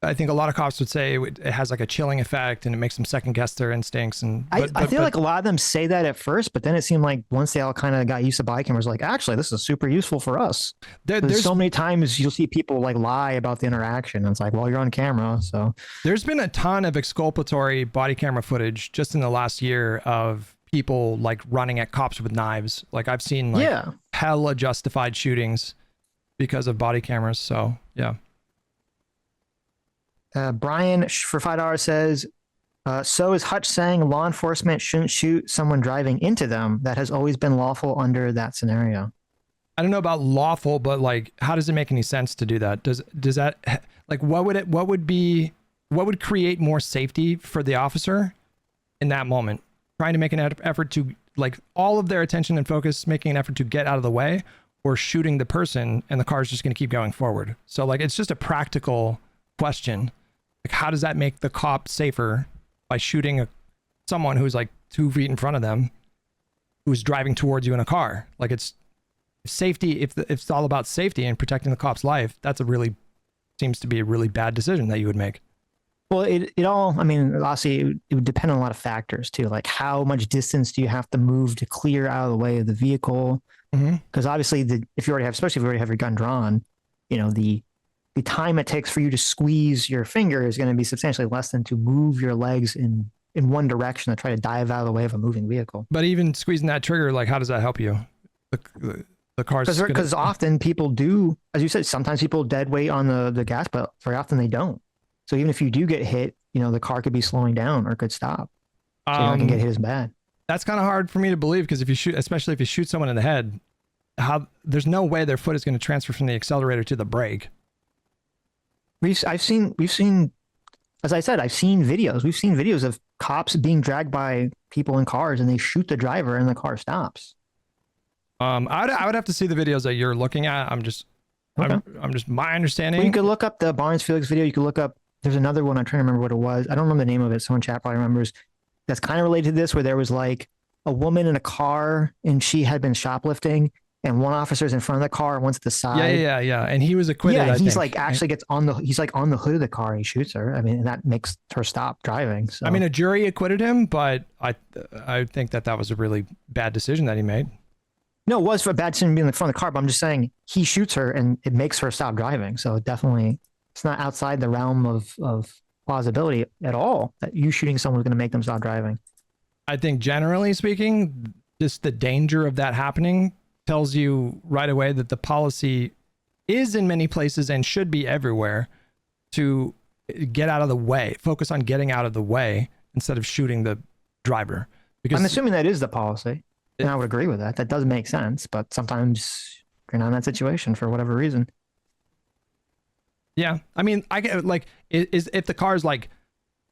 I think a lot of cops would say it has like a chilling effect and it makes them second guess their instincts. And I feel like a lot of them say that at first, but then it seemed like once they all kind of got used to body cameras, like actually this is super useful for us. There's so many times you'll see people like lie about the interaction. And it's like, well, you're on camera, so there's been a ton of exculpatory body camera footage just in the last year of people like running at cops with knives. Like I've seen like hella justified shootings because of body cameras. So yeah. Brian for $5 says, so is Hutch saying law enforcement shouldn't shoot someone driving into them? That has always been lawful under that scenario. I don't know about lawful, but like, how does it make any sense to do that? Does that like, what would create more safety for the officer in that moment? Trying to make an effort to like all of their attention and focus, making an effort to get out of the way, or shooting the person and the car is just going to keep going forward. So like, it's just a practical question. Like, how does that make the cop safer by shooting someone who's like 2 feet in front of them, who's driving towards you in a car? Like it's safety. If it's all about safety and protecting the cop's life, that's seems to be a really bad decision that you would make. Well, it all, I mean, obviously it would depend on a lot of factors too. Like how much distance do you have to move to clear out of the way of the vehicle? Because obviously if you already have, especially if you already have your gun drawn, you know, the time it takes for you to squeeze your finger is going to be substantially less than to move your legs in one direction to try to dive out of the way of a moving vehicle. But even squeezing that trigger, like, how does that help you? The car's because often people do, as you said, sometimes people dead weight on the gas, but very often they don't. So even if you do get hit, you know, the car could be slowing down or could stop. So you're not gonna get hit as bad. That's kind of hard for me to believe because if you shoot, especially if you shoot someone in the head, there's no way their foot is going to transfer from the accelerator to the brake. We've seen, as I said, I've seen videos. We've seen videos of cops being dragged by people in cars and they shoot the driver and the car stops. I would have to see the videos that you're looking at. I'm just my understanding. Well, you could look up the Barnes Felix video. You could look up, there's another one. I'm trying to remember what it was. I don't remember the name of it. Someone in chat probably remembers. That's kind of related to this, where there was like a woman in a car and she had been shoplifting and one officer's in front of the car and one's at the side. Yeah. And he was acquitted. Yeah, he's like actually gets on the hood of the car and he shoots her. I mean, and that makes her stop driving. So I mean, a jury acquitted him, but I think that was a really bad decision that he made. No, it was for a bad decision being in the front of the car, but I'm just saying he shoots her and it makes her stop driving. So definitely it's not outside the realm of plausibility at all that you shooting someone is going to make them stop driving. I think generally speaking, just the danger of that happening tells you right away that the policy is in many places and should be everywhere to get out of the way, focus on getting out of the way instead of shooting the driver. Because I'm assuming that is the policy. And I would agree with that. That does make sense, but sometimes you're not in that situation for whatever reason. Yeah. I mean, I get like, if the car's like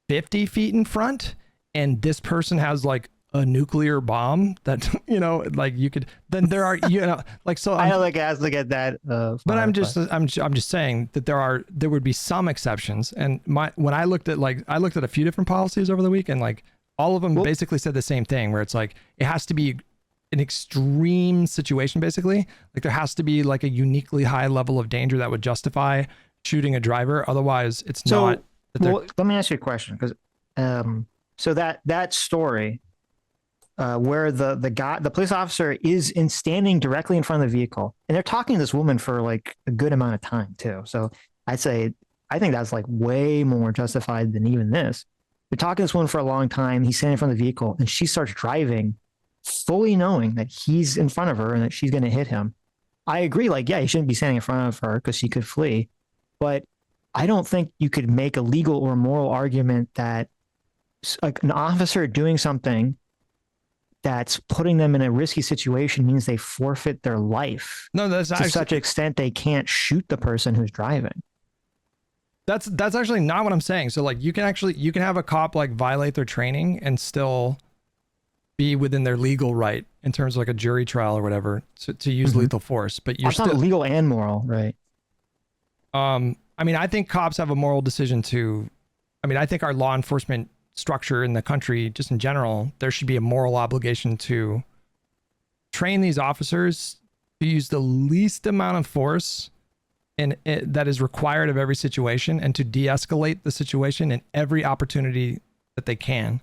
50 feet in front and this person has like a nuclear bomb that, you know, like you could, then there are, you know, like, so I don't like as look at that. But I'm just saying that there would be some exceptions. And when I looked at a few different policies over the week and like all of them basically said the same thing where it's like, it has to be an extreme situation, basically. Like there has to be like a uniquely high level of danger that would justify shooting a driver. Otherwise it's not. Well, let me ask you a question. Because so that story where the police officer is standing directly in front of the vehicle and they're talking to this woman for like a good amount of time too. So I think that's like way more justified than even this. They're talking to this woman for a long time. He's standing in front of the vehicle and she starts driving fully knowing that he's in front of her and that she's going to hit him. I agree. Like, yeah, he shouldn't be standing in front of her because she could flee. But I don't think you could make a legal or moral argument that like an officer doing something that's putting them in a risky situation means they forfeit their life. No, that's to such an extent they can't shoot the person who's driving. That's actually not what I'm saying. So like you can have a cop like violate their training and still be within their legal right in terms of like a jury trial or whatever to use lethal force, but you're still legal and moral, right? I mean, I think cops have a moral decision I think our law enforcement structure in the country, just in general, there should be a moral obligation to train these officers to use the least amount of force that is required of every situation, and to de-escalate the situation in every opportunity that they can.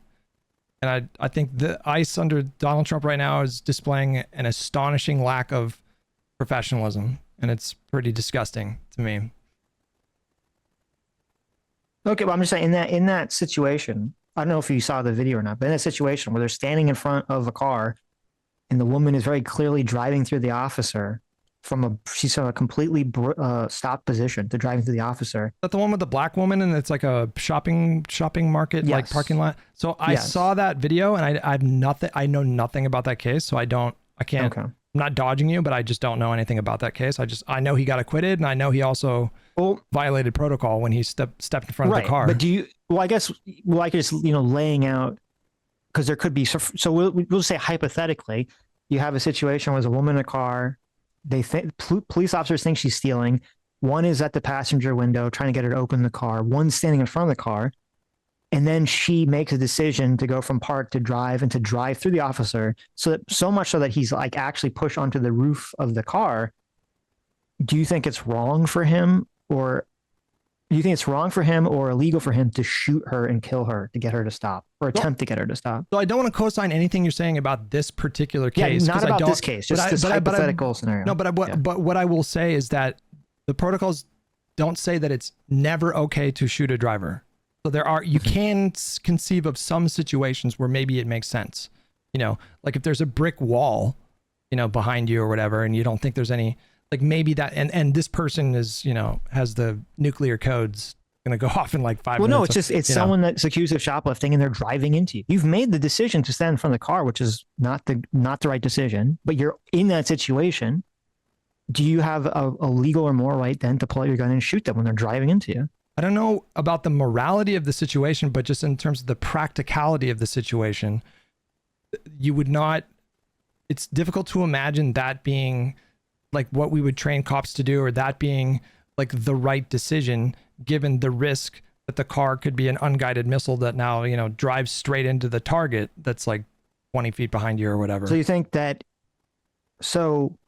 And I think the ICE under Donald Trump right now is displaying an astonishing lack of professionalism, and it's pretty disgusting to me. Okay, but I'm just saying in that situation, I don't know if you saw the video or not, but in that situation where they're standing in front of a car and the woman is very clearly driving through the officer she's from a completely stopped position to driving through the officer. Is that the one with the black woman and it's like a shopping market, Yes. like parking lot? So I saw that video, and I know nothing about that case, so I can't. Okay. I'm not dodging you, but I just don't know anything about that case. I know he got acquitted, and I know he also violated protocol when he stepped in front of the car. But I guess I could just, laying out, because there could be, so we'll say hypothetically, you have a situation where there's a woman in a car, they think police officers think she's stealing. One is at the passenger window trying to get her to open the car. One's standing in front of the car. And then she makes a decision to go from park to drive and to drive through the officer. So much so that he's like actually pushed onto the roof of the car. Do you think it's wrong for him, or illegal for him to shoot her and kill her to get her to stop, or attempt to get her to stop? So I don't want to co-sign anything you're saying about this particular case. Yeah, not about this case, just this hypothetical scenario. No, but what I will say is that the protocols don't say that it's never okay to shoot a driver. So you can conceive of some situations where maybe it makes sense. Like if there's a brick wall, behind you or whatever, and you don't think there's any, like maybe that, and this person is, has the nuclear codes going to go off in like 5 minutes. Well, no, it's someone that's accused of shoplifting and they're driving into you. You've made the decision to stand in front of the car, which is not the right decision, but you're in that situation. Do you have a legal or moral right then to pull out your gun and shoot them when they're driving into you? I don't know about the morality of the situation, but just in terms of the practicality of the situation, you would not, it's difficult to imagine that being like what we would train cops to do, or that being like the right decision, given the risk that the car could be an unguided missile that now, drives straight into the target that's like 20 feet behind you or whatever. So you think that,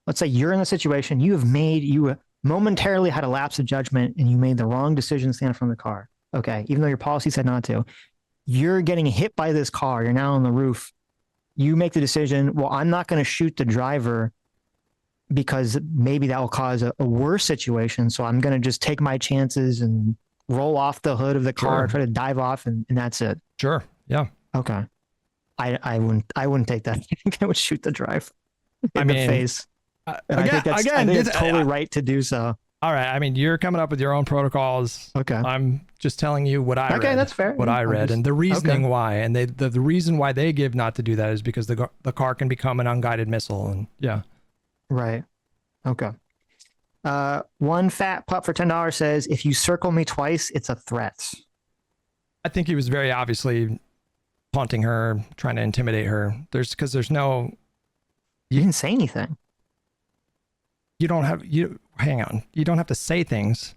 let's say you're in a situation, you momentarily had a lapse of judgment and you made the wrong decision to stand from the car. Okay. Even though your policy said not to, you're getting hit by this car. You're now on the roof. You make the decision, well, I'm not going to shoot the driver because maybe that will cause a worse situation. So I'm going to just take my chances and roll off the hood of the car, try to dive off, and that's it. Sure. Yeah. Okay. I wouldn't take that. I would shoot the driver in the face. I think it's totally right to do so. All right. I mean, you're coming up with your own protocols. Okay. I'm just telling you what I read. Okay, that's fair. What I read and the reasoning why. And the reason why they give not to do that is because the car can become an unguided missile. And yeah. Right. Okay. One fat pup for $10 says, if you circle me twice, it's a threat. I think he was very obviously taunting her, trying to intimidate her. There's no... You didn't say anything. Hang on. You don't have to say things.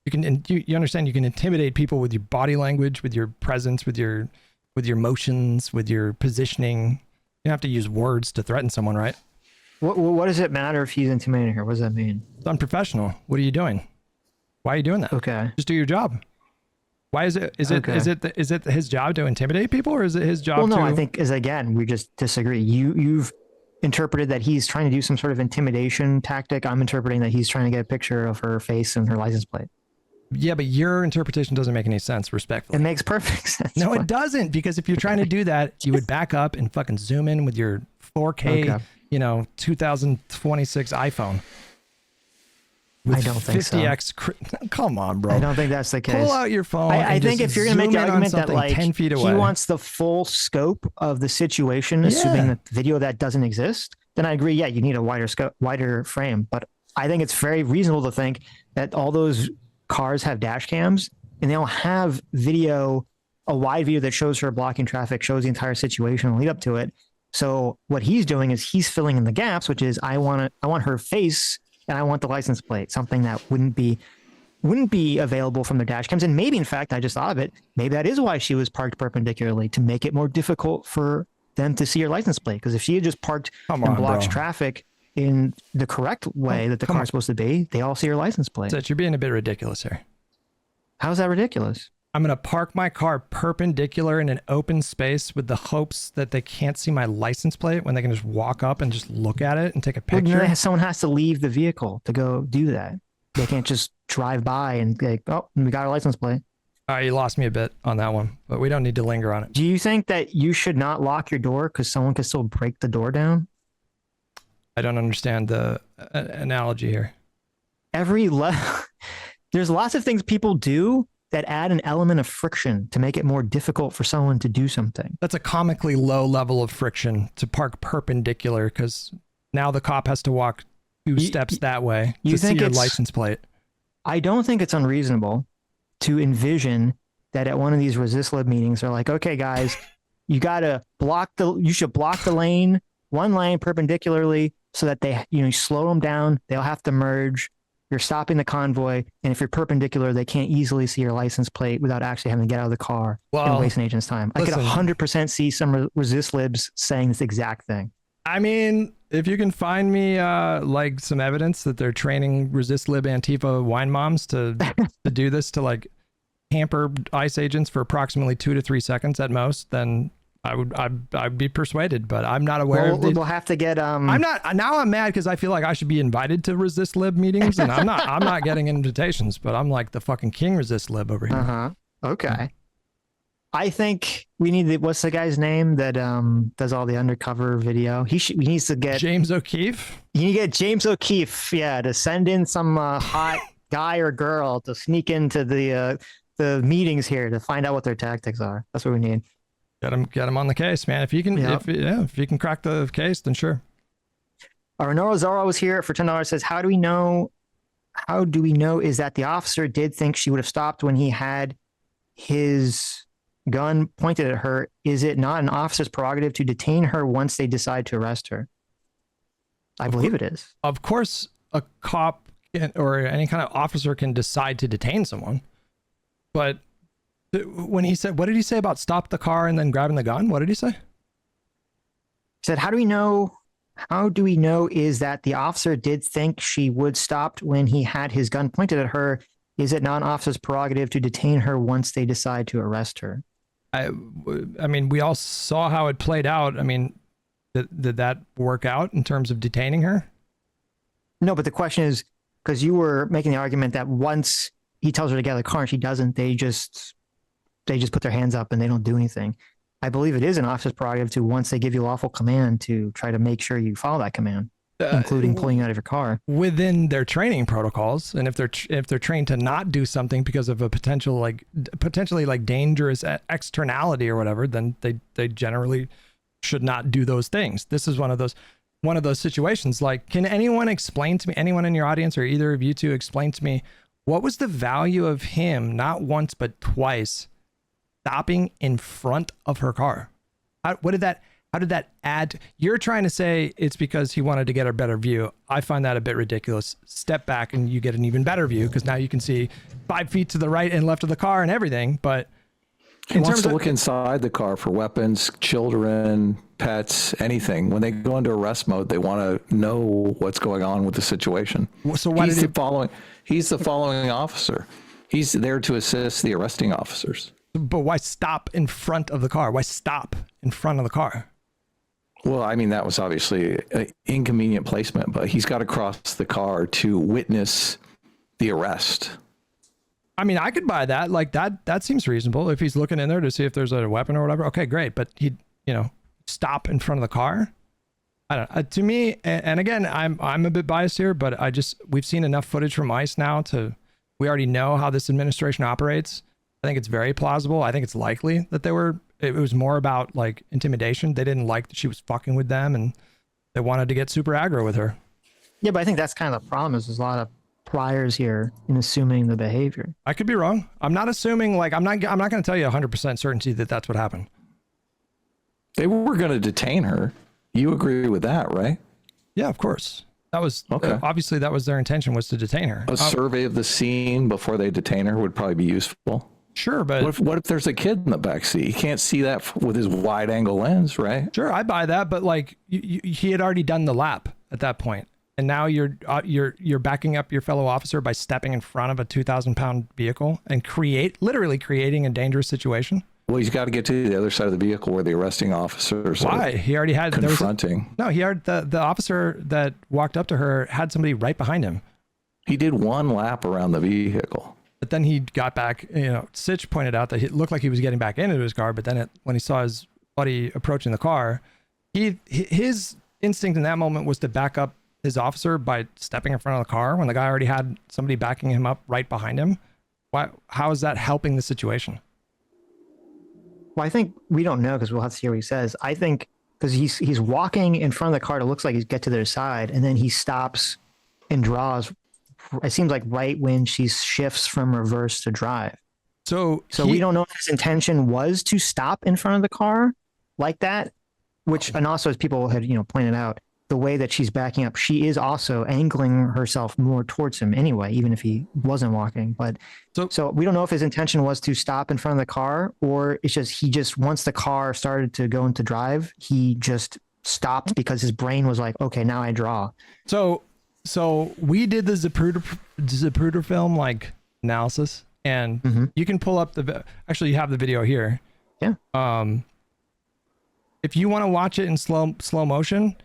You understand, you can intimidate people with your body language, with your presence, with your motions, with your positioning. You don't have to use words to threaten someone, right? What does it matter if he's intimidating her? What does that mean? It's unprofessional. What are you doing? Why are you doing that? Okay. Just do your job. Why is it his job to intimidate people, or is it his job Well, no, to... I think again, we just disagree. You've interpreted that he's trying to do some sort of intimidation tactic. I'm interpreting that he's trying to get a picture of her face and her license plate. Yeah, but your interpretation doesn't make any sense, respectfully. It makes perfect sense. No, it doesn't, because if you're trying to do that, you would back up and fucking zoom in with your 4K, 2026 iPhone. I don't think 50x. Come on, bro. I don't think that's the case. Pull out your phone. I think if you're going to make the argument that like 10 feet away. He wants the full scope of the situation, assuming that video that doesn't exist, then I agree. Yeah, you need a wider frame. But I think it's very reasonable to think that all those cars have dash cams and they'll have video, a wide view that shows her blocking traffic, shows the entire situation and lead up to it. So what he's doing is he's filling in the gaps, which is I want her face and I want the license plate, something that wouldn't be available from the dash cams. And maybe, in fact, I just thought of it, maybe that is why she was parked perpendicularly, to make it more difficult for them to see her license plate. Because if she had just parked and blocked traffic in the correct way that the come car's supposed to be, they all see your license plate. Sitch, you're being a bit ridiculous here. How's that ridiculous? I'm going to park my car perpendicular in an open space with the hopes that they can't see my license plate when they can just walk up and just look at it and take a Well, picture. then someone has to leave the vehicle to go do that. They can't just drive by and be like, oh, we got our license plate. All right, you lost me a bit on that one, but we don't need to linger on it. Do you think that you should not lock your door because someone could still break the door down? I don't understand the analogy here. There's lots of things people do that add an element of friction to make it more difficult for someone to do something. That's a comically low level of friction to park perpendicular because now the cop has to walk two steps that way to see your license plate. I don't think it's unreasonable to envision that at one of these resist lib meetings, they're like, okay, guys, you should block the lane, one lane perpendicularly so that you slow them down. They'll have to merge. You're stopping the convoy. And if you're perpendicular, they can't easily see your license plate without actually having to get out of the car and waste an agent's time. I could 100% see some resist libs saying this exact thing. I mean, if you can find me like some evidence that they're training resist lib Antifa wine moms to do this to like hamper ICE agents for approximately 2 to 3 seconds at most, then I'd be persuaded, but I'm not aware of we'll have to get I'm mad because I feel like I should be invited to resist lib meetings and I'm not getting invitations, but I'm like the fucking king resist lib over here. Okay. I think we need what's the guy's name that does all the undercover video? He needs to get James O'Keefe. You need to get James O'Keefe, to send in some hot guy or girl to sneak into the meetings here to find out what their tactics are. That's what we need. Get him on the case, man. If you can, if you can crack the case, then sure. Renoro Zorro was here for $10. Says, how do we know is that the officer did think she would have stopped when he had his gun pointed at her? Is it not an officer's prerogative to detain her once they decide to arrest her? I believe it is. Of course, a cop or any kind of officer can decide to detain someone, but when he said, what did he say about stop the car and then grabbing the gun? What did he say? He said, how do we know is that the officer did think she would stop when he had his gun pointed at her? Is it not an officer's prerogative to detain her once they decide to arrest her? I mean, we all saw how it played out. I mean, did that work out in terms of detaining her? No, but the question is, because you were making the argument that once he tells her to get out of the car and she doesn't, they just put their hands up and they don't do anything. I believe it is an officer's prerogative to, once they give you lawful command, to try to make sure you follow that command, including pulling you out of your car within their training protocols. And if they're trained to not do something because of a potentially dangerous externality or whatever, then they generally should not do those things. This is one of those situations. Like, can anyone explain to me, anyone in your audience or either of you two, explain to me what was the value of him not once but twice stopping in front of her car? How did that add? You're trying to say it's because he wanted to get a better view. I find that a bit ridiculous. Step back and you get an even better view because now you can see 5 feet to the right and left of the car and everything. But he wants to look inside the car for weapons, children, pets, anything. When they go into arrest mode, they want to know what's going on with the situation. So why he's the following officer. He's there to assist the arresting officers. But why stop in front of the car? Why stop in front of the car? Well, I mean, that was obviously an inconvenient placement, but he's got to cross the car to witness the arrest. I mean, I could buy that. Like that seems reasonable. If he's looking in there to see if there's a weapon or whatever, okay, great. But he'd, stop in front of the car. I don't know. To me, and again, I'm a bit biased here, but we've seen enough footage from ICE now we already know how this administration operates. I think it's very plausible. I think it's likely that it was more about like intimidation. They didn't like that she was fucking with them and they wanted to get super aggro with her. Yeah, but I think that's kind of the problem is there's a lot of priors here in assuming the behavior. I could be wrong. I'm not assuming, like, I'm not going to tell you 100% certainty that that's what happened. They were going to detain her. You agree with that, right? Yeah, of course. That was okay. Obviously that was their intention, was to detain her. A survey of the scene before they detain her would probably be useful. Sure, but what if there's a kid in the backseat? He can't see that with his wide angle lens, right? Sure, I buy that, but like he had already done the lap. at that point, and now you're backing up your fellow officer by stepping in front of a 2,000-pound vehicle and literally creating a dangerous situation. Well, he's got to get to the other side of the vehicle where the arresting officers Why? are He already had confronting. He already the officer that walked up to her had somebody right behind him. He did one lap around the vehicle. But then he got back. Sitch pointed out that it looked like he was getting back into his car, but then when he saw his buddy approaching the car, his instinct in that moment was to back up his officer by stepping in front of the car when the guy already had somebody backing him up right behind him. Why? How is that helping the situation? Well, I think we don't know because we'll have to hear what he says. I think because he's walking in front of the car, it looks like he's get to their side, and then he stops and draws. It seems like right when she shifts from reverse to drive. So we don't know if his intention was to stop in front of the car like that, and also as people had pointed out, the way that she's backing up, she is also angling herself more towards him anyway, even if he wasn't walking. But so we don't know if his intention was to stop in front of the car, or it's just once the car started to go into drive, he just stopped because his brain was like, okay, now I draw. So we did the Zapruder film like analysis, and you can pull up actually you have the video here. Yeah. If you want to watch it in slow motion,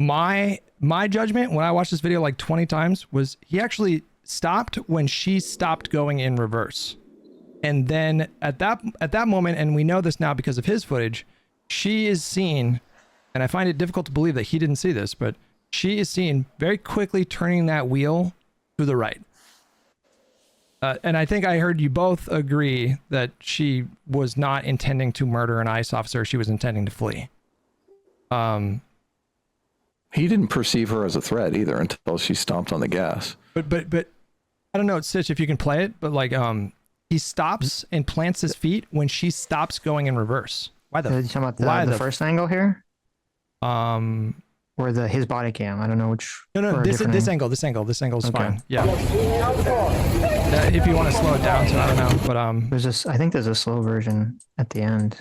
my judgment when I watched this video like 20 times was he actually stopped when she stopped going in reverse. And then at that moment, and we know this now because of his footage, she is seen, and I find it difficult to believe that he didn't see this, but she is seen very quickly turning that wheel to the right. And I think I heard you both agree that she was not intending to murder an ICE officer. She was intending to flee. He didn't perceive her as a threat either until she stomped on the gas. But I don't know, Sitch, if you can play it, but like he stops and plants his feet when she stops going in reverse. Why the? Are you talking about the first angle here? Or his body cam? I don't know which. No, this angle is okay. Fine. Yeah. If you want to slow it down, so I don't know, but I think there's a slow version at the end.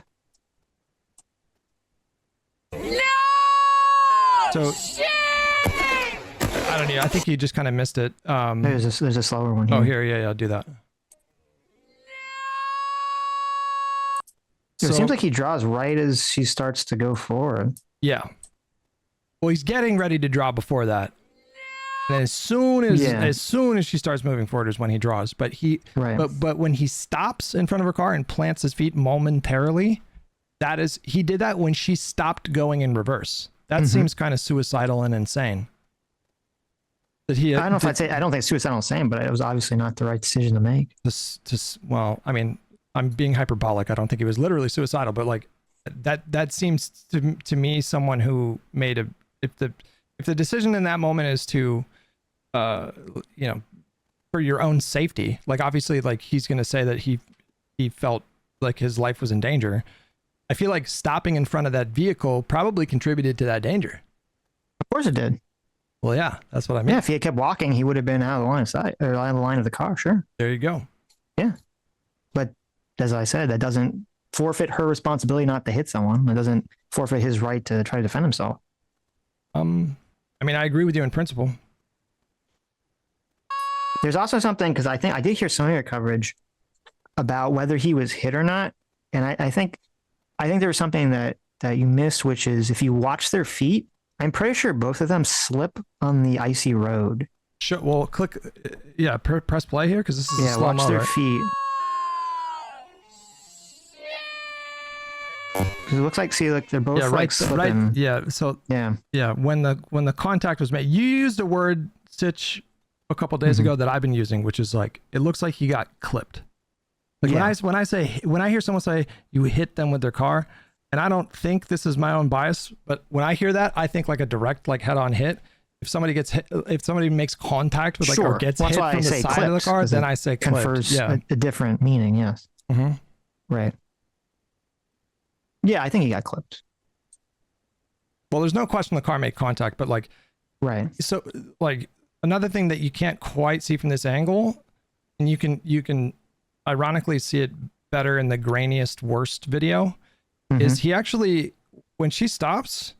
So I don't know. I think you just kind of missed it. There's a slower one here. Oh, here, yeah, I'll do that. It seems like he draws right as she starts to go forward. Yeah. Well, he's getting ready to draw before that. And as soon as she starts moving forward is when he draws. But but when he stops in front of her car and plants his feet momentarily, he did that when she stopped going in reverse. That seems kind of suicidal and insane. I don't think suicidal is insane, but it was obviously not the right decision to make. Well, I mean, I'm being hyperbolic. I don't think he was literally suicidal, but like that seems to me someone who made if the decision in that moment is to for your own safety, like obviously like he's going to say that he felt like his life was in danger. I feel like stopping in front of that vehicle probably contributed to that danger. Of course it did. Well, yeah, that's what I mean. Yeah, if he had kept walking, he would have been out of the line of sight or out of the line of the car. Sure. There you go. Yeah, but as I said, that doesn't forfeit her responsibility not to hit someone. It doesn't forfeit his right to try to defend himself. I mean, I agree with you in principle. There's also something, because I think I did hear some of your coverage about whether he was hit or not, and I think there was something that you missed, which is if you watch their feet, I'm pretty sure both of them slip on the icy road. Sure. Well, click. Yeah, press play here because this is slow watch mo, their right? feet. Because it looks like, they're both slipping. Right. Yeah. So yeah. When the contact was made, you used a word, Sitch, a couple days ago that I've been using, which is like it looks like he got clipped. Like when I hear someone say you hit them with their car, and I don't think this is my own bias, but when I hear that, I think like a direct like head-on hit. If somebody gets hit, if somebody makes contact with or gets hit from the side of the car, then I say clipped. Confers a different meaning. Yes. Right. Yeah, I think he got clipped. Well, there's no question the car made contact, but like, right. So like another thing that you can't quite see from this angle, and you can ironically see it better in the grainiest worst video, is he actually, when she stops,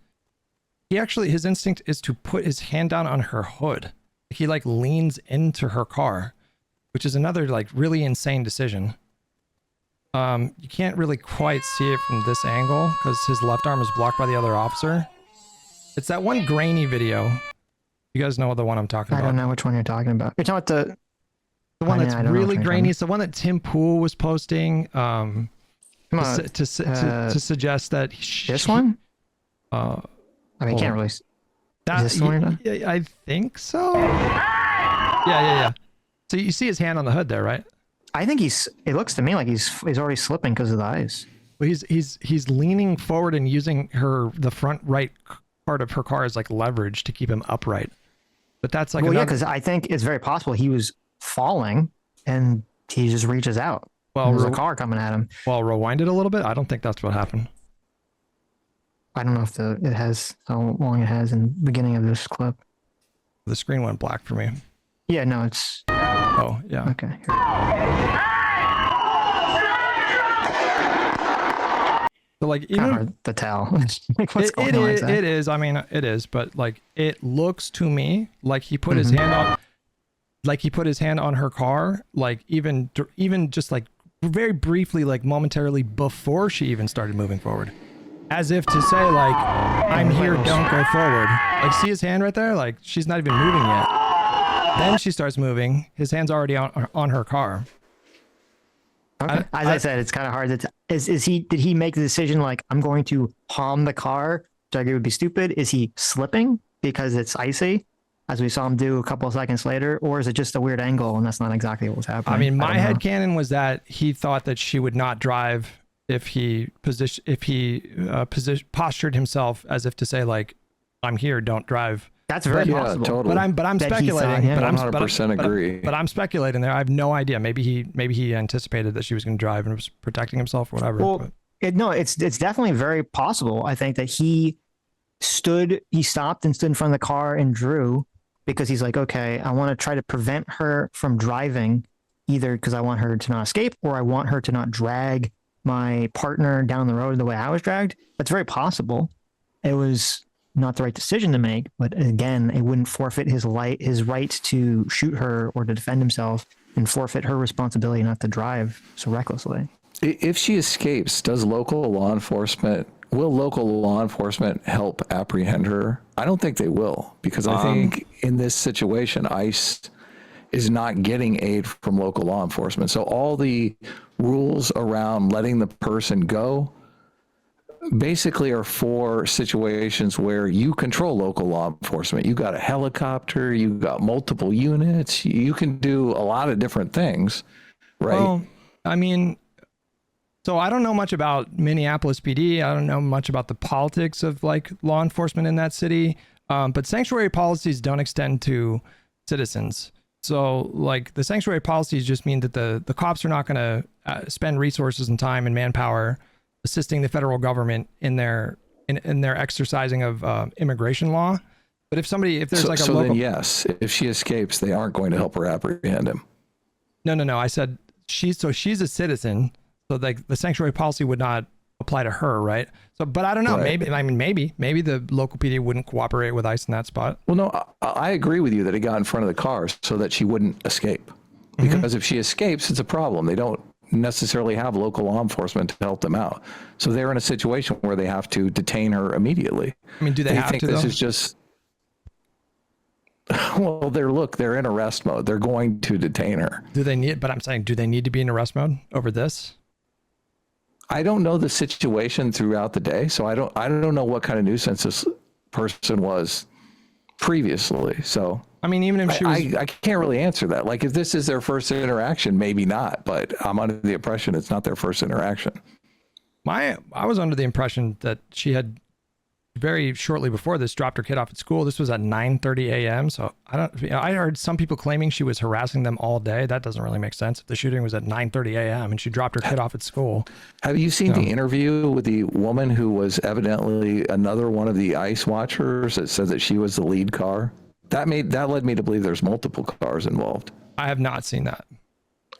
his instinct is to put his hand down on her hood. He like leans into her car, which is another like really insane decision. You can't really quite see it from this angle because his left arm is blocked by the other officer. It's that one grainy video. You guys know the one I'm talking about. I don't know which one you're talking about. You're talking about the one that's I don't know really which one you're grainy. It's the one that Tim Pool was posting to suggest that this one? I I mean, you can't really. Is that, this the one you're talking? I think so. Yeah. So you see his hand on the hood there, right? I think it looks to me like he's already slipping because of the ice. Well, he's leaning forward and using the front right part of her car as like leverage to keep him upright. But that's like, well, yeah, because I think it's very possible he was falling and he just reaches out. Well, there's a car coming at him. Well, rewind it a little bit. I don't think that's what happened. I don't know if it has how long it has in the beginning of this clip. The screen went black for me. Yeah, no, it's. Oh, yeah. Okay. So like Kind of hard to tell. Like, what's going it on is. exactly? It is. I mean, it is. But like, it looks to me like he put Mm-hmm. his hand on, like he put his hand on her car, like even just like very briefly, like momentarily before she even started moving forward, as if to say like, "I'm here, don't go forward." Like, see his hand right there? Like, she's not even moving yet. Then she starts moving. His hand's already on her car. Okay. As I said, it's kind of hard to tell. Did he make the decision like, I'm going to palm the car? Do I agree would be stupid? Is he slipping because it's icy, as we saw him do a couple of seconds later? Or is it just a weird angle and that's not exactly what was happening? I mean, my don't know. headcanon was that he thought that she would not drive if he postured himself as if to say like, I'm here, don't drive. That's very Yeah, possible. totally. But I'm That he speculating. saw him. But I'm 100% agree. But I'm speculating there. I have no idea. Maybe he anticipated that she was going to drive and was protecting himself, or whatever. Well, it's definitely very possible. I think that he stopped and stood in front of the car and drew because he's like, okay, I want to try to prevent her from driving, either because I want her to not escape or I want her to not drag my partner down the road the way I was dragged. That's very possible. It was not the right decision to make, but again, it wouldn't forfeit his right to shoot her or to defend himself and forfeit her responsibility not to drive so recklessly. If she escapes, will local law enforcement help apprehend her? I don't think they will, because I think in this situation, ICE is not getting aid from local law enforcement. So all the rules around letting the person go basically are for situations where you control local law enforcement. You got a helicopter, you got multiple units, you can do a lot of different things, right? Well, I mean, so I don't know much about Minneapolis PD. I don't know much about the politics of like law enforcement in that city. But sanctuary policies don't extend to citizens. So like the sanctuary policies just mean that the cops are not going to spend resources and time and manpower assisting the federal government in their exercising of immigration law. But if there's like a local... then yes, if she escapes, they aren't going to help her apprehend him. No. I said she's a citizen, so like the sanctuary policy would not apply to her, right? So, but I don't know. Right. Maybe the local PD wouldn't cooperate with ICE in that spot. Well, no, I agree with you that he got in front of the car so that she wouldn't escape. Because if she escapes, it's a problem. They don't necessarily have local law enforcement to help them out. So they're in a situation where they have to detain her immediately. I mean, do they have think to, this though? is just... Well, they're in arrest mode. They're going to detain her. Do they need to be in arrest mode over this? I don't know the situation throughout the day, so I don't know what kind of nuisance this person was previously. So I mean, even if she was, I can't really answer that. Like, if this is their first interaction, maybe not. But I'm under the impression it's not their first interaction. I was under the impression that she had very shortly before this dropped her kid off at school. This was at 9:30 a.m. So I heard some people claiming she was harassing them all day. That doesn't really make sense. If the shooting was at 9:30 a.m. and she dropped her kid off at school. Have you seen the interview with the woman who was evidently another one of the ICE watchers that said that she was the lead car? That led me to believe there's multiple cars involved. I have not seen that.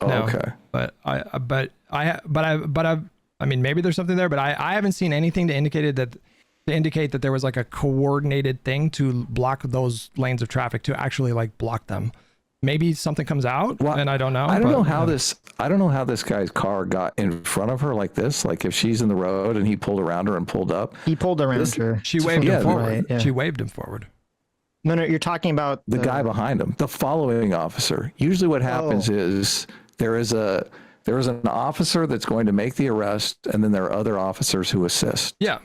Oh, No. okay. But I mean, maybe there's something there, but I haven't seen anything to indicate that to indicate that there was like a coordinated thing to block those lanes of traffic, to actually like block them. Maybe something comes out, Well, and I don't know. I don't know how this guy's car got in front of her like this. Like if she's in the road and he pulled around her and pulled up. He pulled around her. She waved him forward. Right, yeah. She waved him forward. No, you're talking about The guy behind him, the following officer. Usually what happens is there is an officer that's going to make the arrest, and then there are other officers who assist. Yeah.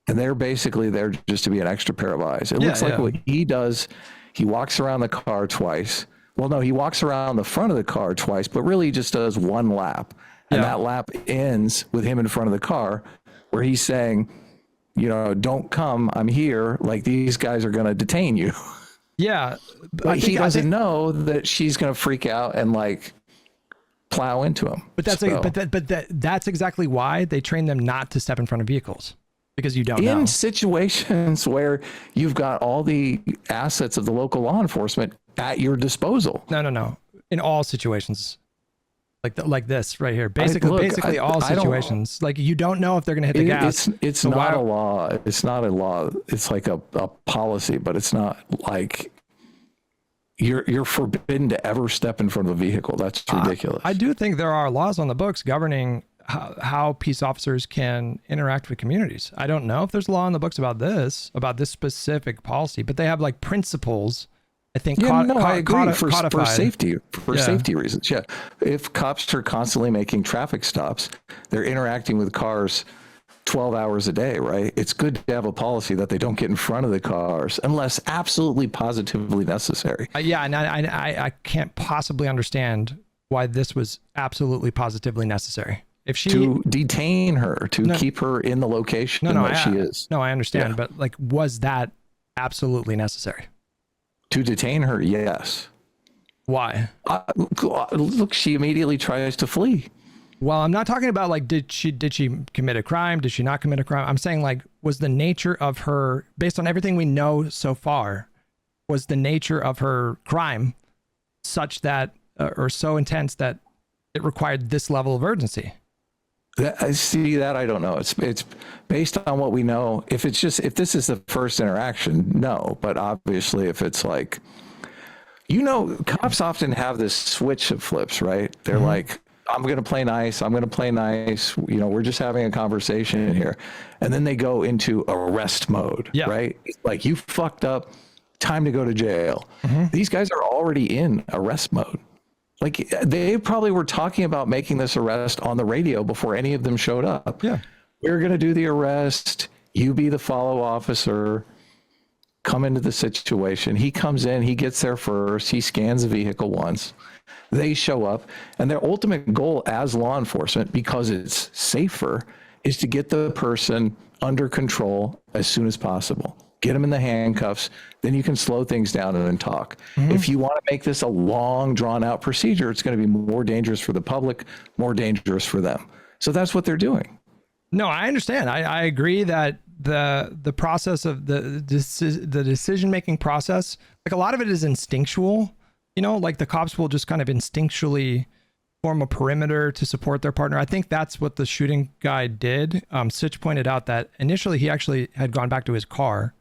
And they're basically there just to be an extra pair of eyes. It looks like what he does, he walks around the car twice. Well, no, he walks around the front of the car twice, but really just does one lap. And that lap ends with him in front of the car where he's saying, you know, don't come, I'm here. Like these guys are going to detain you. Yeah. But he doesn't know that she's going to freak out and like plow into him. But that's exactly why they train them not to step in front of vehicles, because you don't know. In situations where you've got all the assets of the local law enforcement at your disposal. No. In all situations, like this right here. Basically, all situations. Like you don't know if they're going to hit the gas. It's not a law. It's not a law. It's like a policy, but it's not like you're forbidden to ever step in front of a vehicle. That's ridiculous. I do think there are laws on the books governing how peace officers can interact with communities. I don't know if there's a law in the books about this specific policy, but they have like principles. I think. I agree for safety safety reasons. Yeah, if cops are constantly making traffic stops, they're interacting with cars 12 hours a day, right? It's good to have a policy that they don't get in front of the cars unless absolutely positively necessary. And I can't possibly understand why this was absolutely positively necessary. If she to detain her, keep her in the location that she is. No, I understand, but like, was that absolutely necessary? To detain her, yes. Why? Look, she immediately tries to flee. Well, I'm not talking about like, did she commit a crime? Did she not commit a crime? I'm saying like, was the nature of her, based on everything we know so far, was the nature of her crime such that, or so intense that it required this level of urgency? I see that. I don't know. It's based on what we know. If this is the first interaction, no. But obviously, if it's like, cops often have this switch of flips, right? They're like, I'm going to play nice. I'm going to play nice. We're just having a conversation here. And then they go into arrest mode, right? Like, you fucked up. Time to go to jail. These guys are already in arrest mode. Like, they probably were talking about making this arrest on the radio before any of them showed up. Yeah. We're going to do the arrest. You be the follow officer. Come into the situation. He comes in. He gets there first. He scans the vehicle once. They show up. And their ultimate goal as law enforcement, because it's safer, is to get the person under control as soon as possible. Get them in the handcuffs, then you can slow things down and then talk. If you want to make this a long, drawn-out procedure, it's going to be more dangerous for the public, more dangerous for them. So that's what they're doing. No, I understand. I agree that the process of the decision-making process, like a lot of it is instinctual. Like the cops will just kind of instinctually form a perimeter to support their partner. I think that's what the shooting guy did. Sitch pointed out that initially he actually had gone back to his car.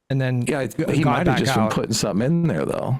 And then he might have just been putting something in there though,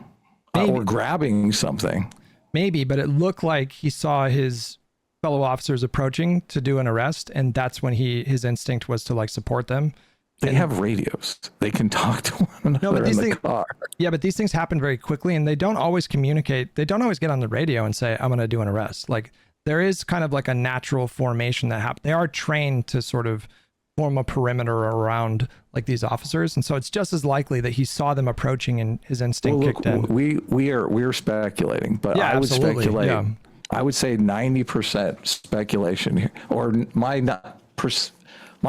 or grabbing something. Maybe, but it looked like he saw his fellow officers approaching to do an arrest, and that's when his instinct was to like support them. They have radios; they can talk to one another in the car. Yeah, but these things happen very quickly, and they don't always communicate. They don't always get on the radio and say, "I'm going to do an arrest." Like there is kind of like a natural formation that happens. They are trained to sort of form a perimeter around like these officers, and so it's just as likely that he saw them approaching and his instinct kicked in. We're speculating, but I would speculate. Yeah. I would say 90% speculation here, or my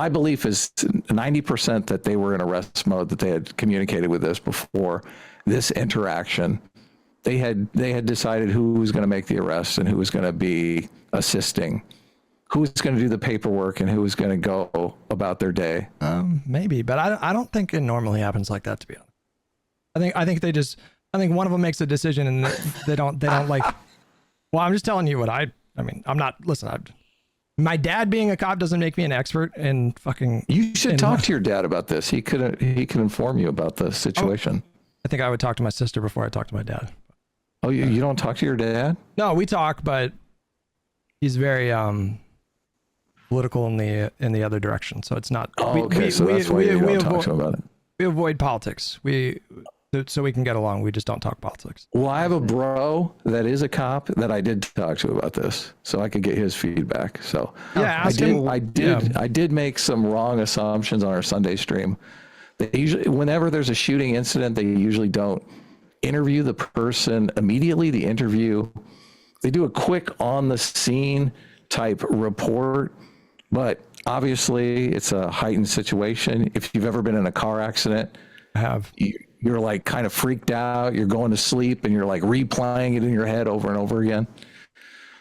belief is 90% that they were in arrest mode, that they had communicated with this before this interaction. They had decided who was going to make the arrest and who was going to be assisting, who was going to do the paperwork, and who was going to go about their day. Maybe, but I don't think it normally happens like that, to be honest. I think one of them makes a decision and they don't like, well, I'm just telling you what I'm not, listen, My dad being a cop doesn't make me an expert in fucking. You should talk to your dad about this. He could inform you about the situation. I think I would talk to my sister before I talk to my dad. Oh, you don't talk to your dad? No, we talk, but he's very political in the other direction. So it's not. Oh, okay. So that's why you don't talk to him about it. We avoid politics. So we can get along. We just don't talk politics. Well, I have a bro that is a cop that I did talk to about this, so I could get his feedback. So yeah, ask him. I did make some wrong assumptions on our Sunday stream. They usually, whenever there's a shooting incident, they usually don't interview the person immediately. They do a quick on the scene type report, but obviously it's a heightened situation. If you've ever been in a car accident, I have. You're like kind of freaked out. You're going to sleep and you're like replaying it in your head over and over again.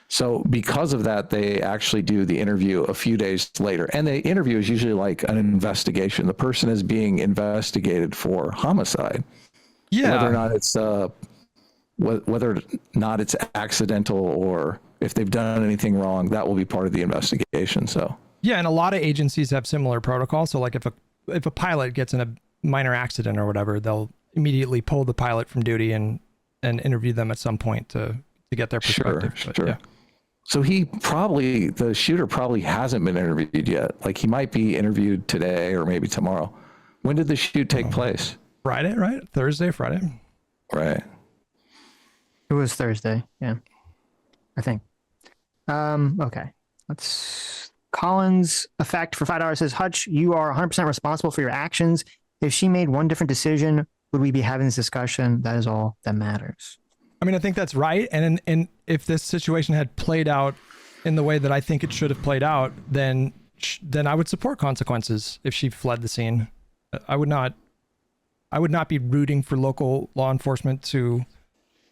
So because of that, they actually do the interview a few days later. And the interview is usually like an investigation. The person is being investigated for homicide. Yeah. Whether or not it's accidental or if they've done anything wrong, that will be part of the investigation. So yeah, and a lot of agencies have similar protocols. So like if a pilot gets in a minor accident or whatever, they'll immediately pull the pilot from duty and interview them at some point to get their perspective. Sure. Yeah. So the shooter probably hasn't been interviewed yet. Like he might be interviewed today or maybe tomorrow. When did the shoot take place? Friday, right? Thursday, Friday. Right. It was Thursday. Yeah, I think. Okay. Collins Effect for $5 says, Hutch, you are 100% responsible for your actions. If she made one different decision, would we be having this discussion? That is all that matters. I mean, I think that's right. And if this situation had played out in the way that I think it should have played out, then I would support consequences if she fled the scene. I would not be rooting for local law enforcement to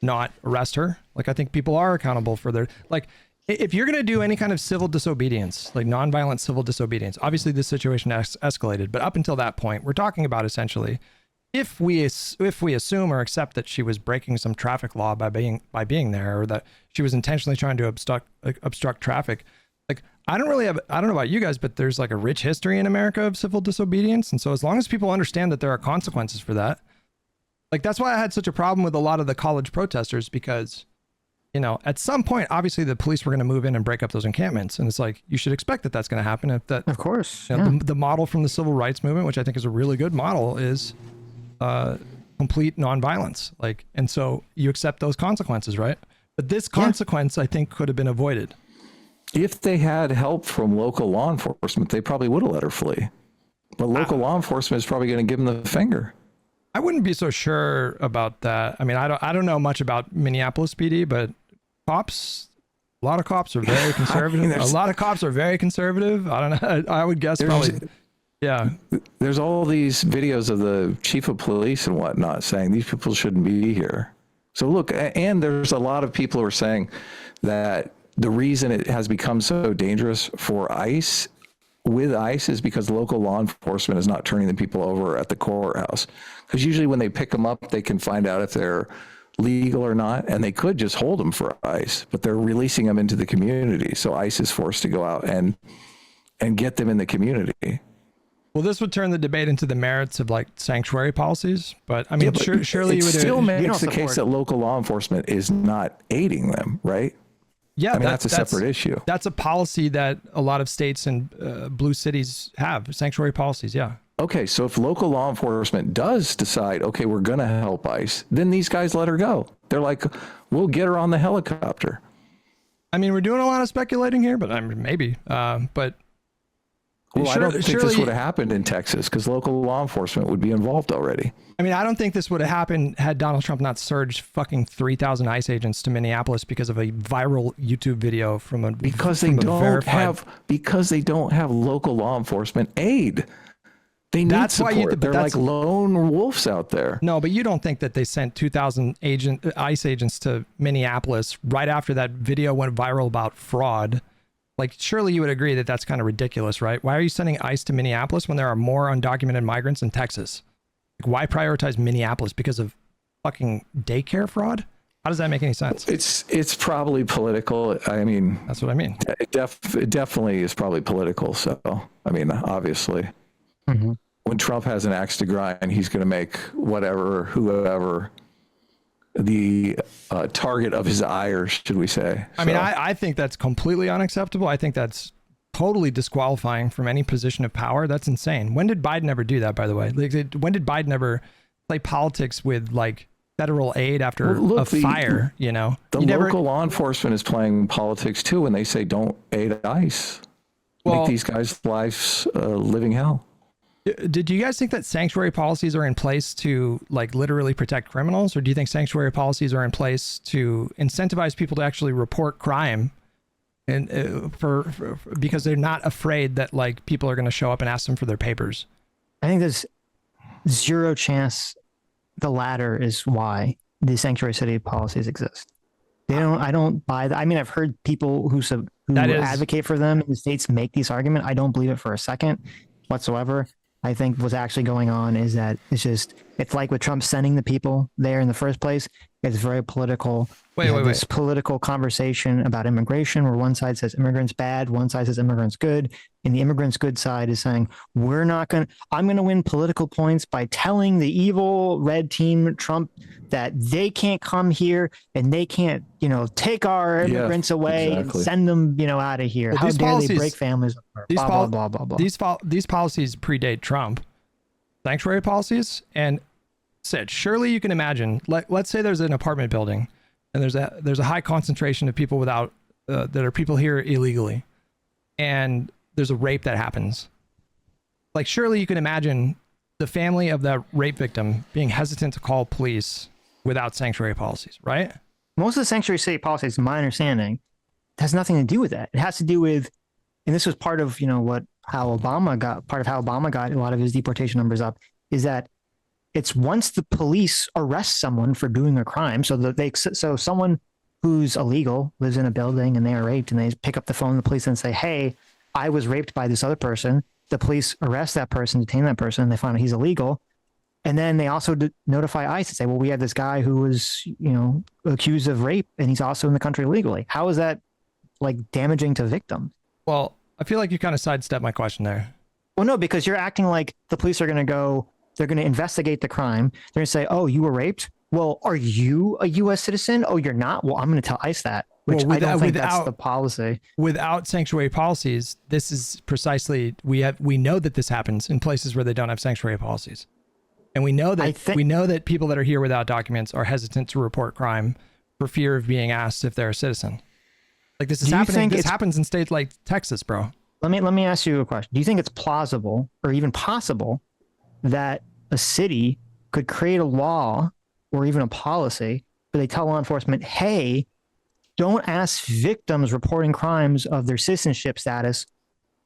not arrest her. Like, I think people are accountable for their, like, if you're going to do any kind of civil disobedience, like nonviolent civil disobedience, obviously this situation escalated, but up until that point, we're talking about essentially, if we assume or accept that she was breaking some traffic law by being there, or that she was intentionally trying to obstruct traffic, like, I don't know about you guys, but there's like a rich history in America of civil disobedience. And so as long as people understand that there are consequences for that, like, that's why I had such a problem with a lot of the college protesters, because, you know, at some point, obviously the police were going to move in and break up those encampments. And it's like, you should expect that that's going to happen. If that, of course, you know, the model from the civil rights movement, which I think is a really good model, is complete nonviolence. Like, and so you accept those consequences, right? But this consequence, I think, could have been avoided. If they had help from local law enforcement, they probably would have let her flee. But local law enforcement is probably going to give them the finger. I wouldn't be so sure about that. I mean, I don't know much about Minneapolis PD, but a lot of cops are very conservative. A lot of cops are very conservative. I don't know. I would guess probably. Yeah. There's all these videos of the chief of police and whatnot saying these people shouldn't be here. So look, and there's a lot of people who are saying that the reason it has become so dangerous for ICE is because local law enforcement is not turning the people over at the courthouse. Because usually when they pick them up, they can find out if they're legal or not, and they could just hold them for ICE, but they're releasing them into the community. So ICE is forced to go out and get them in the community. Well, this would turn the debate into the merits of like sanctuary policies, but I mean, surely you would still makes the case that local law enforcement is not aiding them, right? Yeah, I mean, that's a separate issue. That's a policy that a lot of states and blue cities have, sanctuary policies. Yeah. Okay, so if local law enforcement does decide, okay, we're going to help ICE, then these guys let her go. They're like, we'll get her on the helicopter. I mean, we're doing a lot of speculating here, but I mean, maybe. But well, I don't think this would have happened in Texas because local law enforcement would be involved already. I mean, I don't think this would have happened had Donald Trump not surged fucking 3,000 ICE agents to Minneapolis because of a viral YouTube video from a because they don't have local law enforcement aid. They need support. They're like lone wolves out there. No, but you don't think that they sent 2,000 ICE agents to Minneapolis right after that video went viral about fraud? Like, surely you would agree that that's kind of ridiculous, right? Why are you sending ICE to Minneapolis when there are more undocumented migrants in Texas? Like, why prioritize Minneapolis because of fucking daycare fraud? How does that make any sense? It's probably political. I mean, That's what I mean. it definitely is probably political. So, I mean, obviously, when Trump has an axe to grind, he's going to make whoever the target of his ire, should we say. I mean, I think that's completely unacceptable. I think that's totally disqualifying from any position of power. That's insane. When did Biden ever do that, by the way? Like, when did Biden ever play politics with like federal aid after a fire? You know, the local law enforcement is playing politics too when they say don't aid ICE. Make these guys' lives a living hell. Did you guys think that sanctuary policies are in place to like literally protect criminals, or do you think sanctuary policies are in place to incentivize people to actually report crime, and for because they're not afraid that like people are going to show up and ask them for their papers? I think there's zero chance the latter is why the sanctuary city policies exist. I don't buy that. I mean, I've heard people who advocate for them in the States make these arguments. I don't believe it for a second whatsoever. I think what's actually going on is that it's like with Trump sending the people there in the first place. It's very political. This political conversation about immigration where one side says immigrants bad, one side says immigrants good. And the immigrants good side is saying, I'm going to win political points by telling the evil red team Trump that they can't come here and they can't, take our immigrants away and send them, out of here. Well, how dare they break families apart? Blah, blah, blah, blah, blah. These policies predate Trump. Sanctuary policies and Sitch. Surely you can imagine, let's say there's an apartment building and there's a high concentration of people that are people here illegally, and there's a rape that happens. Like, surely you can imagine the family of that rape victim being hesitant to call police without sanctuary policies, right? Most of the sanctuary city policies, my understanding, has nothing to do with that. It has to do with, and this was part of, how Obama got a lot of his deportation numbers up, is that it's once the police arrest someone for doing a crime, so someone who's illegal lives in a building and they are raped, and they pick up the phone to the police and say, hey, I was raped by this other person. The police arrest that person, detain that person, and they find out he's illegal. And then they also notify ICE and say, well, we have this guy who was, accused of rape and he's also in the country illegally. How is that like damaging to victims? Well, I feel like you kind of sidestepped my question there. Well, no, because you're acting like the police are going to they're going to investigate the crime. They're going to say, oh, you were raped? Well, are you a U.S. citizen? Oh, you're not? Well, I'm going to tell ICE that, which I don't think that's the policy. Without sanctuary policies, this is precisely, we know that this happens in places where they don't have sanctuary policies. And we know that people that are here without documents are hesitant to report crime for fear of being asked if they're a citizen. Like, this is happening. This happens in states like Texas, bro. Let me ask you a question. Do you think it's plausible or even possible that a city could create a law or even a policy where they tell law enforcement, hey, don't ask victims reporting crimes of their citizenship status,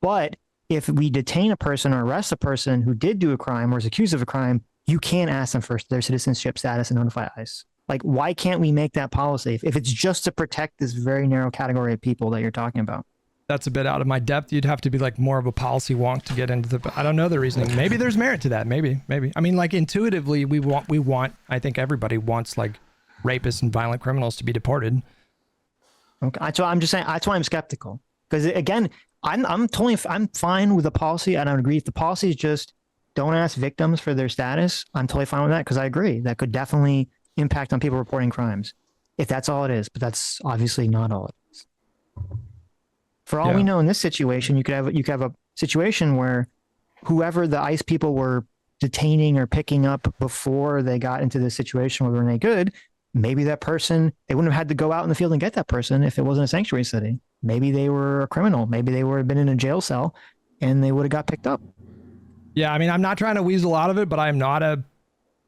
but if we detain a person or arrest a person who did do a crime or is accused of a crime, you can ask them for their citizenship status and notify ICE. Like, why can't we make that policy if it's just to protect this very narrow category of people that you're talking about? That's a bit out of my depth. You'd have to be like more of a policy wonk to get into I don't know the reasoning. Maybe there's merit to that. Maybe. I mean, like, intuitively, we want, I think everybody wants like rapists and violent criminals to be deported. Okay. So I'm just saying, that's why I'm skeptical. Because again, I'm fine with the policy, and I would agree if the policy is just don't ask victims for their status. I'm totally fine with that, because I agree that could definitely impact on people reporting crimes if that's all it is. But that's obviously not all it is. For all we know, in this situation, you could have a situation where whoever the ICE people were detaining or picking up before they got into this situation with Renee Good, maybe that person, they wouldn't have had to go out in the field and get that person if it wasn't a sanctuary city. Maybe they were a criminal. Maybe they would have been in a jail cell and they would have got picked up. Yeah, I mean, I'm not trying to weasel out of it, but I'm not a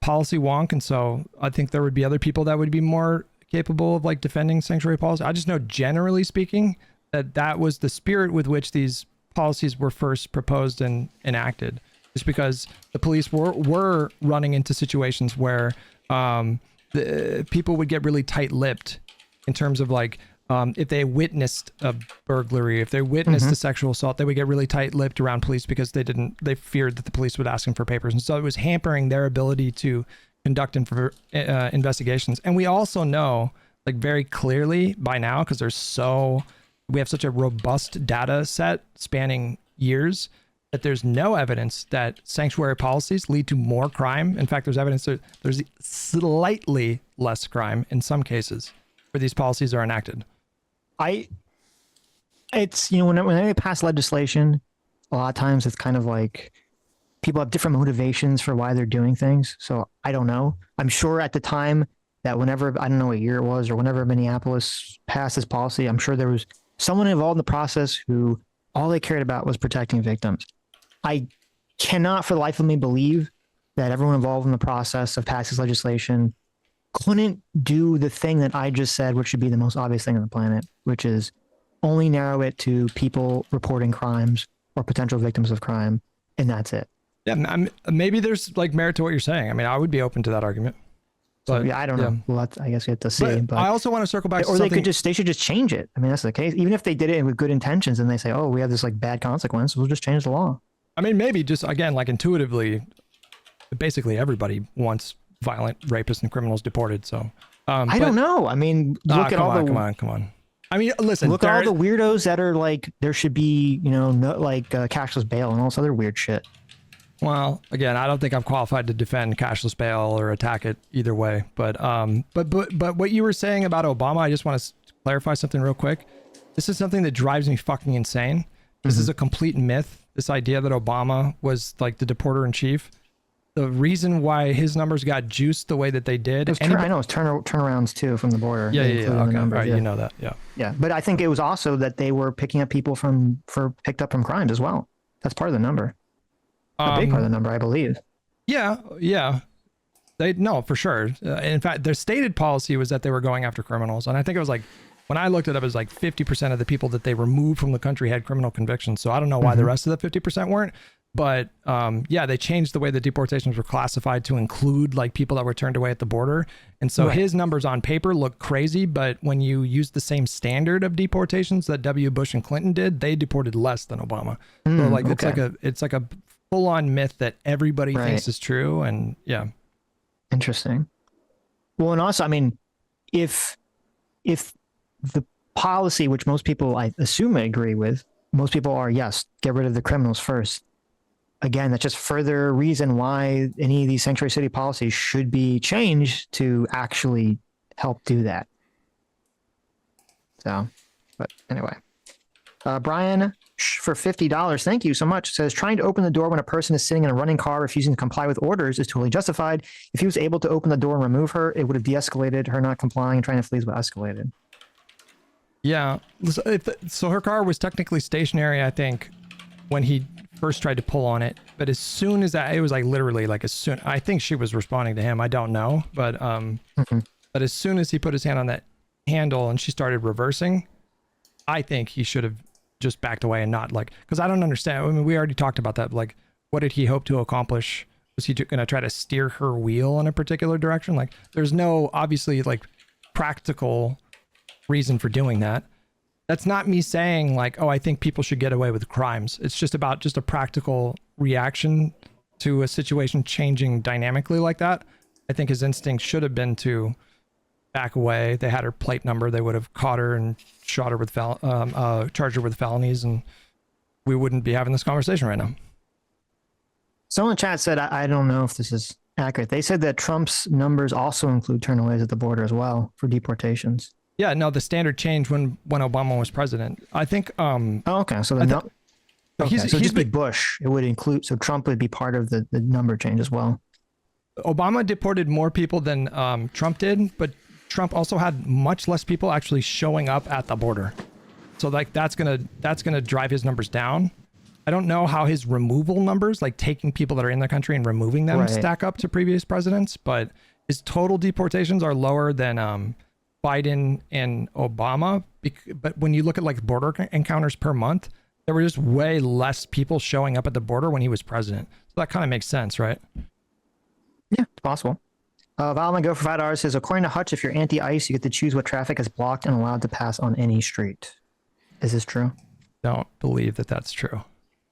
policy wonk. And so I think there would be other people that would be more capable of like defending sanctuary policy. I just know, generally speaking, that was the spirit with which these policies were first proposed and enacted. Just because the police were running into situations where the people would get really tight-lipped in terms of like, if they witnessed a burglary, if they witnessed a sexual assault, they would get really tight-lipped around police because they feared that the police would ask them for papers. And so it was hampering their ability to conduct investigations. And we also know like very clearly by now, because we have such a robust data set spanning years, that there's no evidence that sanctuary policies lead to more crime. In fact, there's evidence that there's slightly less crime in some cases where these policies are enacted. It's, you know, when they pass legislation, a lot of times it's kind of like people have different motivations for why they're doing things. So I don't know. I'm sure at the time that whenever, I don't know what year it was, or whenever Minneapolis passed this policy, I'm sure there was someone involved in the process who all they cared about was protecting victims. I cannot for the life of me believe that everyone involved in the process of passing legislation couldn't do the thing that I just said, which should be the most obvious thing on the planet, which is only narrow it to people reporting crimes or potential victims of crime, and that's it. Yeah, maybe there's like merit to what you're saying. I mean, I would be open to that argument. But So, yeah, I don't know. Well, I guess we have to see. But I also want to circle back to or something. they should just change it. I mean, that's the case. Even if they did it with good intentions and they say, oh, we have this like bad consequence, we'll just change the law. I mean, maybe just again, like intuitively, basically everybody wants violent rapists and criminals deported. So I don't know. I mean, look at all the come on. I mean, listen. Look at all the weirdos that are like, there should be, you know, no, like cashless bail and all this other weird shit. Well, again, I don't think I'm qualified to defend cashless bail or attack it either way. But what you were saying about Obama, I just want to clarify something real quick. This is something that drives me fucking insane. This is a complete myth. This idea that Obama was like the deporter in chief. The reason why his numbers got juiced the way that they did. I know it's turnarounds too from the border. Yeah. Okay. Numbers, right. Yeah. You know that. Yeah. Yeah. But I think it was also that they were picking up people picked up from crimes as well. That's part of the number. A big part of the number, I believe. Yeah. No, for sure. In fact, their stated policy was that they were going after criminals. And I think it was like, when I looked it up, it was like 50% of the people that they removed from the country had criminal convictions. So I don't know why the rest of the 50% weren't. But yeah, they changed the way the deportations were classified to include like people that were turned away at the border. And so his numbers on paper look crazy. But when you use the same standard of deportations that W. Bush and Clinton did, they deported less than Obama. So like it's like a full-on myth that everybody thinks is true. And yeah. Interesting. Well, and also, I mean, if the policy, which most people, I assume, agree with, most people are, yes, get rid of the criminals first. Again, that's just further reason why any of these sanctuary city policies should be changed to actually help do that. So, but anyway, Brian for $50, thank you so much, says trying to open the door when a person is sitting in a running car refusing to comply with orders is totally justified. If he was able to open the door and remove her, it would have de-escalated. Her not complying and trying to flee is what escalated. Yeah. So her car was technically stationary, I think, when he first tried to pull on it. But as soon as that, it was like literally like as soon, I think she was responding to him. I don't know. But but as soon as he put his hand on that handle and she started reversing, I think he should have just backed away and not like, because I don't understand. I mean, we already talked about that. Like, what did he hope to accomplish? Was he going to try to steer her wheel in a particular direction? Like, there's no obviously like practical reason for doing that. That's not me saying like, oh, I think people should get away with crimes. It's just about just a practical reaction to a situation changing dynamically like that. I think his instinct should have been to back away. They had her plate number. They would have caught her and shot her with charged her with felonies, and we wouldn't be having this conversation right now. Someone in the chat said, I don't know if this is accurate. They said that Trump's numbers also include turnaways at the border as well for deportations. Yeah, no, the standard changed when Obama was president. I think. Okay, so so just be Bush. It would include, so Trump would be part of the number change as well. Obama deported more people than Trump did, but Trump also had much less people actually showing up at the border. So like that's gonna drive his numbers down. I don't know how his removal numbers, like taking people that are in the country and removing them, stack up to previous presidents, but his total deportations are lower than Biden and Obama. But when you look at like border encounters per month, there were just way less people showing up at the border when he was president. So that kind of makes sense, right? Yeah, it's possible. Valman Go for $5 says, according to Hutch, if you're anti-ICE, you get to choose what traffic is blocked and allowed to pass on any street. Is this true? Don't believe that that's true.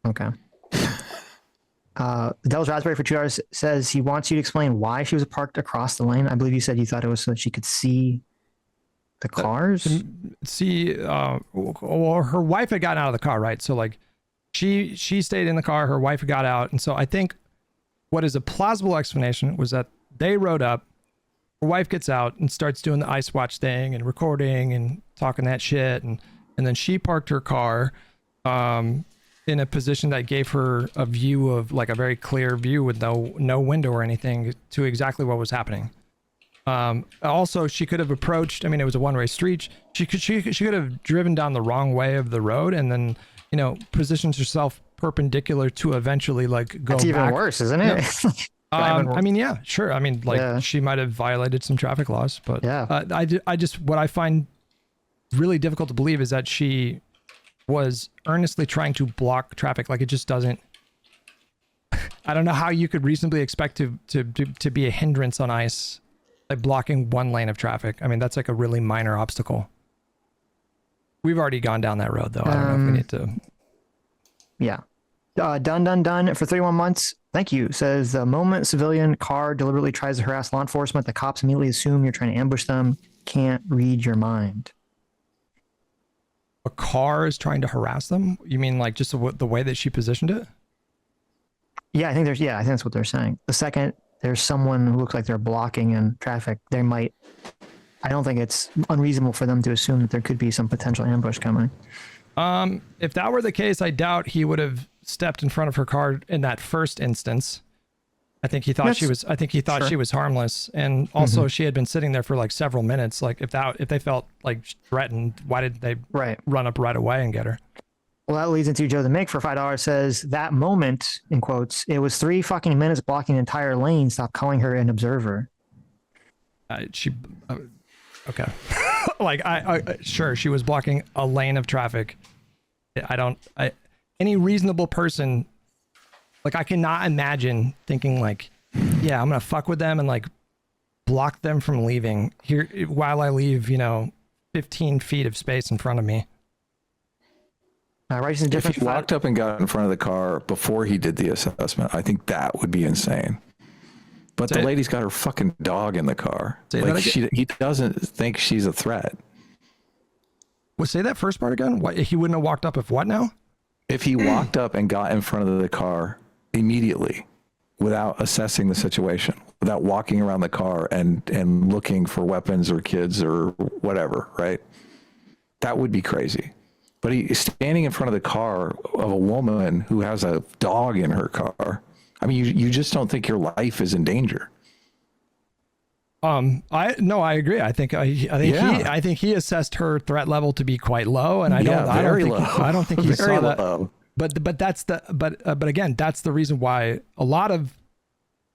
Okay. Devil's Raspberry for $2 says he wants you to explain why she was parked across the lane. I believe you said you thought it was so that she could see the cars. See, or her wife had gotten out of the car, right? So like she stayed in the car, her wife got out, and so I think what is a plausible explanation was that they rode up, her wife gets out and starts doing the ice watch thing and recording and talking that shit, and then she parked her car in a position that gave her a view of like a very clear view with no window or anything to exactly what was happening. Also, she could have approached, I mean, it was a one-way street. She could have driven down the wrong way of the road and then, you know, positions herself perpendicular to eventually like go That's back. even worse, isn't it? I mean, yeah, sure. I mean, like she might have violated some traffic laws, but I just, what I find really difficult to believe is that she was earnestly trying to block traffic. Like it just doesn't, I don't know how you could reasonably expect to be a hindrance on ice, like blocking one lane of traffic. I mean, that's like a really minor obstacle. We've already gone down that road though. I don't know if we need to. Yeah. Done for 31 months. Thank you. Says the moment civilian car deliberately tries to harass law enforcement, the cops immediately assume you're trying to ambush them. Can't read your mind. A car is trying to harass them? You mean like just the way that she positioned it? Yeah, I think that's what they're saying. The second there's someone who looks like they're blocking in traffic, I don't think it's unreasonable for them to assume that there could be some potential ambush coming. If that were the case, I doubt he would have stepped in front of her car in that first instance. I think he thought she was harmless, and also she had been sitting there for like several minutes. Like if they felt like threatened, why did they run up right away and get her? Well, that leads into Joe the Mick for $5 says that moment, in quotes, it was 3 fucking minutes blocking an entire lane. Stop calling her an observer. Okay. Like sure, she was blocking a lane of traffic. Any reasonable person, like I cannot imagine thinking like, yeah, I'm going to fuck with them and like block them from leaving here while I leave, 15 feet of space in front of me. If he walked up and got in front of the car before he did the assessment, I think that would be insane. But the lady's got her fucking dog in the car. Like he doesn't think she's a threat. Well, say that first part again. What, he wouldn't have walked up if what now? If he walked up and got in front of the car immediately without assessing the situation, without walking around the car and looking for weapons or kids or whatever, right? That would be crazy. But he's standing in front of the car of a woman who has a dog in her car. I mean, you just don't think your life is in danger. I agree. I think he assessed her threat level to be quite low, and I don't think he saw that. But again, that's the reason why a lot of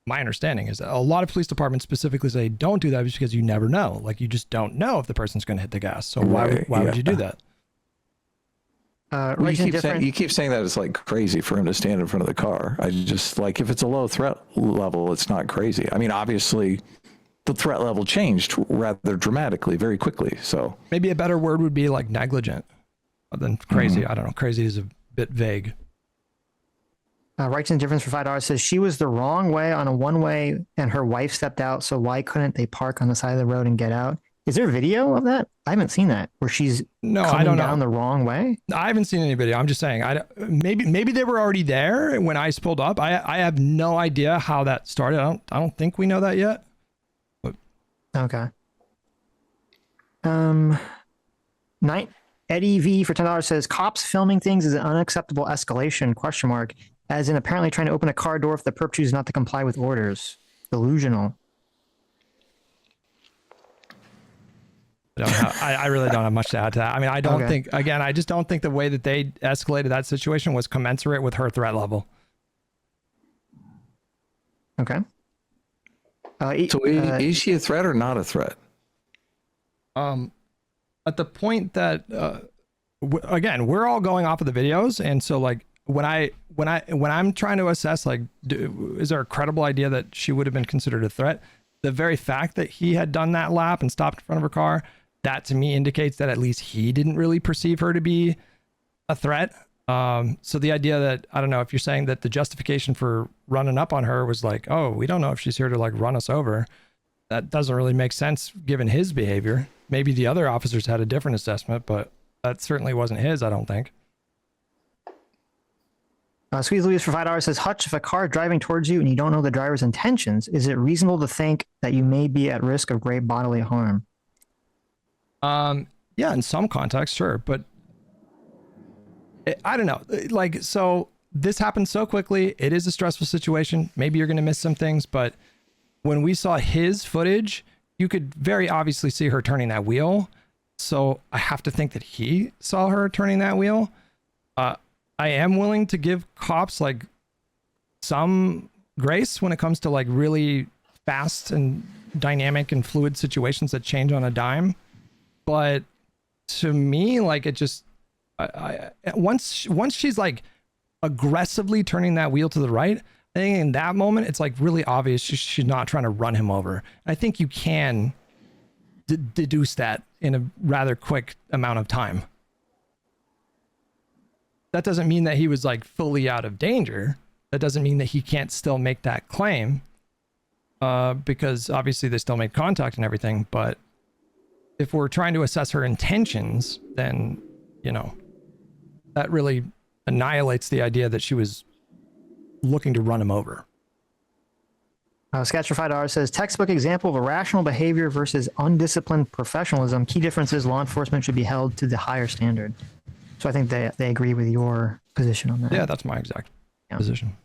my understanding is that a lot of police departments specifically say don't do that, just because you never know. Like you just don't know if the person's going to hit the gas. So why would you do that? You keep saying that it's like crazy for him to stand in front of the car. I just like, if it's a low threat level, it's not crazy. I mean, obviously the threat level changed rather dramatically, very quickly. So maybe a better word would be like negligent than crazy. I don't know. Crazy is a bit vague. Rights and Difference for $5 says she was the wrong way on a one-way and her wife stepped out. So why couldn't they park on the side of the road and get out? Is there video of that? I haven't seen that where she's coming down the wrong way. I haven't seen any video. I'm just saying, maybe they were already there when ICE pulled up. I have no idea how that started. I don't think we know that yet. But. Okay. Eddie V for $10 says cops filming things is an unacceptable escalation ? As in apparently trying to open a car door if the perp chooses not to comply with orders. Delusional. I really don't have much to add to that. I mean, I don't think, again, I just don't think the way that they escalated that situation was commensurate with her threat level. Okay. So is she a threat or not a threat? At the point that, again, we're all going off of the videos. And so like when I'm trying to assess, like, is there a credible idea that she would have been considered a threat? The very fact that he had done that lap and stopped in front of her car, that to me indicates that at least he didn't really perceive her to be a threat. So the idea that, I don't know, if you're saying that the justification for running up on her was like, oh, we don't know if she's here to like run us over. that doesn't really make sense given his behavior. Maybe the other officers had a different assessment, but that certainly wasn't his, I don't think. Squeeze Louise for $5 says, Hutch, if a car driving towards you and you don't know the driver's intentions, is it reasonable to think that you may be at risk of grave bodily harm? Yeah, in some contexts, sure, but I don't know. Like, so this happened so quickly. It is a stressful situation. Maybe you're going to miss some things, but when we saw his footage, you could very obviously see her turning that wheel. So I have to think that he saw her turning that wheel. I am willing to give cops like some grace when it comes to like really fast and dynamic and fluid situations that change on a dime. But to me, like, it just, once she's like aggressively turning that wheel to the right, I think in that moment, it's like really obvious she's not trying to run him over. I think you can deduce that in a rather quick amount of time. That doesn't mean that he was like fully out of danger. That doesn't mean that he can't still make that claim, because obviously they still made contact and everything. But if we're trying to assess her intentions, then, you know, that really annihilates the idea that she was looking to run him over. Sketch for $5 says, textbook example of irrational behavior versus undisciplined professionalism. Key difference is law enforcement should be held to the higher standard. So I think they agree with your position on that. Yeah, that's my exact position.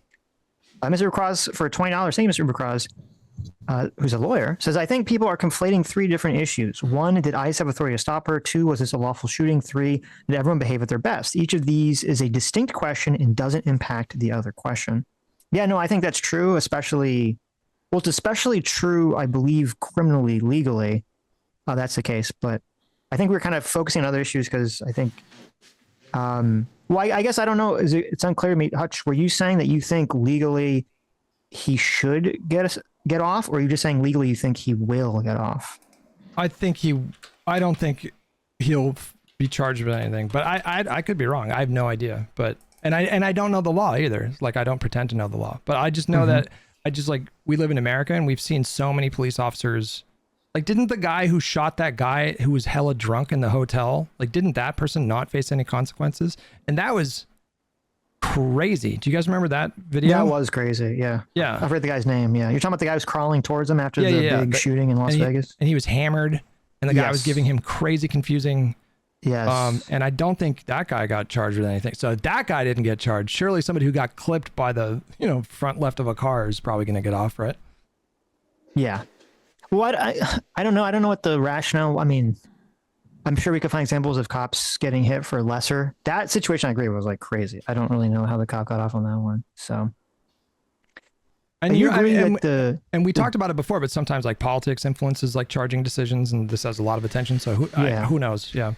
Mr. Cross for $20. Thank you, Mr. Cross, who's a lawyer, says, I think people are conflating three different issues. One, did ICE have authority to stop her? Two, was this a lawful shooting? Three, did everyone behave at their best? Each of these is a distinct question and doesn't impact the other question. Yeah, no, I think that's true, especially, well, it's especially true, I believe, criminally, legally. That's the case. But I think we're kind of focusing on other issues because I think, well, I guess I don't know. It's unclear to me. Hutch, were you saying that you think legally he should get off, or are you just saying legally you think he will get off? I don't think he'll be charged with anything, but I could be wrong. I have no idea, but and I don't know the law either. Like, I don't pretend to know the law, but I just know that we live in America and we've seen so many police officers. Like, didn't the guy who shot that guy who was hella drunk in the hotel, like, didn't that person not face any consequences? And that was crazy. Do you guys remember that video? Yeah, it was crazy. Yeah. Yeah. I've heard the guy's name. Yeah. You're talking about the guy who's crawling towards him after the big shooting in Las Vegas? And he was hammered, and the guy was giving him crazy, confusing. Yes. And I don't think that guy got charged with anything. So if that guy didn't get charged, surely somebody who got clipped by the, front left of a car is probably going to get off, right? Yeah. What I don't know. I don't know what the rationale. I mean, I'm sure we could find examples of cops getting hit for lesser. That situation, I agree, was like crazy. I don't really know how the cop got off on that one. So, and you agree and we talked about it before, but sometimes like politics influences like charging decisions, and this has a lot of attention. So who knows? Yeah.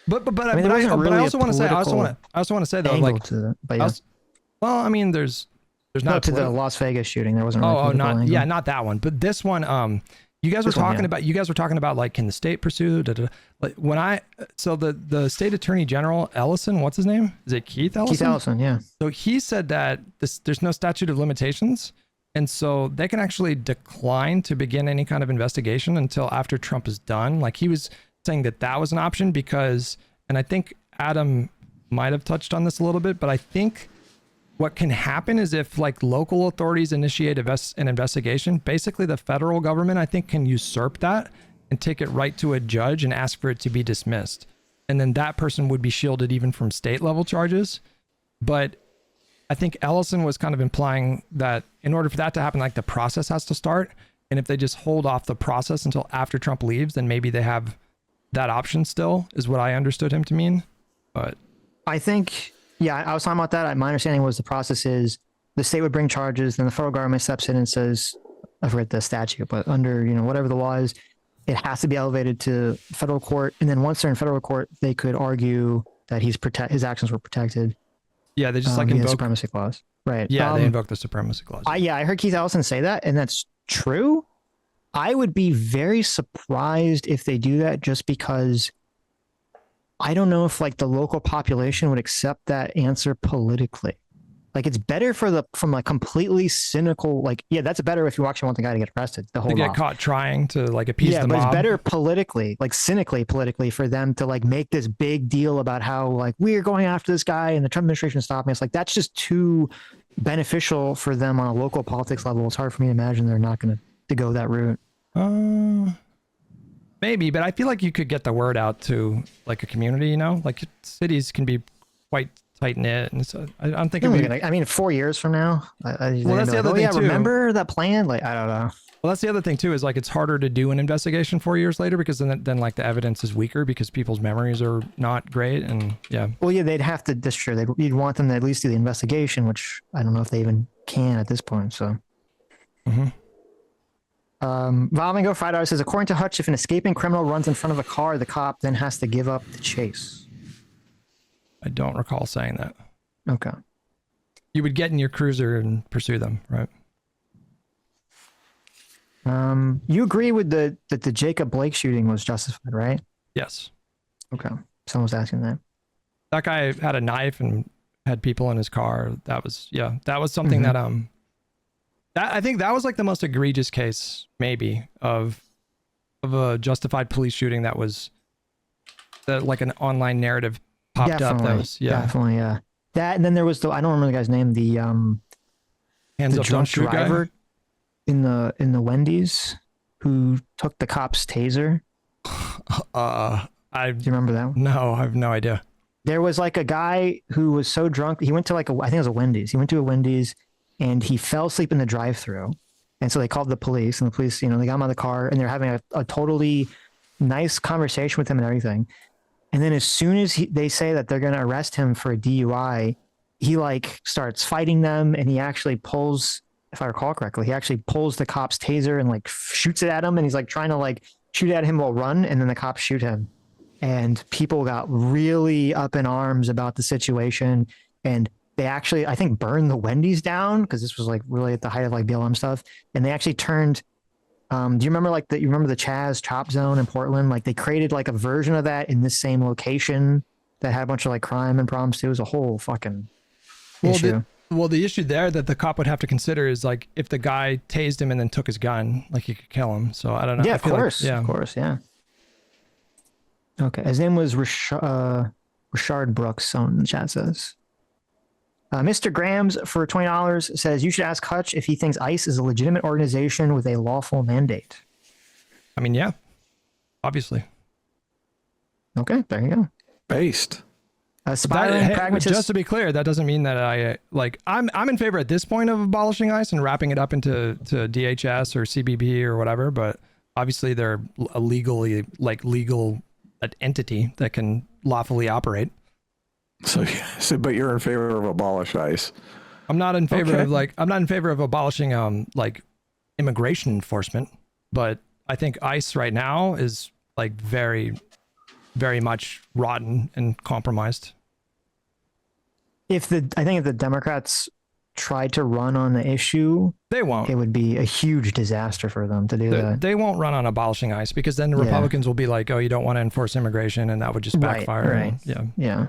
But I also want to say though, like, well, I mean, there's not to the Las Vegas shooting. There wasn't. Really not that one, but this one. You guys were talking about like, can the state pursue? Like the state attorney general Ellison, what's his name? Is it Keith Ellison? Keith Ellison, yeah. So he said that there's no statute of limitations, and so they can actually decline to begin any kind of investigation until after Trump is done. Like, he was saying that was an option because, and I think Adam might have touched on this a little bit, but I think what can happen is if like local authorities initiate an investigation, basically the federal government, I think, can usurp that and take it right to a judge and ask for it to be dismissed. And then that person would be shielded even from state level charges. But I think Ellison was kind of implying that in order for that to happen, like, the process has to start. And if they just hold off the process until after Trump leaves, then maybe they have that option still, is what I understood him to mean. But I think, yeah, I was talking about that. My understanding was the process is the state would bring charges, then the federal government steps in and says, I've read the statute, but under, whatever the law is, it has to be elevated to federal court. And then once they're in federal court, they could argue that his actions were protected. Yeah, they just like invoke the supremacy clause. Right. Yeah, they invoke the supremacy clause. I heard Keith Ellison say that, and that's true. I would be very surprised if they do that, just because I don't know if like the local population would accept that answer politically. Like it's better from like completely cynical, like, yeah, that's better if you actually want the guy to get arrested, the whole To get off. caught trying to like appease Yeah, the but mob. it's better politically, like cynically politically, for them to like make this big deal about how like we're going after this guy and the Trump administration stopped me. It's like that's just too beneficial for them on a local politics level. It's hard for me to imagine they're not going to go that route. Maybe, but I feel like you could get the word out to like a community, you know, like cities can be quite tight knit, and so I'm thinking. I mean, 4 years from now, well, that's the other thing too. Remember that plan? Like, I don't know. Well, that's the other thing too, is like it's harder to do an investigation 4 years later because then like the evidence is weaker because people's memories are not great, and yeah. Well, yeah, they'd have to. That's true. You'd want them to at least do the investigation, which I don't know if they even can at this point. So. Valmingo $5 says, according to Hutch, if an escaping criminal runs in front of a car, the cop then has to give up the chase. I don't recall saying that. Okay. You would get in your cruiser and pursue them, right? You agree with that the Jacob Blake shooting was justified, right? Yes. Okay. Someone was asking that. That guy had a knife and had people in his car. That was something that I think that was like the most egregious case maybe of a justified police shooting that was like an online narrative popped up. That was definitely, yeah. That, and then there was I don't remember the guy's name, the hands up, don't shoot driver guy in the Wendy's who took the cop's taser. Do you remember that one? No, I have no idea. There was like a guy who was so drunk, he went to like I think it was a Wendy's. He went to a Wendy's and he fell asleep in the drive-thru. And so they called the police, and the police, they got him out of the car, and they're having a totally nice conversation with him and everything. And then as soon as they say that they're going to arrest him for a DUI, he like starts fighting them, and he actually pulls, if I recall correctly, he actually pulls the cop's taser and like shoots it at him, and he's like trying to like shoot at him while run, and then the cops shoot him. And people got really up in arms about the situation, and they actually, I think, burned the Wendy's down because this was like really at the height of like BLM stuff. And they actually turned, do you remember you remember the Chaz Chop Zone in Portland? Like they created like a version of that in this same location that had a bunch of like crime and problems too. It was a whole fucking issue. The issue there that the cop would have to consider is like if the guy tased him and then took his gun, like he could kill him. So I don't know. Yeah, of course. Yeah. Okay. His name was Richard Brooks, someone in the chat says. Mr. Grams for $20 says, you should ask Hutch if he thinks ICE is a legitimate organization with a lawful mandate. I mean, yeah, obviously. Okay, there you go. Based. Pragmatist. Just to be clear, that doesn't mean that I'm in favor at this point of abolishing ICE and wrapping it up into DHS or CBP or whatever, but obviously they're a legal entity that can lawfully operate. So, but you're in favor of abolish ICE. I'm not in favor of abolishing like immigration enforcement, but I think ICE right now is like very, very much rotten and compromised. I think if the Democrats tried to run on the issue, they won't. It would be a huge disaster for them to do that. They won't run on abolishing ICE because then the Republicans will be like, oh, you don't want to enforce immigration, and that would just backfire. Right. Yeah.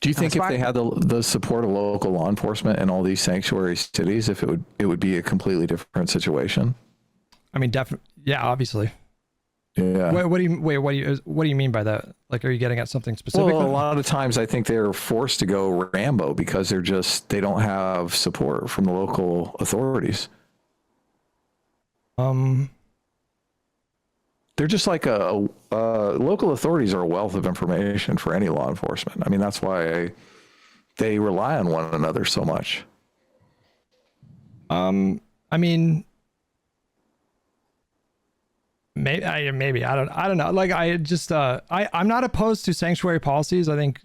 Do you think if they had the support of local law enforcement in all these sanctuary cities, if it would be a completely different situation? I mean, definitely. Yeah, obviously. Yeah. What do you mean by that? Like, are you getting at something specific? Well, a lot of times I think they're forced to go Rambo because they don't have support from the local authorities. They're just like local authorities are a wealth of information for any law enforcement. I mean, that's why they rely on one another so much. I mean, maybe I don't know. Like I'm not opposed to sanctuary policies. I think,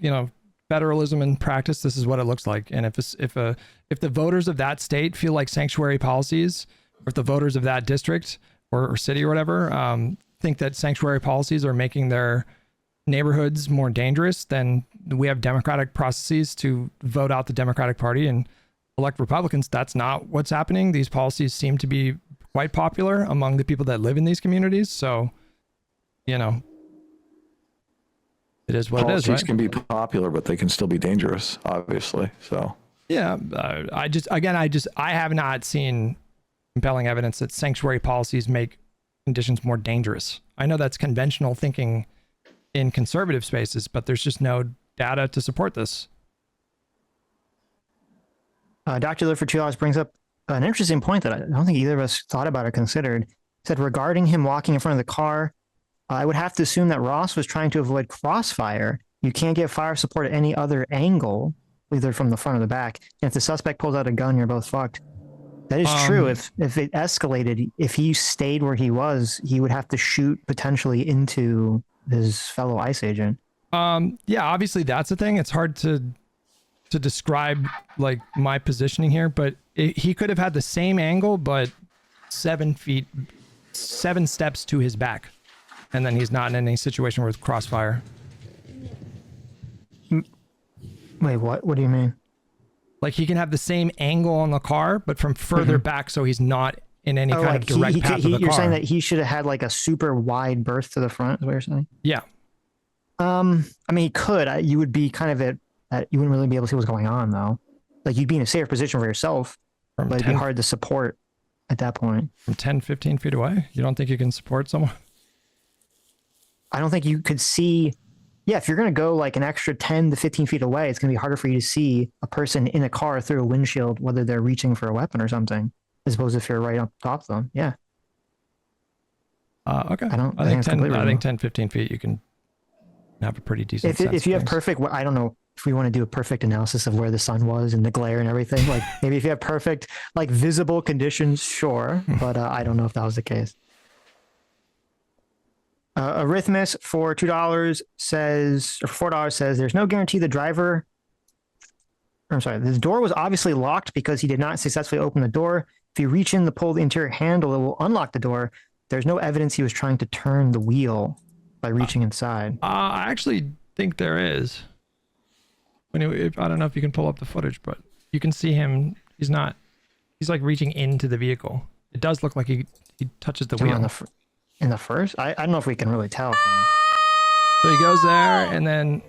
federalism in practice, this is what it looks like. And if the voters of that state feel like sanctuary policies, or if the voters of that district or city or whatever think that sanctuary policies are making their neighborhoods more dangerous, then we have democratic processes to vote out the Democratic Party and elect Republicans. That's not what's happening. These policies seem to be quite popular among the people that live in these communities. So, it is what it is, Policies right? can be popular, but they can still be dangerous, obviously. So Yeah, I have not seen compelling evidence that sanctuary policies make conditions more dangerous. I know that's conventional thinking in conservative spaces, but there's just no data to support this. Dr. Live for $2 brings up an interesting point that I don't think either of us thought about or considered. He said regarding him walking in front of the car, I would have to assume that Ross was trying to avoid crossfire. You can't get fire support at any other angle, either from the front or the back. And if the suspect pulls out a gun, you're both fucked. That is true. If it escalated, if he stayed where he was, he would have to shoot potentially into his fellow ICE agent. Yeah, obviously that's the thing. It's hard to describe like my positioning here, but he could have had the same angle, but 7 steps to his back, and then he's not in any situation with crossfire. Wait, what? What do you mean? Like he can have the same angle on the car, but from further back, so he's not in any kind of direct path of the car. You're saying that he should have had like a super wide berth to the front, is what you're saying? Yeah. I mean, he could. You would be kind of you wouldn't really be able to see what's going on, though. Like, you'd be in a safer position for yourself, but it'd be hard to support at that point. From 10, 15 feet away? You don't think you can support someone? I don't think you could see. Yeah, if you're going to go like an extra 10 to 15 feet away, it's going to be harder for you to see a person in a car through a windshield, whether they're reaching for a weapon or something, as opposed to if you're right up top of them. Yeah. Okay. I think 10, 15 feet, you can have a pretty decent sense. If you have perfect, I don't know if we want to do a perfect analysis of where the sun was and the glare and everything. Like maybe if you have perfect, like visible conditions, sure. But I don't know if that was the case. Arithmus for $2 says, or $4 says, there's no guarantee the driver. I'm sorry, the door was obviously locked because he did not successfully open the door. If you reach in to pull the interior handle, it will unlock the door. There's no evidence he was trying to turn the wheel by reaching inside. I actually think there is. Anyway, I don't know if you can pull up the footage, but you can see him. He's like reaching into the vehicle. It does look like he touches the wheel. In the first? I don't know if we can really tell. So he goes there and then,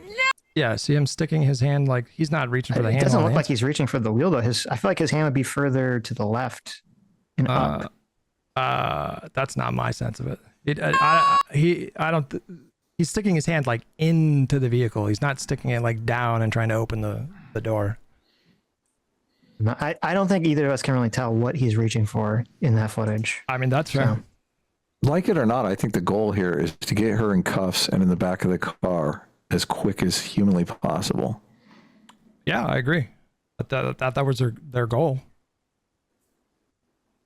yeah, see him sticking his hand, like he's not reaching for the handle. It doesn't look like he's reaching for the wheel, though. I feel like his hand would be further to the left and up. That's not my sense of it. He's sticking his hand like into the vehicle. He's not sticking it like down and trying to open the door. I don't think either of us can really tell what he's reaching for in that footage. I mean, that's fair. Like it or not, I think the goal here is to get her in cuffs and in the back of the car as quick as humanly possible. Yeah, I agree. That was their goal.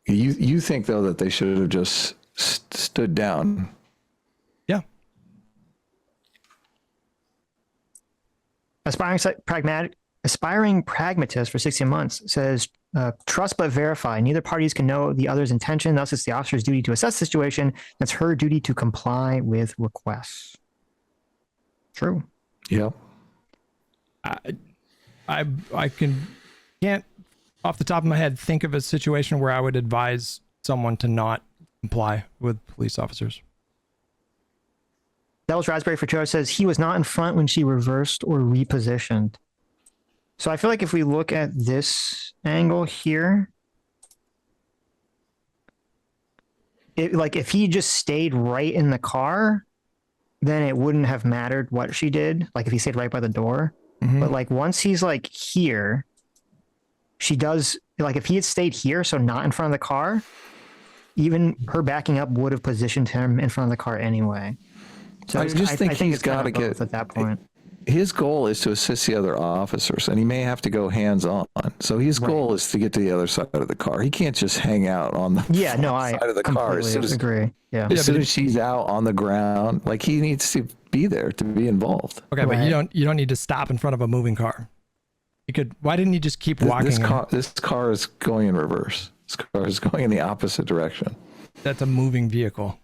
You think, though, that they should have just stood down? Yeah. Aspiring pragmatist for 16 months says, trust but verify. Neither parties can know the other's intention. Thus, it's the officer's duty to assess the situation. It's her duty to comply with requests. True. Yep. I can't off the top of my head think of a situation where I would advise someone to not comply with police officers. Devil's Raspberry for Joe says he was not in front when she reversed or repositioned. So I feel like if we look at this angle here, if he just stayed right in the car, then it wouldn't have mattered what she did. Like if he stayed right by the door. Mm-hmm. But like once he's like here, she does, like if he had stayed here, so not in front of the car, even her backing up would have positioned him in front of the car anyway. So I think he's got to get at that point. His goal is to assist the other officers, and he may have to go hands on. So his goal is to get to the other side of the car. He can't just hang out on the side of the car. As agree. Yeah. As soon as she's out on the ground, like he needs to be there to be involved. Okay, but you don't need to stop in front of a moving car. You could. Why didn't you just keep walking? This car is going in reverse. This car is going in the opposite direction. That's a moving vehicle.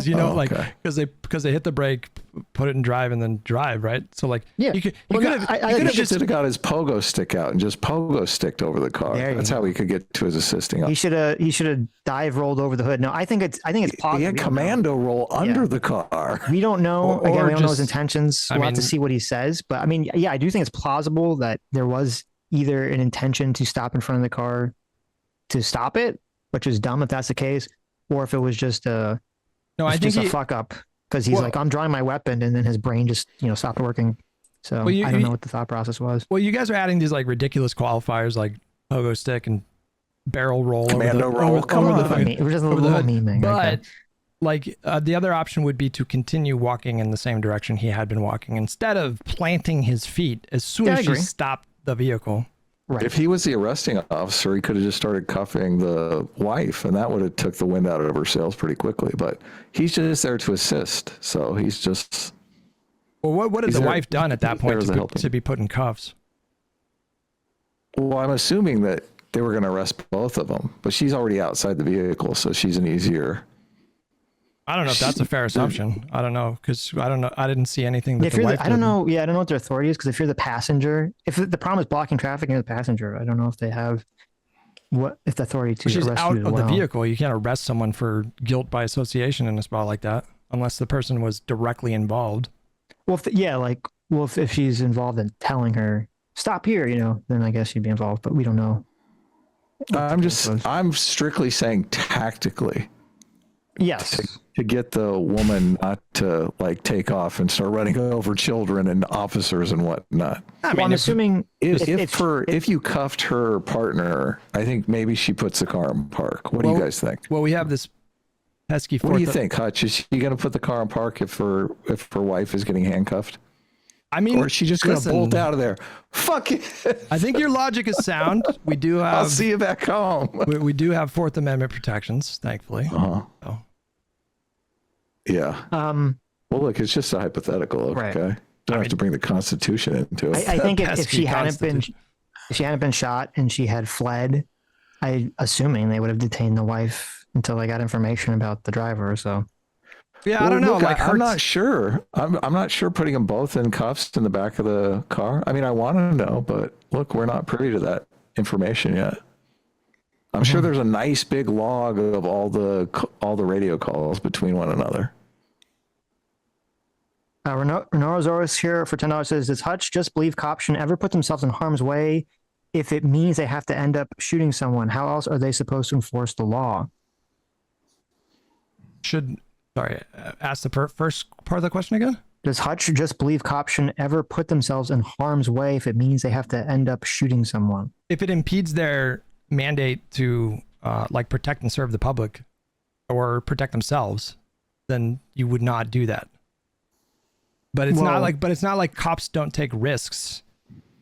because because they hit the brake, put it in drive, and then drive, right? So like, Yeah. you could Well, have I just have got his pogo stick out and just pogo sticked over the car. There you That's go. how he could get to his assisting. He should have dive rolled over the hood. No, I think it's possible. He had commando roll under the car. We don't know. Or Again, we don't know his just- intentions. I We'll have to mean- see what he says. But I mean, yeah, I do think it's plausible that there was either an intention to stop in front of the car to stop it, which is dumb if that's the case, or if it was just a fuck up because he's like, I'm drawing my weapon, and then his brain just stopped working. So I don't know what the thought process was. Well, you guys are adding these like ridiculous qualifiers like pogo stick and barrel roll, Commando roll. Come on. We're just a over the little hood. memeing. But Okay. like the other option would be to continue walking in the same direction he had been walking instead of planting his feet as soon as you stop the vehicle. Right. If he was the arresting officer, he could have just started cuffing the wife, and that would have took the wind out of her sails pretty quickly. But he's just there to assist, so he's just. Well, what had the wife done at that point to be put in cuffs? Well, I'm assuming that they were going to arrest both of them, but she's already outside the vehicle, so she's an easier. I don't know if that's a fair assumption. I don't know because I don't know. I didn't see anything that If the you're wife I don't did. know. Yeah, I don't know what their authority is because if you're the passenger, if the problem is blocking traffic and you're the passenger, I don't know if they have the authority to She's arrest out you as of well. the vehicle. You can't arrest someone for guilt by association in a spot like that unless the person was directly involved. Well, if she's involved in telling her stop here, then I guess she'd be involved. But we don't know. I'm strictly saying tactically. Yes. To get the woman not to like take off and start running over children and officers and whatnot. I'm assuming if you cuffed her partner, I think maybe she puts the car in park. What do you guys think? Well, we have this pesky. What do you think, Hutch? Is she going to put the car in park if her wife is getting handcuffed? I mean, or is she just going to bolt out of there? Fuck it. I think your logic is sound. We do have. I'll see you back home. We do have Fourth Amendment protections, thankfully. So. Yeah. Well, look, it's just a hypothetical. Okay. Don't have to bring the Constitution into it. I think if she hadn't been shot and she had fled, assuming they would have detained the wife until they got information about the driver. So. Yeah, I don't know. Look, I'm not sure. I'm not sure putting them both in cuffs in the back of the car. I mean, I want to know, but look, we're not privy to that information yet. I'm sure there's a nice big log of all the radio calls between one another. Renorasaurus here for $10 says, does Hutch just believe cops should ever put themselves in harm's way if it means they have to end up shooting someone? How else are they supposed to enforce the law? Ask the first part of the question again. Does Hutch just believe cops shouldn't ever put themselves in harm's way if it means they have to end up shooting someone? If it impedes their mandate to like protect and serve the public or protect themselves, then you would not do that. But it's not like cops don't take risks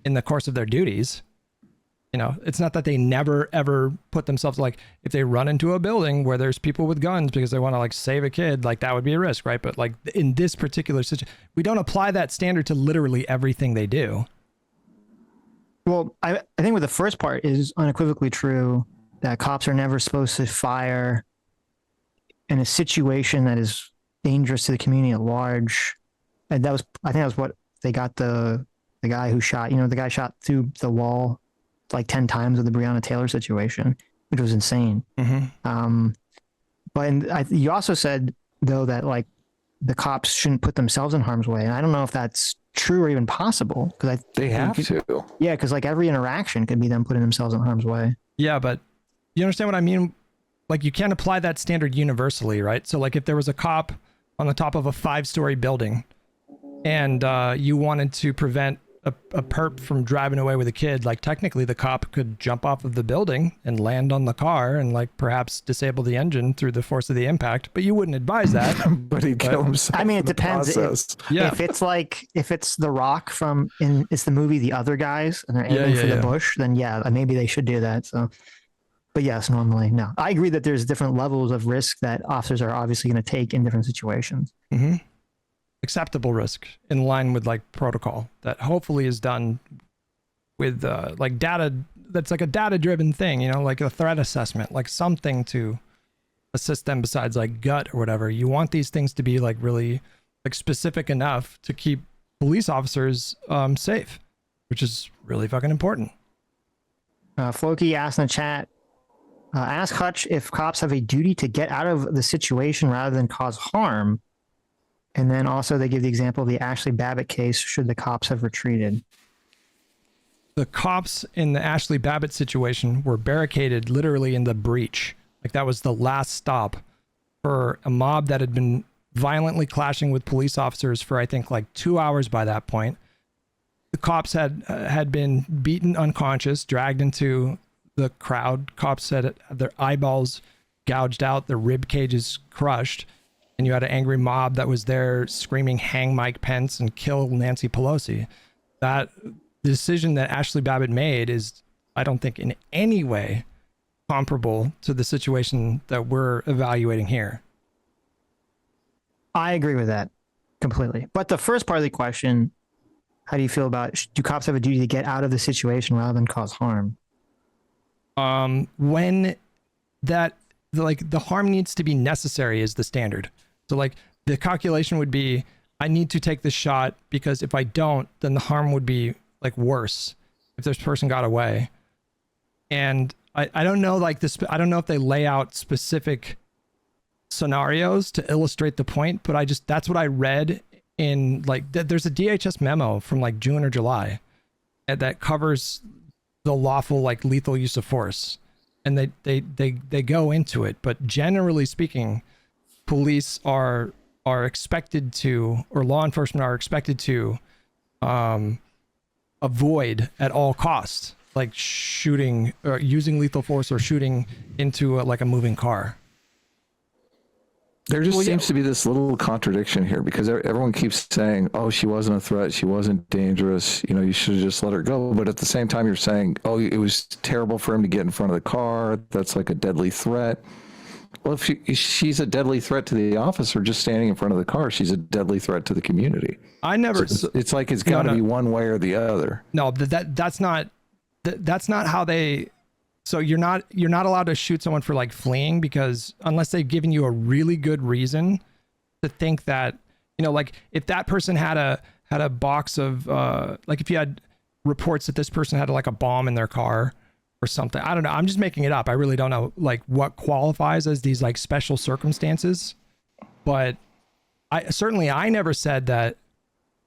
in the course of their duties. It's not that they never ever put themselves, like if they run into a building where there's people with guns because they want to like save a kid, like that would be a risk, right? But like in this particular situation, we don't apply that standard to literally everything they do. Well, I think with the first part is unequivocally true that cops are never supposed to fire in a situation that is dangerous to the community at large. And I think that was what they got the guy who shot, the guy shot through the wall like 10 times with the Breonna Taylor situation, which was insane. Mm-hmm. But you also said though that like the cops shouldn't put themselves in harm's way. And I don't know if that's true or even possible because they have to. Yeah. Because like every interaction could be them putting themselves in harm's way. Yeah. But you understand what I mean? Like you can't apply that standard universally, right? So like if there was a cop on the top of a 5-story building and you wanted to prevent a perp from driving away with a kid, like technically the cop could jump off of the building and land on the car and like perhaps disable the engine through the force of the impact, but you wouldn't advise that. But he'd kill himself. I mean, it depends. If it's The Rock it's the movie The Other Guys and they're aiming for the bush, then maybe they should do that. So, but yes, normally no. I agree that there's different levels of risk that officers are obviously going to take in different situations. Mm-hmm. Acceptable risk in line with like protocol that hopefully is done with like data. That's like a data driven thing, like a threat assessment, like something to assist them besides like gut or whatever. You want these things to be like really like specific enough to keep police officers safe, which is really fucking important. Floki asked in the chat, ask Hutch if cops have a duty to get out of the situation rather than cause harm. And then also they give the example of the Ashley Babbitt case, should the cops have retreated. The cops in the Ashley Babbitt situation were barricaded literally in the breach. Like that was the last stop for a mob that had been violently clashing with police officers for I think like 2 hours by that point. The cops had been beaten unconscious, dragged into the crowd. Cops had their eyeballs gouged out, their rib cages crushed, and you had an angry mob that was there screaming hang Mike Pence and kill Nancy Pelosi. That the decision that Ashley Babbitt made is, I don't think in any way comparable to the situation that we're evaluating here. I agree with that completely. But the first part of the question, how do you feel about, do cops have a duty to get out of the situation rather than cause harm? When that, like the harm needs to be necessary is the standard. So like the calculation would be, I need to take this shot because if I don't, then the harm would be like worse if this person got away. And I don't know like this, I don't know if they lay out specific scenarios to illustrate the point, but that's what I read in like, there's a DHS memo from like June or July that covers the lawful like lethal use of force. And they go into it, but generally speaking, police are expected to, or law enforcement are expected to avoid at all costs, like shooting or using lethal force or shooting into like a moving car. There just seems to be this little contradiction here because everyone keeps saying, oh, she wasn't a threat. She wasn't dangerous. You know, you should have just let her go. But at the same time, you're saying, oh, it was terrible for him to get in front of the car. That's like a deadly threat. Well, if she's a deadly threat to the officer just standing in front of the car, she's a deadly threat to the community. I never. So it's like it's got to be one way or the other. No, that's not how they. So you're not allowed to shoot someone for like fleeing because unless they've given you a really good reason to think that, you know, like if that person had a box of like if you had reports that this person had like a bomb in their car or something. I don't know. I'm just making it up. I really don't know like what qualifies as these like special circumstances. But I never said that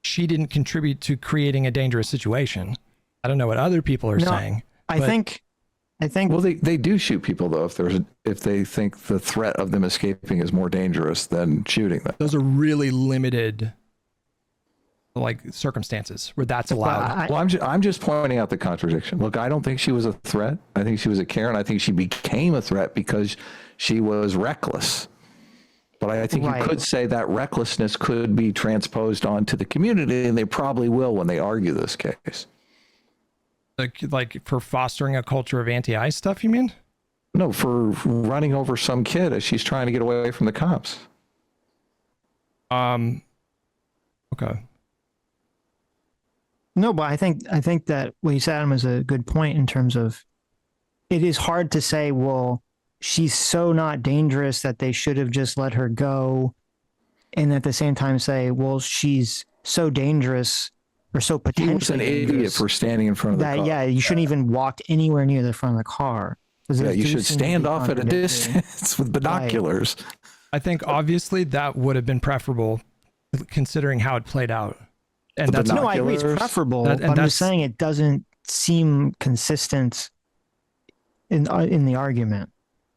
she didn't contribute to creating a dangerous situation. I don't know what other people are saying. I think well, they do shoot people though if they think the threat of them escaping is more dangerous than shooting them. Those are really limited like circumstances where that's allowed. Well, I'm just pointing out the contradiction. Look, I don't think she was a threat. I think she was a Karen. I think she became a threat because she was reckless. But I think you could say that recklessness could be transposed onto the community, and they probably will when they argue this case. Like for fostering a culture of anti-ICE stuff, you mean? No, for running over some kid as she's trying to get away from the cops. Okay. No, but I think that what you said, Adam, is a good point in terms of it is hard to say, well, she's so not dangerous that they should have just let her go. And at the same time say, well, she's so dangerous or so potentially an idiot for standing in front of the car. Yeah, you shouldn't even walk anywhere near the front of the car. Yeah, you should stand off at a distance with binoculars. Right. I think obviously that would have been preferable considering how it played out. And that's no, I agree it's preferable, but I'm just saying it doesn't seem consistent in the argument.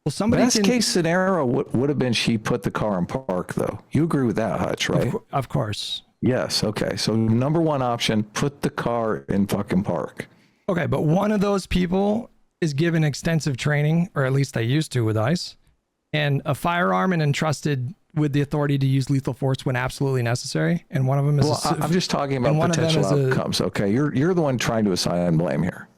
Well, best case scenario would have been she put the car in park, though. You agree with that, Hutch, right? Of course. Yes. Okay. So number one option, put the car in fucking park. Okay, but one of those people is given extensive training, or at least they used to with ICE, and a firearm and entrusted with the authority to use lethal force when absolutely necessary. And one of them is. Well, I'm just talking about potential outcomes. Okay, you're the one trying to assign blame here.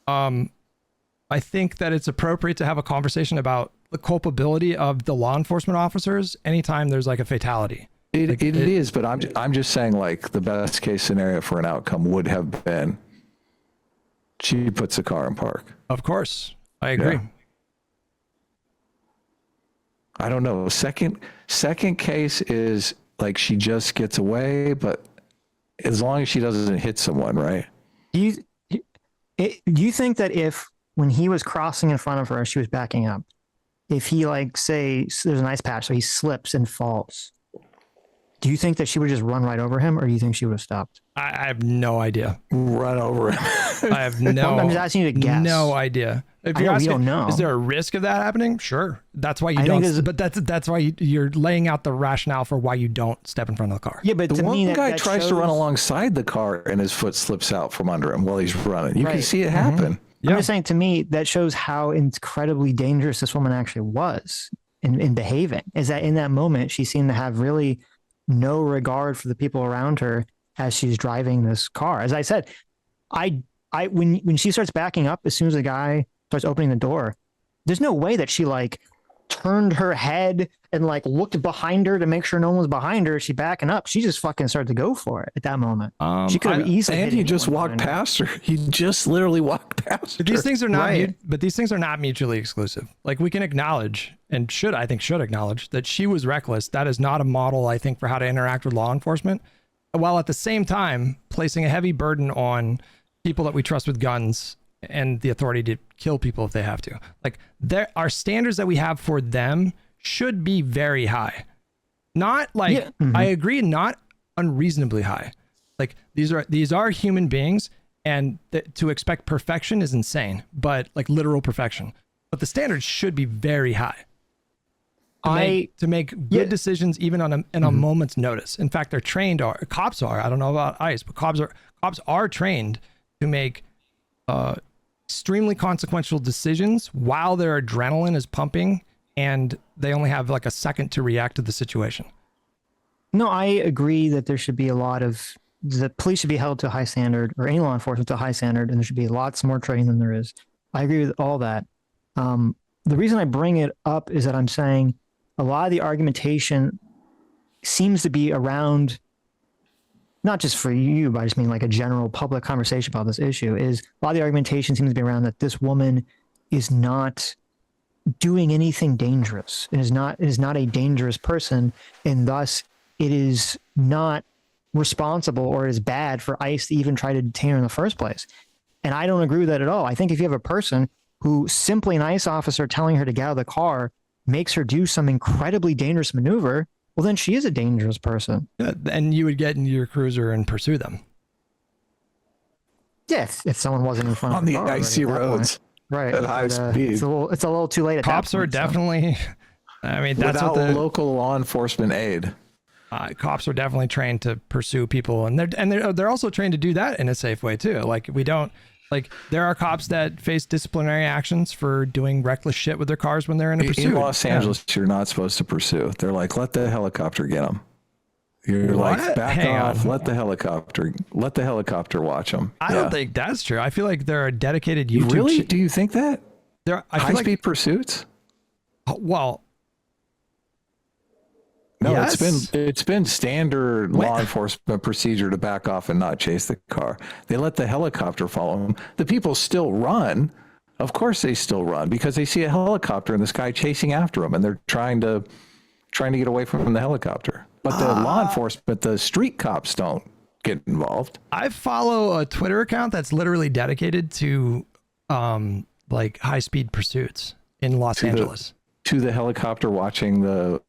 I think that it's appropriate to have a conversation about the culpability of the law enforcement officers anytime there's like a fatality. It is, but I'm just saying like the best case scenario for an outcome would have been she puts the car in park. Of course, I agree. I don't know. Second case is like she just gets away, but as long as she doesn't hit someone, right? Do you think that if when he was crossing in front of her, she was backing up, if he like say there's an ice patch, so he slips and falls, do you think that she would just run right over him, or do you think she would have stopped? I have no idea. Run over him. I have no. I'm just asking you to guess. No idea. If I you're know, we asking, don't know. is there a risk of that happening? Sure. That's why you I think don't. But that's why you're laying out the rationale for why you don't step in front of the car. Yeah, but The to me, one guy that tries to run alongside the car and his foot slips out from under him while he's running. You can Right. see it happen. Yeah. I'm just saying, to me, that shows how incredibly dangerous this woman actually was in behaving. Is that in that moment, she seemed to have really no regard for the people around her as she's driving this car. As I said, when she starts backing up, as soon as the guy starts opening the door, there's no way that she like turned her head and like looked behind her to make sure no one was behind her. She backing up. She just fucking started to go for it at that moment. She could have easily. And hit he just anyone walked behind her. past her. He just literally walked past her. But these things are not. Right. But these things are not mutually exclusive. Like we can acknowledge and should acknowledge that she was reckless. That is not a model, I think, for how to interact with law enforcement. While at the same time placing a heavy burden on people that we trust with guns and the authority to kill people if they have to. Like our standards that we have for them should be very high. Not like I agree, not unreasonably high. Like these are human beings, and to expect perfection is insane, but like literal perfection. But the standards should be very high. To make good decisions even on a moment's notice. In fact, they're trained. Cops are. I don't know about ICE, but cops are trained to make extremely consequential decisions while their adrenaline is pumping and they only have like a second to react to the situation. No, I agree that there should be the police should be held to a high standard, or any law enforcement to a high standard, and there should be lots more training than there is. I agree with all that. The reason I bring it up is that I'm saying a lot of the argumentation seems to be around, not just for you, but I just mean like a general public conversation about this issue, is a lot of the argumentation seems to be around that this woman is not doing anything dangerous and is not a dangerous person, and thus it is not responsible or it is bad for ICE to even try to detain her in the first place. And I don't agree with that at all. I think if you have a person who simply an ICE officer telling her to get out of the car makes her do some incredibly dangerous maneuver, well, then she is a dangerous person. And you would get in your cruiser and pursue them. Yeah, if someone wasn't in front on of the the car icy already at that point. roads. Right. At high But, speed. It's a little too late at Cops that point. are definitely, I mean, that's Without what the local law enforcement aid. Cops are definitely trained to pursue people, and they're also trained to do that in a safe way too. Like there are cops that face disciplinary actions for doing reckless shit with their cars when they're in a pursuit. In Los Angeles, you're not supposed to pursue. They're like, let the helicopter get them. You're What? like, back Hang off. on. Let the helicopter watch them. I don't think that's true. I feel like there are dedicated YouTube. Really? Do you think that? I feel High like, speed pursuits? well, No, yes. it's been standard law enforcement procedure to back off and not chase the car. They let the helicopter follow them. The people still run. Of course they still run because they see a helicopter in the sky chasing after them, and they're trying to get away from the helicopter. But the law enforcement, the street cops don't get involved. I follow a Twitter account that's literally dedicated to like high speed pursuits in Los Angeles. To the helicopter watching the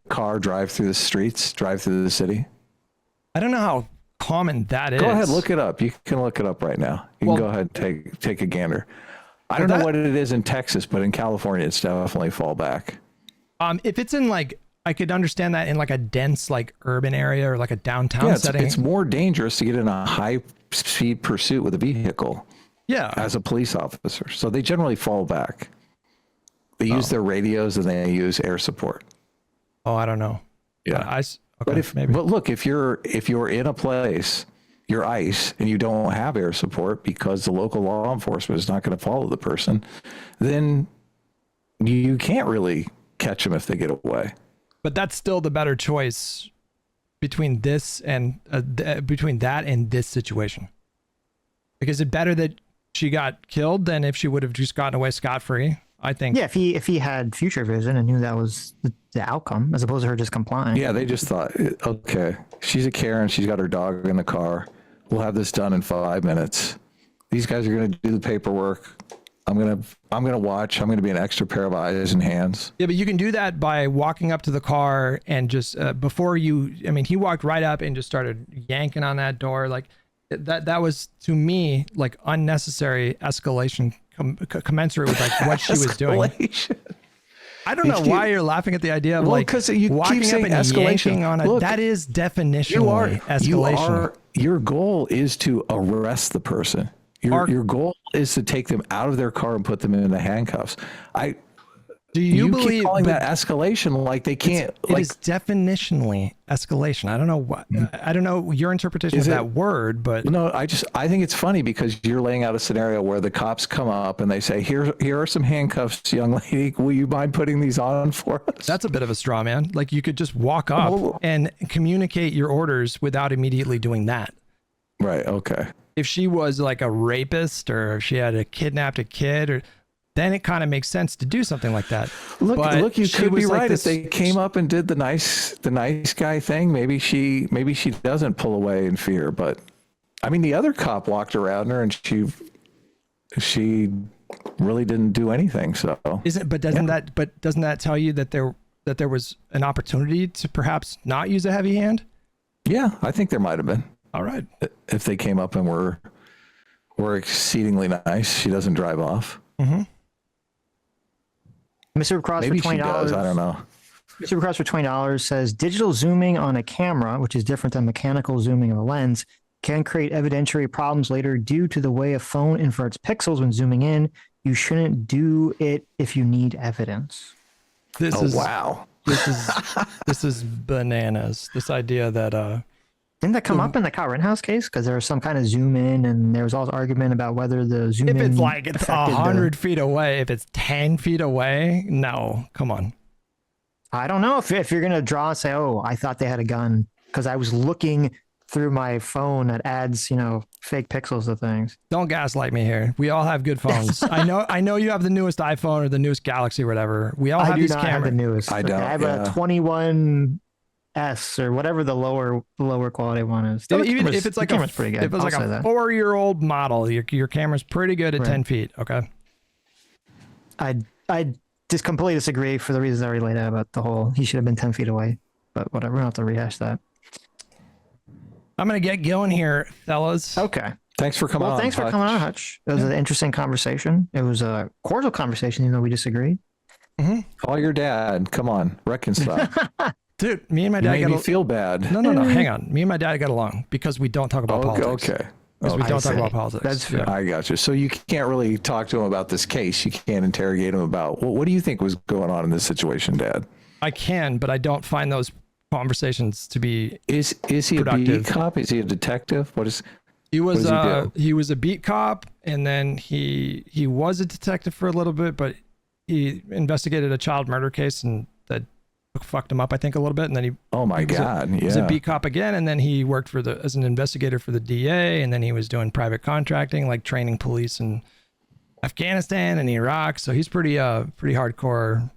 car drive through the streets, drive through the city. I don't know how common that is. Go ahead, look it up. You can look it up right now. You can go ahead and take a gander. I don't know what it is in Texas, but in California, it's definitely fallback. If it's in like, I could understand that in like a dense like urban area or like a downtown setting. It's more dangerous to get in a high speed pursuit with a vehicle. Yeah. As a police officer. So they generally fall back. They use their radios and they use air support. Oh, I don't know. Yeah. Okay, But look, if you're in a place, you're ICE, and you don't have air support because the local law enforcement is not going to follow the person, then you can't really catch them if they get away. But that's still the better choice between this and between that and this situation. Like, is it better that she got killed than if she would have just gotten away scot-free. I think. Yeah, if he had future vision and knew that was the outcome, as opposed to her just complying. Yeah, they just thought, okay, she's a Karen. She's got her dog in the car. We'll have this done in 5 minutes. These guys are going to do the paperwork. I'm gonna watch. I'm gonna be an extra pair of eyes and hands. Yeah, but you can do that by walking up to the car and just before you. I mean, he walked right up and just started yanking on that door. Like that was to me like unnecessary escalation, commensurate with like what she was doing. I don't know why you're laughing at the idea of like because you walking keep saying up and escalation. yanking on it. Look, that is definitionally escalation. Your goal is to arrest the person. Your goal is to take them out of their car and put them in the handcuffs. Do you keep believe calling that escalation like they can't? It is definitionally escalation. I don't know what. I don't know your interpretation of that word, but no, I think it's funny because you're laying out a scenario where the cops come up and they say, "Here are some handcuffs, young lady. Will you mind putting these on for us?" That's a bit of a straw man. Like you could just walk up and communicate your orders without immediately doing that. Right. Okay. If she was like a rapist or if she had kidnapped a kid, or then it kind of makes sense to do something like that. Look, you could be like right. If they came up and did the nice guy thing, maybe she doesn't pull away in fear. But I mean, the other cop walked around her and she really didn't do anything. So doesn't that tell you that there was an opportunity to perhaps not use a heavy hand? Yeah, I think there might have been. All right. If they came up and were exceedingly nice, she doesn't drive off. Mm-hmm. Mr. Cross Maybe for $20. she does. I don't know. Mr. Cross for $20 says digital zooming on a camera, which is different than mechanical zooming of a lens, can create evidentiary problems later due to the way a phone inverts pixels when zooming in. You shouldn't do it if you need evidence. Wow. This is bananas. This idea that didn't that come up in the Kyle Rittenhouse case? Because there was some kind of zoom in, and there was also argument about whether the zoom in. If it's like it's 100 feet away, if it's 10 feet away, no, come on. I don't know if you're gonna draw and say, "Oh, I thought they had a gun," because I was looking through my phone that adds, fake pixels to things. Don't gaslight me here. We all have good phones. I know you have the newest iPhone or the newest Galaxy or whatever. We all have these cameras. Have the newest. I don't. I have a 21. S or whatever the lower quality one is. Still, even if it's like pretty good. If it's like a 4-year-old model, your camera's pretty good at 10 feet. Okay. I just completely disagree for the reasons I already laid out about the whole he should have been 10 feet away. But whatever, we don't have to rehash that. I'm gonna get going here, fellas. Okay. Thanks for coming on. Thanks for coming on, Hutch. It was an interesting conversation. It was a cordial conversation, even though we disagreed. Mm-hmm. Call your dad. Come on, reconcile. Dude, me and my dad made me feel bad. No, hang on. Me and my dad got along because we don't talk about politics. Okay. Because we don't talk about politics. That's fair. Yeah. I got you. So you can't really talk to him about this case. You can't interrogate him about, well, what do you think was going on in this situation, Dad? I can, but I don't find those conversations to be Is he productive. a beat cop? Is he a detective? He was does he do? He was a beat cop, and then he was a detective for a little bit, but he investigated a child murder case and that fucked him up, I think, a little bit. And then he was a beat cop again, and then he worked as an investigator for the DA, and then he was doing private contracting, like training police in Afghanistan and Iraq. So he's pretty hardcore.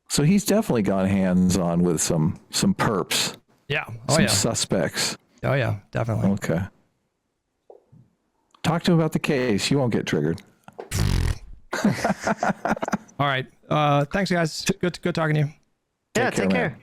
So he's definitely gone hands-on with some perps. Yeah. Some suspects. Oh yeah, definitely. Okay. Talk to him about the case. You won't get triggered. All right. Thanks, guys. Good talking to you. Take care.